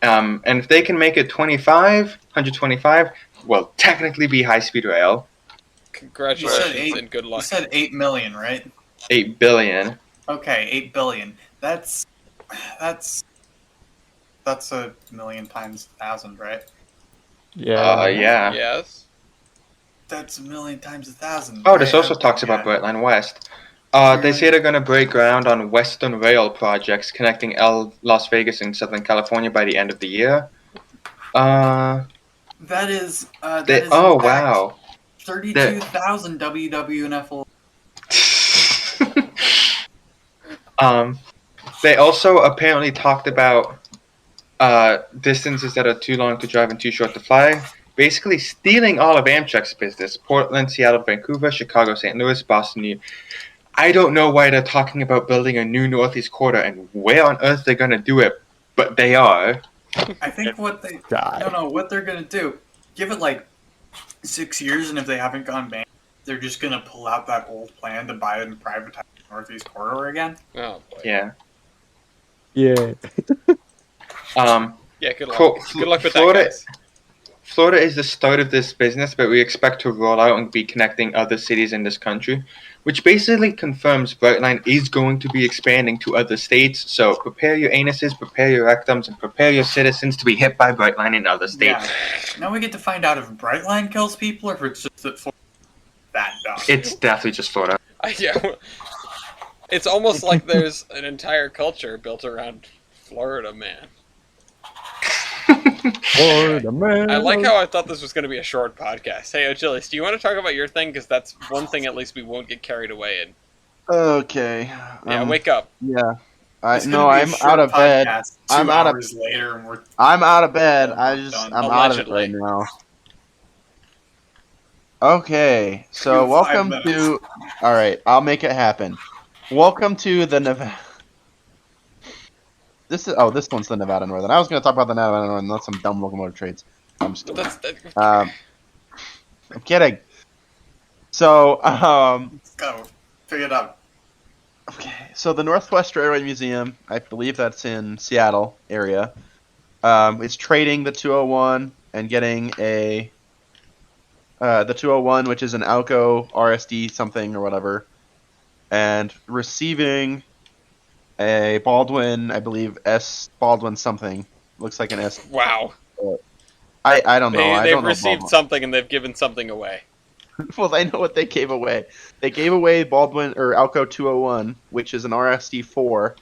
And if they can make it 125, well, technically be high-speed rail. congratulations and good You luck. said 8 million, right? 8 billion. Okay, 8 billion. That's a million times 1,000, right? Yeah. Yeah. Yes. That's a million times 1,000. Oh, this also talks about Brightline West. They say they're going to break ground on Western Rail projects connecting Las Vegas and Southern California by the end of the year. That is. Oh, wow. 32,000 WWNF. They also apparently talked about distances that are too long to drive and too short to fly. Basically stealing all of Amtrak's business. Portland, Seattle, Vancouver, Chicago, St. Louis, Boston, New York. I don't know why they're talking about building a new Northeast Corridor and where on earth they're going to do it, but they are. I think what they don't know what they're gonna do. Give it like 6 years, and if they haven't gone bankrupt, they're just gonna pull out that old plan to buy it and privatize the Northeast Corridor again. Oh boy. Yeah. Yeah. Yeah. Good luck. Good luck with Florida, that, guys. Florida is the start of this business, but we expect to roll out and be connecting other cities in this country, which basically confirms Brightline is going to be expanding to other states. So prepare your anuses, prepare your rectums, and prepare your citizens to be hit by Brightline in other states. Yeah. Now we get to find out if Brightline kills people or if it's just that that dumb. It's definitely just Florida. Yeah. It's almost like there's an entire culture built around Florida Man. Florida Man. I like how I thought this was going to be a short podcast. Hey, Achilles, do you want to talk about your thing? Because that's one thing at least we won't get carried away in. Okay. Yeah, wake up. Yeah. It's gonna be a I'm short out of bed. podcast, I'm 2 out of- hours later, and we're I'm out of bed. Done. I'm out of it Allegedly. right now. Okay, so Five welcome minutes. to. All right, I'll make it happen. Welcome to the Nevada. This one's the Nevada Northern. I was going to talk about the Nevada Northern. That's some dumb locomotive trades. I'm just But kidding. that's I'm kidding. So, let's go. Figure it out. okay, so the Northwest Railroad Museum, I believe that's in Seattle area, is trading the 201 and getting the 201, which is an Alco RSD something or whatever, and receiving a Baldwin, I believe S Baldwin something. Looks like an S. wow. I don't know. I They've don't know received Baldwin. something and they've given something away. Well, I know what they gave away. They gave away Baldwin or Alco 201, which is an RSD4 or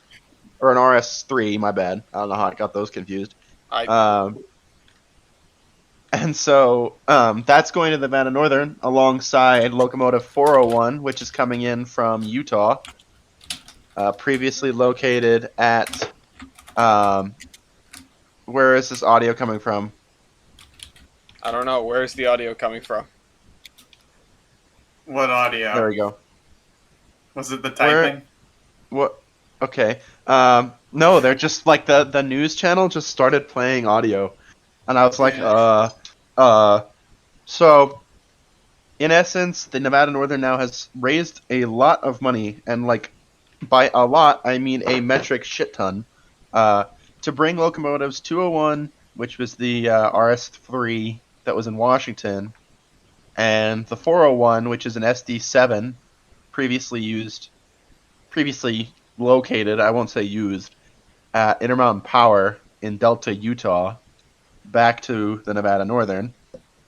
an RS3. My bad. I don't know how I got those confused. And so that's going to the Nevada Northern alongside Locomotive 401, which is coming in from Utah, previously located at. Where is this audio coming from? I don't know. Where's the audio coming from? What audio? There we go. Was it the typing? What? Okay. No, they're just like the news channel just started playing audio, and I was like, So, in essence, the Nevada Northern now has raised a lot of money, and like by a lot, I mean a metric shit ton, to bring locomotives 201, which was the RS3 that was in Washington, and the 401, which is an SD7, previously located, I won't say used, at Intermountain Power in Delta, Utah, back to the Nevada Northern.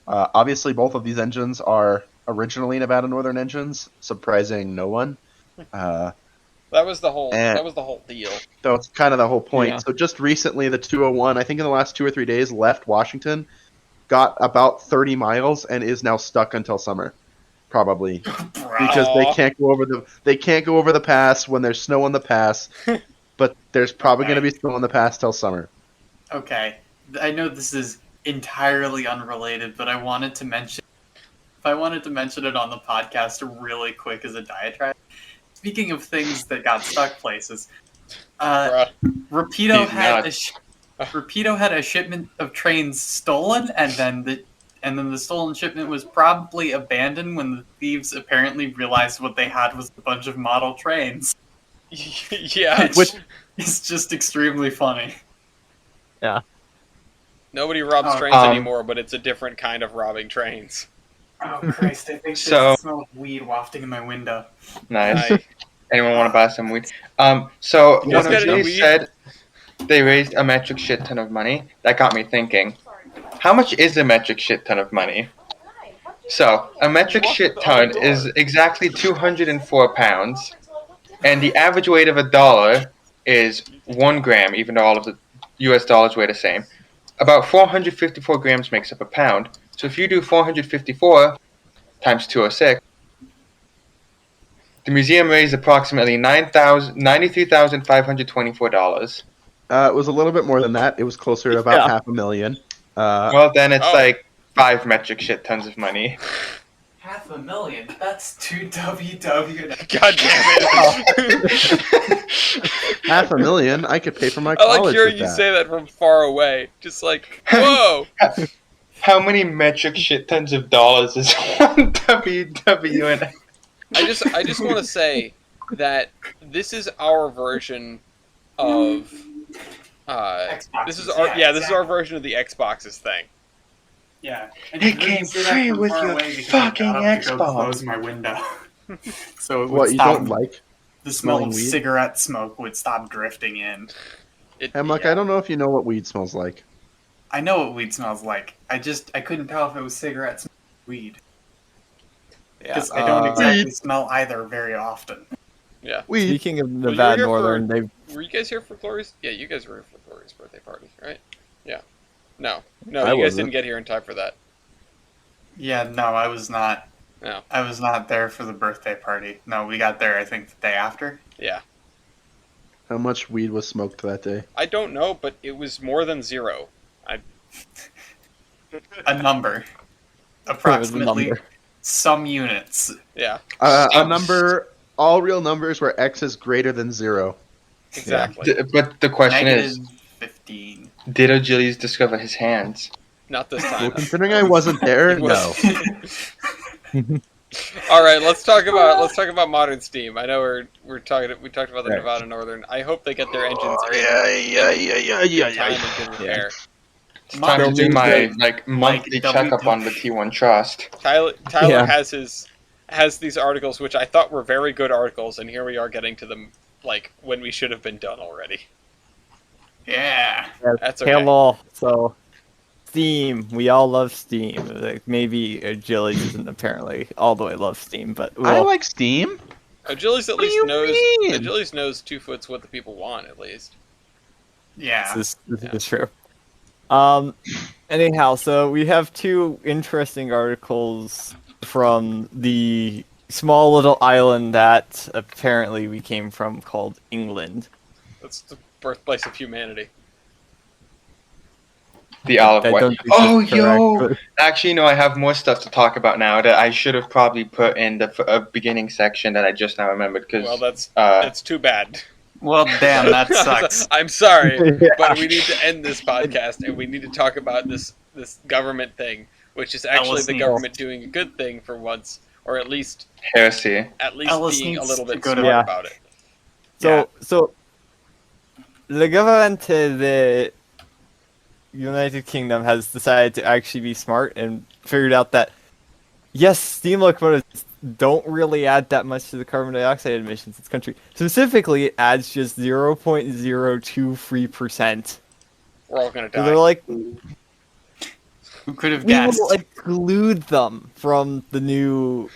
Obviously, both of these engines are originally Nevada Northern engines, surprising no one. That was the whole deal. That's kind of the whole point. Yeah. So just recently, the 201, I think in the last 2 or 3 days, left Washington, got about 30 miles, and is now stuck until summer. Probably. because Aw. they can't go over the pass when there's snow on the pass. But there's probably going to be snow on the pass till summer. Okay, I know this is entirely unrelated, but I wanted to mention it on the podcast really quick as a diatribe. Speaking of things that got stuck places, Bruh. Rapido He's had nuts. Rapido had a shipment of trains stolen, and then the stolen shipment was probably abandoned when the thieves apparently realized what they had was a bunch of model trains. Yeah. Which is just extremely funny. Nobody robs Oh, trains anymore, but it's a different kind of robbing trains. Oh Christ! I think So- there's the smell of weed wafting in my window. Nice. I, Anyone want to buy some weed? So You guys when got any Jay weed? said they raised a metric shit ton of money, that got me thinking. How much is a metric shit ton of money? So a metric shit ton is exactly 204 pounds, and the average weight of a dollar is 1 gram, even though all of the U.S. dollars weigh the same. About 454 grams makes up a pound. So if you do 454 times 206, the museum raised approximately $93,524. It was a little bit more than that. It was closer to about $500,000. Well, then it's Oh. like 5 metric shit tons of money. $500,000. That's 2 WW. God damn it! $500,000. I could pay for my I like college hearing with you that. say that from far away. Just like, whoa! How many metric shit tons of dollars is 1 WW? I just want to say that this is our version of Xboxes, this is our yeah, this is our version of the Xboxes thing. Yeah. And It you really came see that free from with far your away because fucking I got up to go Xbox. close my window. So it would What, you stop. don't like? The smell smelling of weed? cigarette smoke would stop drifting in. Hemlock, Yeah. I don't know if you know what weed smells like. I know what weed smells like. I couldn't tell if it was cigarettes or weed. Yeah. Because I don't Uh, exactly smell either very often. Yeah. Weed. Speaking of you Nevada were here Northern, they've Were you guys here for Glory's? Yeah, you guys were here for Glory's birthday party, right? Yeah. No, I you guys wasn't. didn't get here in time for that. Yeah, no, I was not. No. I was not there for the birthday party. No, we got there, I think, the day after. Yeah. How much weed was smoked that day? I don't know, but it was more than 0. A number. it was a Approximately number. some units. Yeah. A number. All real numbers where x is greater than 0. Exactly. But the question is, Negative 15. did Achilles discover his hands? Not this Well, time. considering I wasn't there, It was- no. All right, let's talk about modern Steam. I know we talked about the Right. Nevada Northern. I hope they get their engines in time and good repair. It's time to do my monthly Like, checkup on the T1 Trust. Tyler Yeah. has these articles which I thought were very good articles, and here we are getting to them like when we should have been done already. Yeah. That's okay. Hello. So, Steam. We all love Steam. Like, maybe Agility doesn't apparently all the way love Steam, but I well, like Steam. Agility's at What do least you knows. mean? Agility's knows 2 foot's what the people want at least. Yeah. this is true. Anyhow, so we have 2 interesting articles from the small little island that apparently we came from called England. That's the birthplace of humanity. The Olive I Way. don't think Oh, that's yo! correct, Actually, no, I have more stuff to talk about now that I should have probably put in the beginning section that I just now remembered. Because Well, that's too bad. Well, damn, that sucks. I'm sorry, Yeah. but we need to end this podcast and we need to talk about this government thing, which is actually Ellis the needs- government doing a good thing for once, or at least heresy. Ellis being a needs little to bit go to- smart Yeah. about it. So the government of the United Kingdom has decided to actually be smart and figured out that yes, steam locomotives don't really add that much to the carbon dioxide emissions in this country. Specifically, it adds just 0.023%. We're all gonna So die. they're like, Who could have we guessed? will exclude them from the new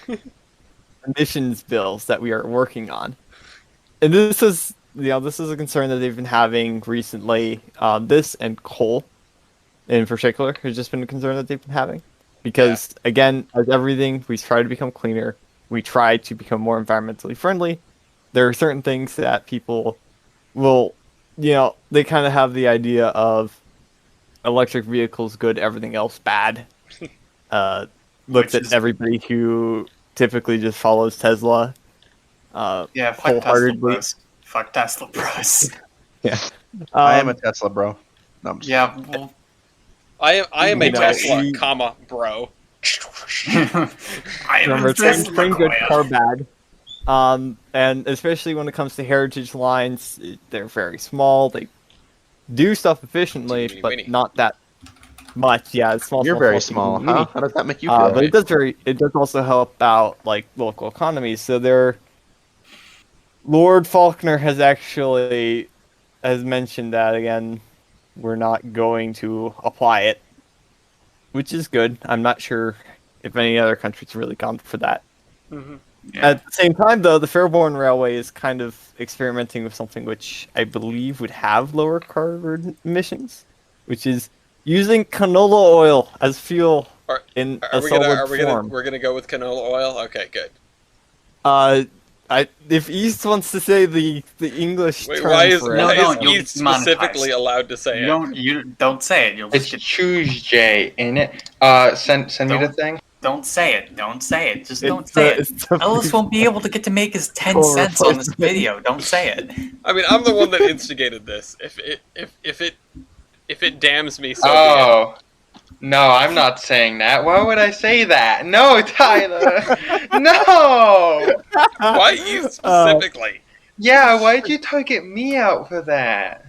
emissions bills that we are working on. And this is a concern that they've been having recently. This and coal, in particular, has just been a concern that they've been having. Because, again, as everything, we try to become cleaner. we try to become more environmentally friendly, there are certain things that people will, they kind of have the idea of electric vehicles good, everything else bad. Looks at everybody who typically just follows Tesla. Fuck Tesla wholeheartedly. bros. Fuck Tesla bros. Yeah. I am a Tesla bro. No, I'm just Yeah, well, I am a You know, Tesla, we- comma, bro. I am Remember, a Tesla train good, boy. car bad. And especially when it comes to heritage lines, they're very small. They do stuff efficiently, Teeny, but weeny. not that much. Yeah, it's small. You're very small, teeny, weeny. huh? How does that make you feel? But it does also help out like local economies. So Lord Faulkner has mentioned that again. We're not going to apply it, which is good. I'm not sure if any other country's really gone for that. Mm-hmm. Yeah. At the same time, though, the Fairborn Railway is kind of experimenting with something which I believe would have lower carbon emissions, which is using canola oil as fuel in a solid form. We're gonna go with canola oil? Okay, good. If East wants to say the English Wait, term why is for it, you'll East be monetized. specifically allowed to say it? You don't say it. You'll just It's get. choose J in it. Send me the thing. Don't say it. Don't say it. Just it's don't say it. it's a- Ellis won't be able to get to make his 10 Full cents on this replacement. video. Don't say it. I mean, I'm the one that instigated this. If it damns me, so be Oh. No, I'm not saying that. Why would I say that? No, Tyler. No. it. Why East specifically? Yeah, why'd you target me out for that?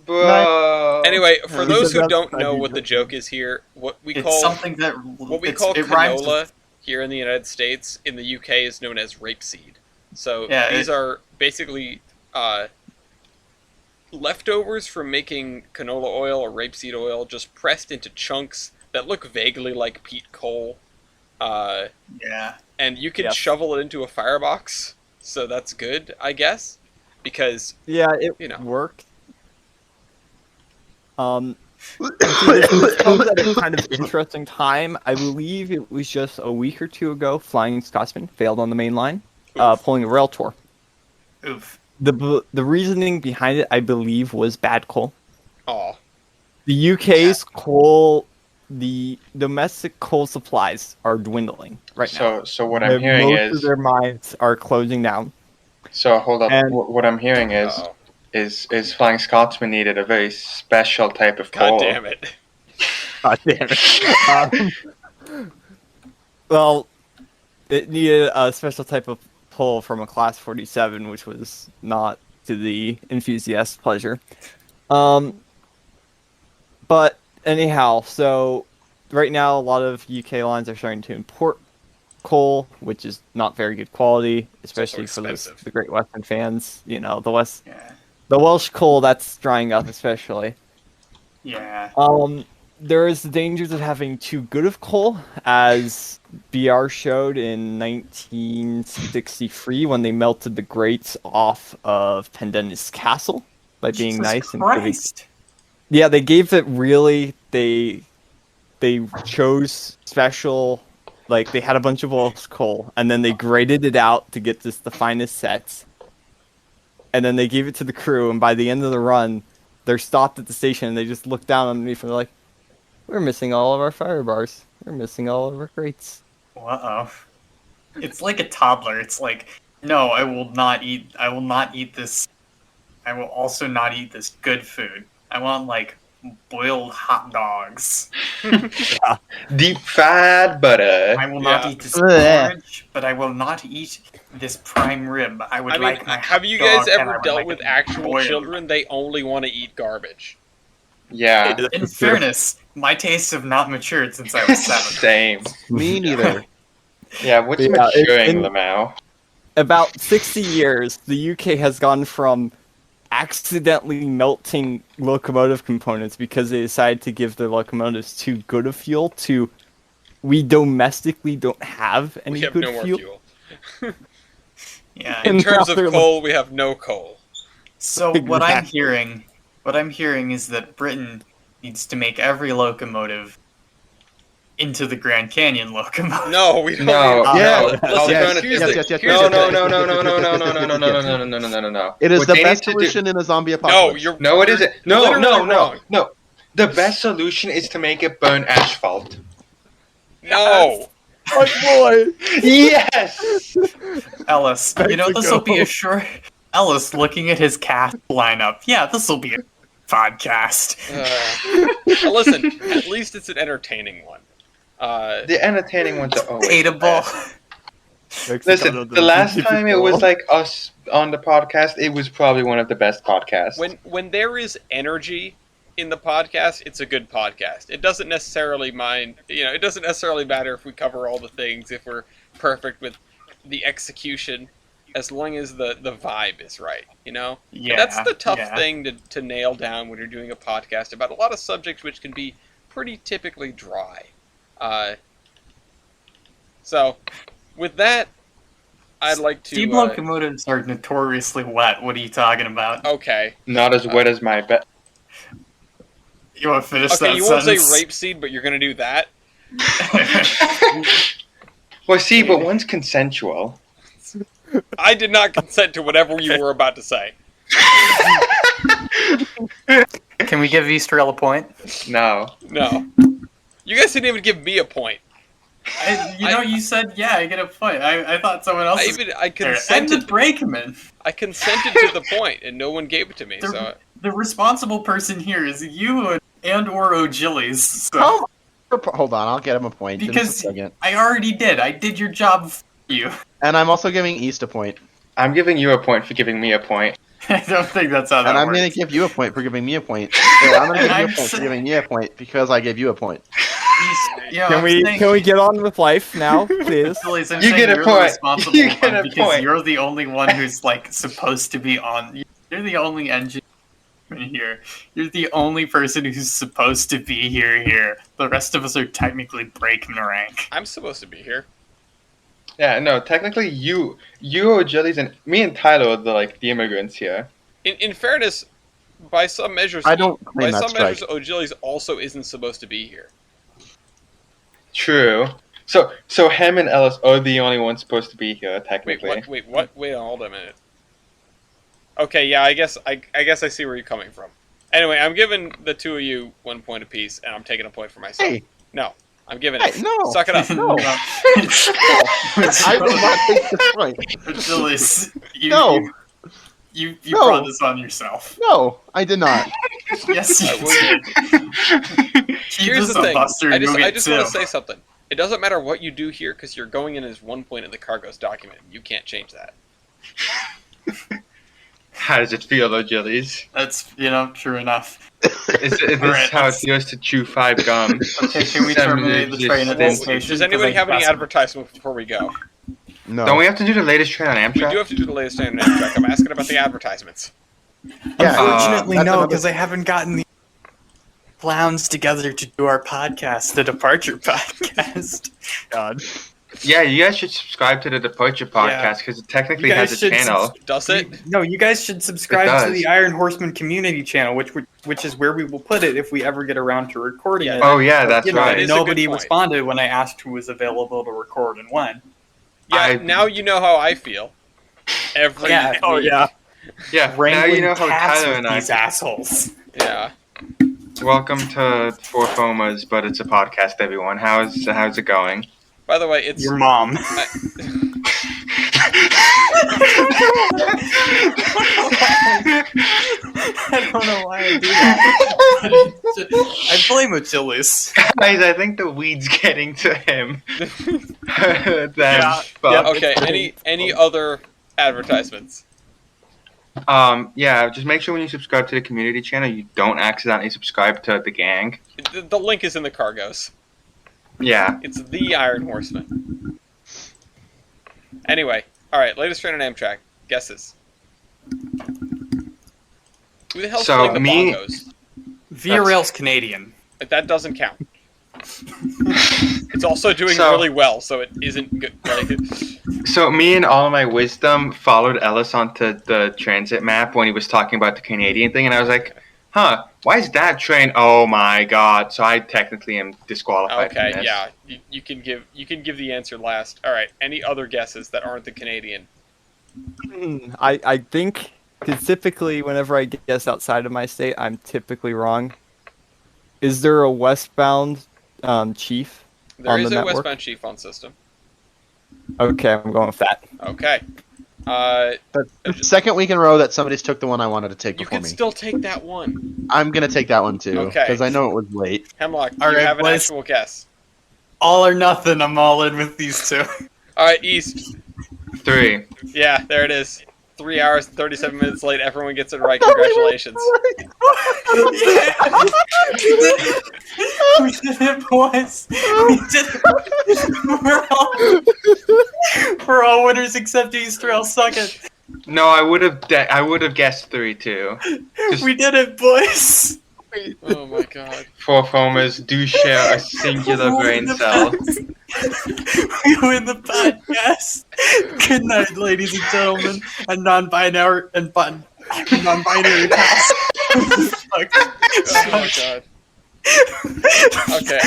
Bro. Anyway, for those who Because don't that's know funny. what the joke is here, what we It's call something that it rhymes canola with- here in the United States, in the UK, is known as rapeseed. So Yeah, these are basically leftovers from making canola oil or rapeseed oil, just pressed into chunks that look vaguely like peat coal. Yeah. And you can Yes. shovel it into a firebox, so that's good, I guess, because Yeah, it You know. worked. This comes at a kind of interesting time. I believe it was just a week or two ago. Flying Scotsman failed on the main line, Oof. pulling a rail tour. Oof. The reasoning behind it, I believe, was bad coal. aw, The UK's coal, the domestic coal supplies are dwindling right now. So what I'm hearing Most of is their mines are closing down. so hold up. And- What I'm hearing uh-oh. is Flying Scotsman needed a very special type of God coal. damn it. God damn it. Well, it needed a special type of pull from a Class 47, which was not to the enthusiast's pleasure. But anyhow, so right now a lot of UK lines are starting to import coal, which is not very good quality, especially for expensive. the Great Western fans. The Yeah. Welsh coal that's drying up, especially. Yeah. There is the dangers of having too good of coal, as BR showed in 1963 when they melted the grates off of Pendennis Castle by being Jesus nice and giving. Christ. Yeah, they gave it really. They chose special. Like they had a bunch of Welsh coal, and then they graded it out to get just the finest sets. And then they gave it to the crew, and by the end of the run, they're stopped at the station, and they just look down underneath, and they're like, "We're missing all of our fire bars. We're missing all of our grates." Uh-oh. It's like a toddler. It's like, no, I will not eat this. I will also not eat this good food. I want, like, boiled hot dogs. Deep fried butter. I will not Yeah. eat this Blech. porridge, but I will not eat this prime rib. I would I mean, like my have you hot guys dog, and I ever would dealt like with it actual boiled. children? They only want to eat garbage. Yeah. In fairness, my tastes have not matured since I was 7. Same. Me neither. Yeah, what's Yeah, maturing, in- Lamau? About 60 years, the UK has gone from accidentally melting locomotive components because they decided to give their locomotives too good of fuel to we domestically don't have any We have good no more fuel. fuel. Yeah. In And terms now of they're coal, we have no coal. So what I'm Exactly. hearing is that Britain needs to make every locomotive Into the Grand Canyon locomotive. No, we don't. No, Yeah. no. Listen, Alternative- here's No, the thing. no. It is What the they best need to do- solution in a zombie No, apocalypse. No, it isn't. No, literally wrong. no. The best solution is to make it burn asphalt. No. My boy! Yes! Ellis, you know, this will be Mexico. a short. Ellis looking at his cast lineup. Yeah, this will be a podcast. Listen, at least it's an entertaining one. The entertaining ones are always Hateable. Listen, the last time it was like us on the podcast, it was probably one of the best podcasts. When there is energy in the podcast, it's a good podcast. It doesn't necessarily it doesn't necessarily matter if we cover all the things, if we're perfect with the execution, as long as the vibe is right, you know? Yeah, And that's the tough yeah. thing to nail down when you're doing a podcast about a lot of subjects which can be pretty typically dry. So, with that, I'd like to... Steam locomotives are notoriously wet. What are you talking about? Okay. Not as wet as my bed. You want to finish Okay, that you won't say sentence? rapeseed, but you're going to do that? Well, see, but one's consensual. I did not consent to whatever you were about to say. Can we give Easterell a point? No. No. You guys didn't even give me a point. You said, yeah, I get a point. I thought someone else was I I'm the consented. brakeman. I consented to the point, and no one gave it to me. So The responsible person here is you and or O'Gillies. So. Oh, hold on, I'll get him a point in just a Because second. I already did. I did your job for you. And I'm also giving East a point. I'm giving you a point for giving me a point. I don't think that's how that And I'm works. going to give you a point for giving me a point. So I'm going to give you a I'm point for saying- giving me a point because I gave you a point. Can we get on with life now, please? Achilles, I'm You saying get a you're point. the responsible You get one a because point. you're the only one who's like supposed to be on. You're the only engineer here. You're the only person who's supposed to be here. The rest of us are technically brakeman rank. I'm supposed to be here. Yeah, no, technically you O'Gillies, and me and Tyler are the immigrants here. In fairness, by some measures, I don't claim that strike. O'Gillies also isn't supposed to be here. True. So Hem and Ellis are the only ones supposed to be here, Wait, technically. what? Wait, what? Wait, hold a minute. Okay, yeah, I guess I see where you're coming from. Anyway, I'm giving the two of you 1 point apiece, and I'm taking a point for myself. Hey, No, I'm giving hey, it. no. Suck it up. No. I will not take this point. Achilles, No. You No. brought this on yourself. No, I did not. Yes, I you will. did. Keep Here's this the a thing. buster. I You'll just get want to two. say something. It doesn't matter what you do here because you're going in as 1 point in the cargo's document. You can't change that. How does it feel, O'Gillies? That's true enough. Is this Alright, how it let's- feels to chew 5 gum? Okay, can we terminate the train at this station? Does anybody 'Cause I have any guess- advertisements before we go? No. Don't we have to do the latest train on We Amtrak? do have to do the latest stand on Amtrak. I'm asking about the advertisements. Yeah, Unfortunately, that's no, another- because I haven't gotten the clowns together to do our podcast, the Departure podcast. God. Yeah, you guys should subscribe to the Departure podcast because it technically You has guys a should channel. Does it? No, you guys should It subscribe does. to the Iron Horseman community channel, which is where we will put it if we ever get around to recording Yeah. it. Oh yeah, that's You know, right. It is a good nobody point. responded when I asked who was available to record and when. Yeah, now you know how I feel. Every Yeah. week. Oh yeah. Yeah, now Wrangling you know how cats Tyler with and I. these assholes. Yeah. Welcome to Four Fomas, but it's a podcast, everyone. How's it going? By the way, it's Your mom. I don't know why I do that. I blame Achilles. Guys, I think the weed's getting to him. Yeah. okay. Any other advertisements? Yeah, just make sure when you subscribe to the community channel, you don't accidentally subscribe to the gang. The link is in the cargoes. Yeah. It's the Iron Horseman. Anyway, all right. Latest train on Amtrak. Guesses. Who the hell's So, playing the me- bongos? Via Rail's Canadian. That doesn't count. It's also doing So- really well, so it isn't good. So me and all of my wisdom followed Ellis onto the transit map when he was talking about the Canadian thing, and I was like, why is that train? Oh my god! So I technically am disqualified. Okay, from this. yeah. You can give the answer last. All right. Any other guesses that aren't the Canadian? I think, because typically whenever I guess outside of my state, I'm typically wrong. Is there a westbound chief There on is the a network? westbound chief on system. Okay, I'm going with that. Okay. That's the second week in a row that somebody's took the one I wanted to take You before can me. still take that one. I'm gonna take that one too, Okay. because I know it was late. Hemlock, do All you right, have an boys. actual guess? All or nothing. I'm all in with these two. All right, East. 3. Yeah, there it is. 3 hours and 37 minutes late. Everyone gets it right. Congratulations. Yeah. We did it, boys. We did it. We're all winners except Easter. I'll suck it. No, I would have guessed 3 too. Just We did it, boys. Oh my god. 4 foamers do share a singular brain cell. We win the podcast. Good night, ladies and gentlemen, and non-binary pals. Oh my god. Okay,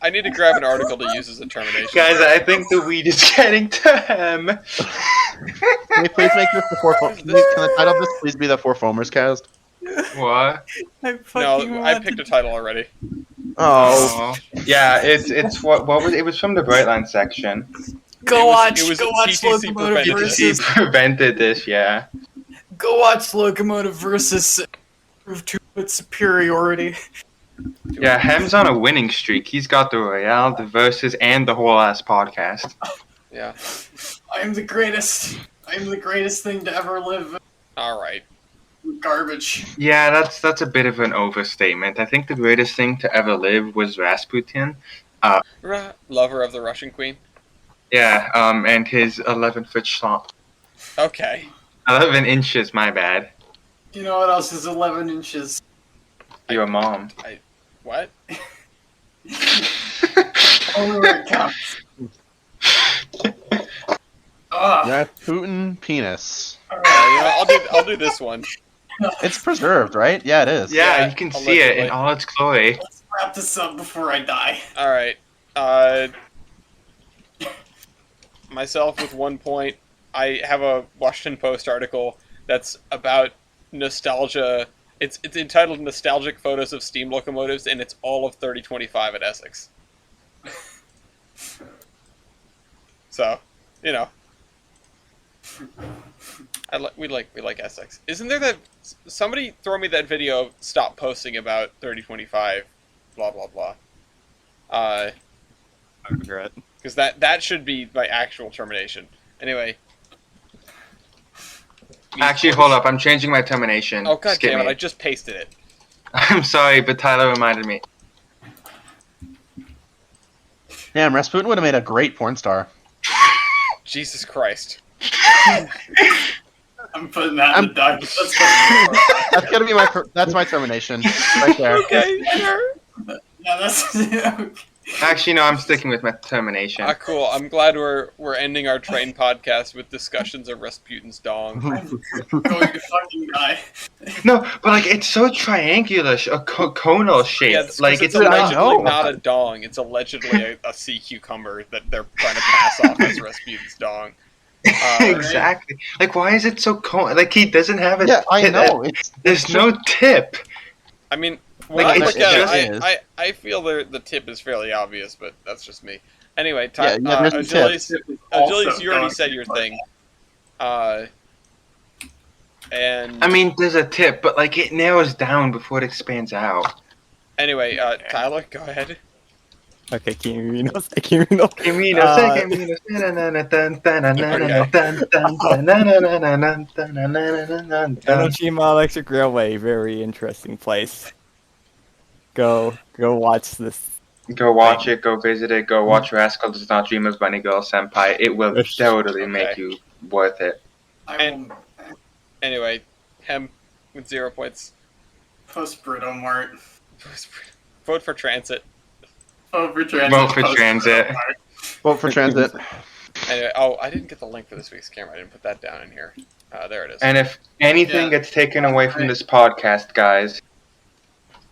I need to grab an article to use as a termination. Guys, I think the weed is getting to him. Can we please make this the four? Can the title of this please be the Four Foamers cast? What? No, I picked a title already. Oh, Yeah, it's what was it? It was from the Brightline section. Go watch PTC Locomotive prevented PTC versus. prevented this, yeah. Go watch Locomotive versus. Prove to its superiority. Yeah, Hem's on a winning streak. He's got the Royale, the Versus, and the whole ass podcast. Yeah. I am the greatest. I am the greatest thing to ever live. All right. Garbage. Yeah, that's a bit of an overstatement. I think the greatest thing to ever live was Rasputin. Lover of the Russian Queen. Yeah, and his 11-foot schlong. Okay. 11 inches, my bad. You know what else is 11 inches? Your mom. What? Only where it counts. Ugh. Rasputin penis. I'll do this one. It's preserved, right? Yeah, it is. Yeah, Yeah, you can see it in allegedly. all its glory. Let's wrap this up before I die. All right. Myself with 1 point. I have a Washington Post article that's about nostalgia. It's entitled "Nostalgic Photos of Steam Locomotives," and it's all of 3025 at Essex. So, you know, we like Essex. Isn't there that somebody throw me that video of stop posting about 3025, blah blah blah. I regret. Because that should be my actual termination. Anyway. Actually, hold up. I'm changing my termination. Oh god Skip damn it! me. I just pasted it. I'm sorry, but Tyler reminded me. Damn, Rasputin would have made a great porn star. Jesus Christ. I'm putting that in the document. That's gonna be that's my termination right there. Okay, sure. Yeah, that's. Actually, no. I'm sticking with my termination. Cool. I'm glad we're ending our train podcast with discussions of Rasputin's dong. I'm going to fucking die. No, but like it's so triangular, conal shaped. Yeah, it's, like it's it's I allegedly know. not a dong. It's allegedly a sea cucumber that they're trying to pass off as Rasputin's dong. exactly. Like, why is it so like he doesn't have a Yeah, I tip? know. There's no tip. I mean, when Like, I it's look at just- it, I feel the tip is fairly obvious, but that's just me. Anyway, Yeah, there's a tip. Agilius, you already said your thing. And I mean, there's a tip, but like it narrows down before it expands out. anyway, Tyler, go ahead. Okay, Kiminos. Kiminos. Enoshima Electric Railway, very interesting place. Go watch this. Go watch it, go visit it, go watch Rascal Does Not Dream of Bunny Girl Senpai. It will totally make you worth it. And anyway, Hem with 0 points. Post Brito Mart. Vote for transit. Vote for transit. Vote for transit. Vote for transit. Anyway, I didn't get the link for this week's camera. I didn't put that down in here. There it is. And if anything gets taken away from this podcast, guys,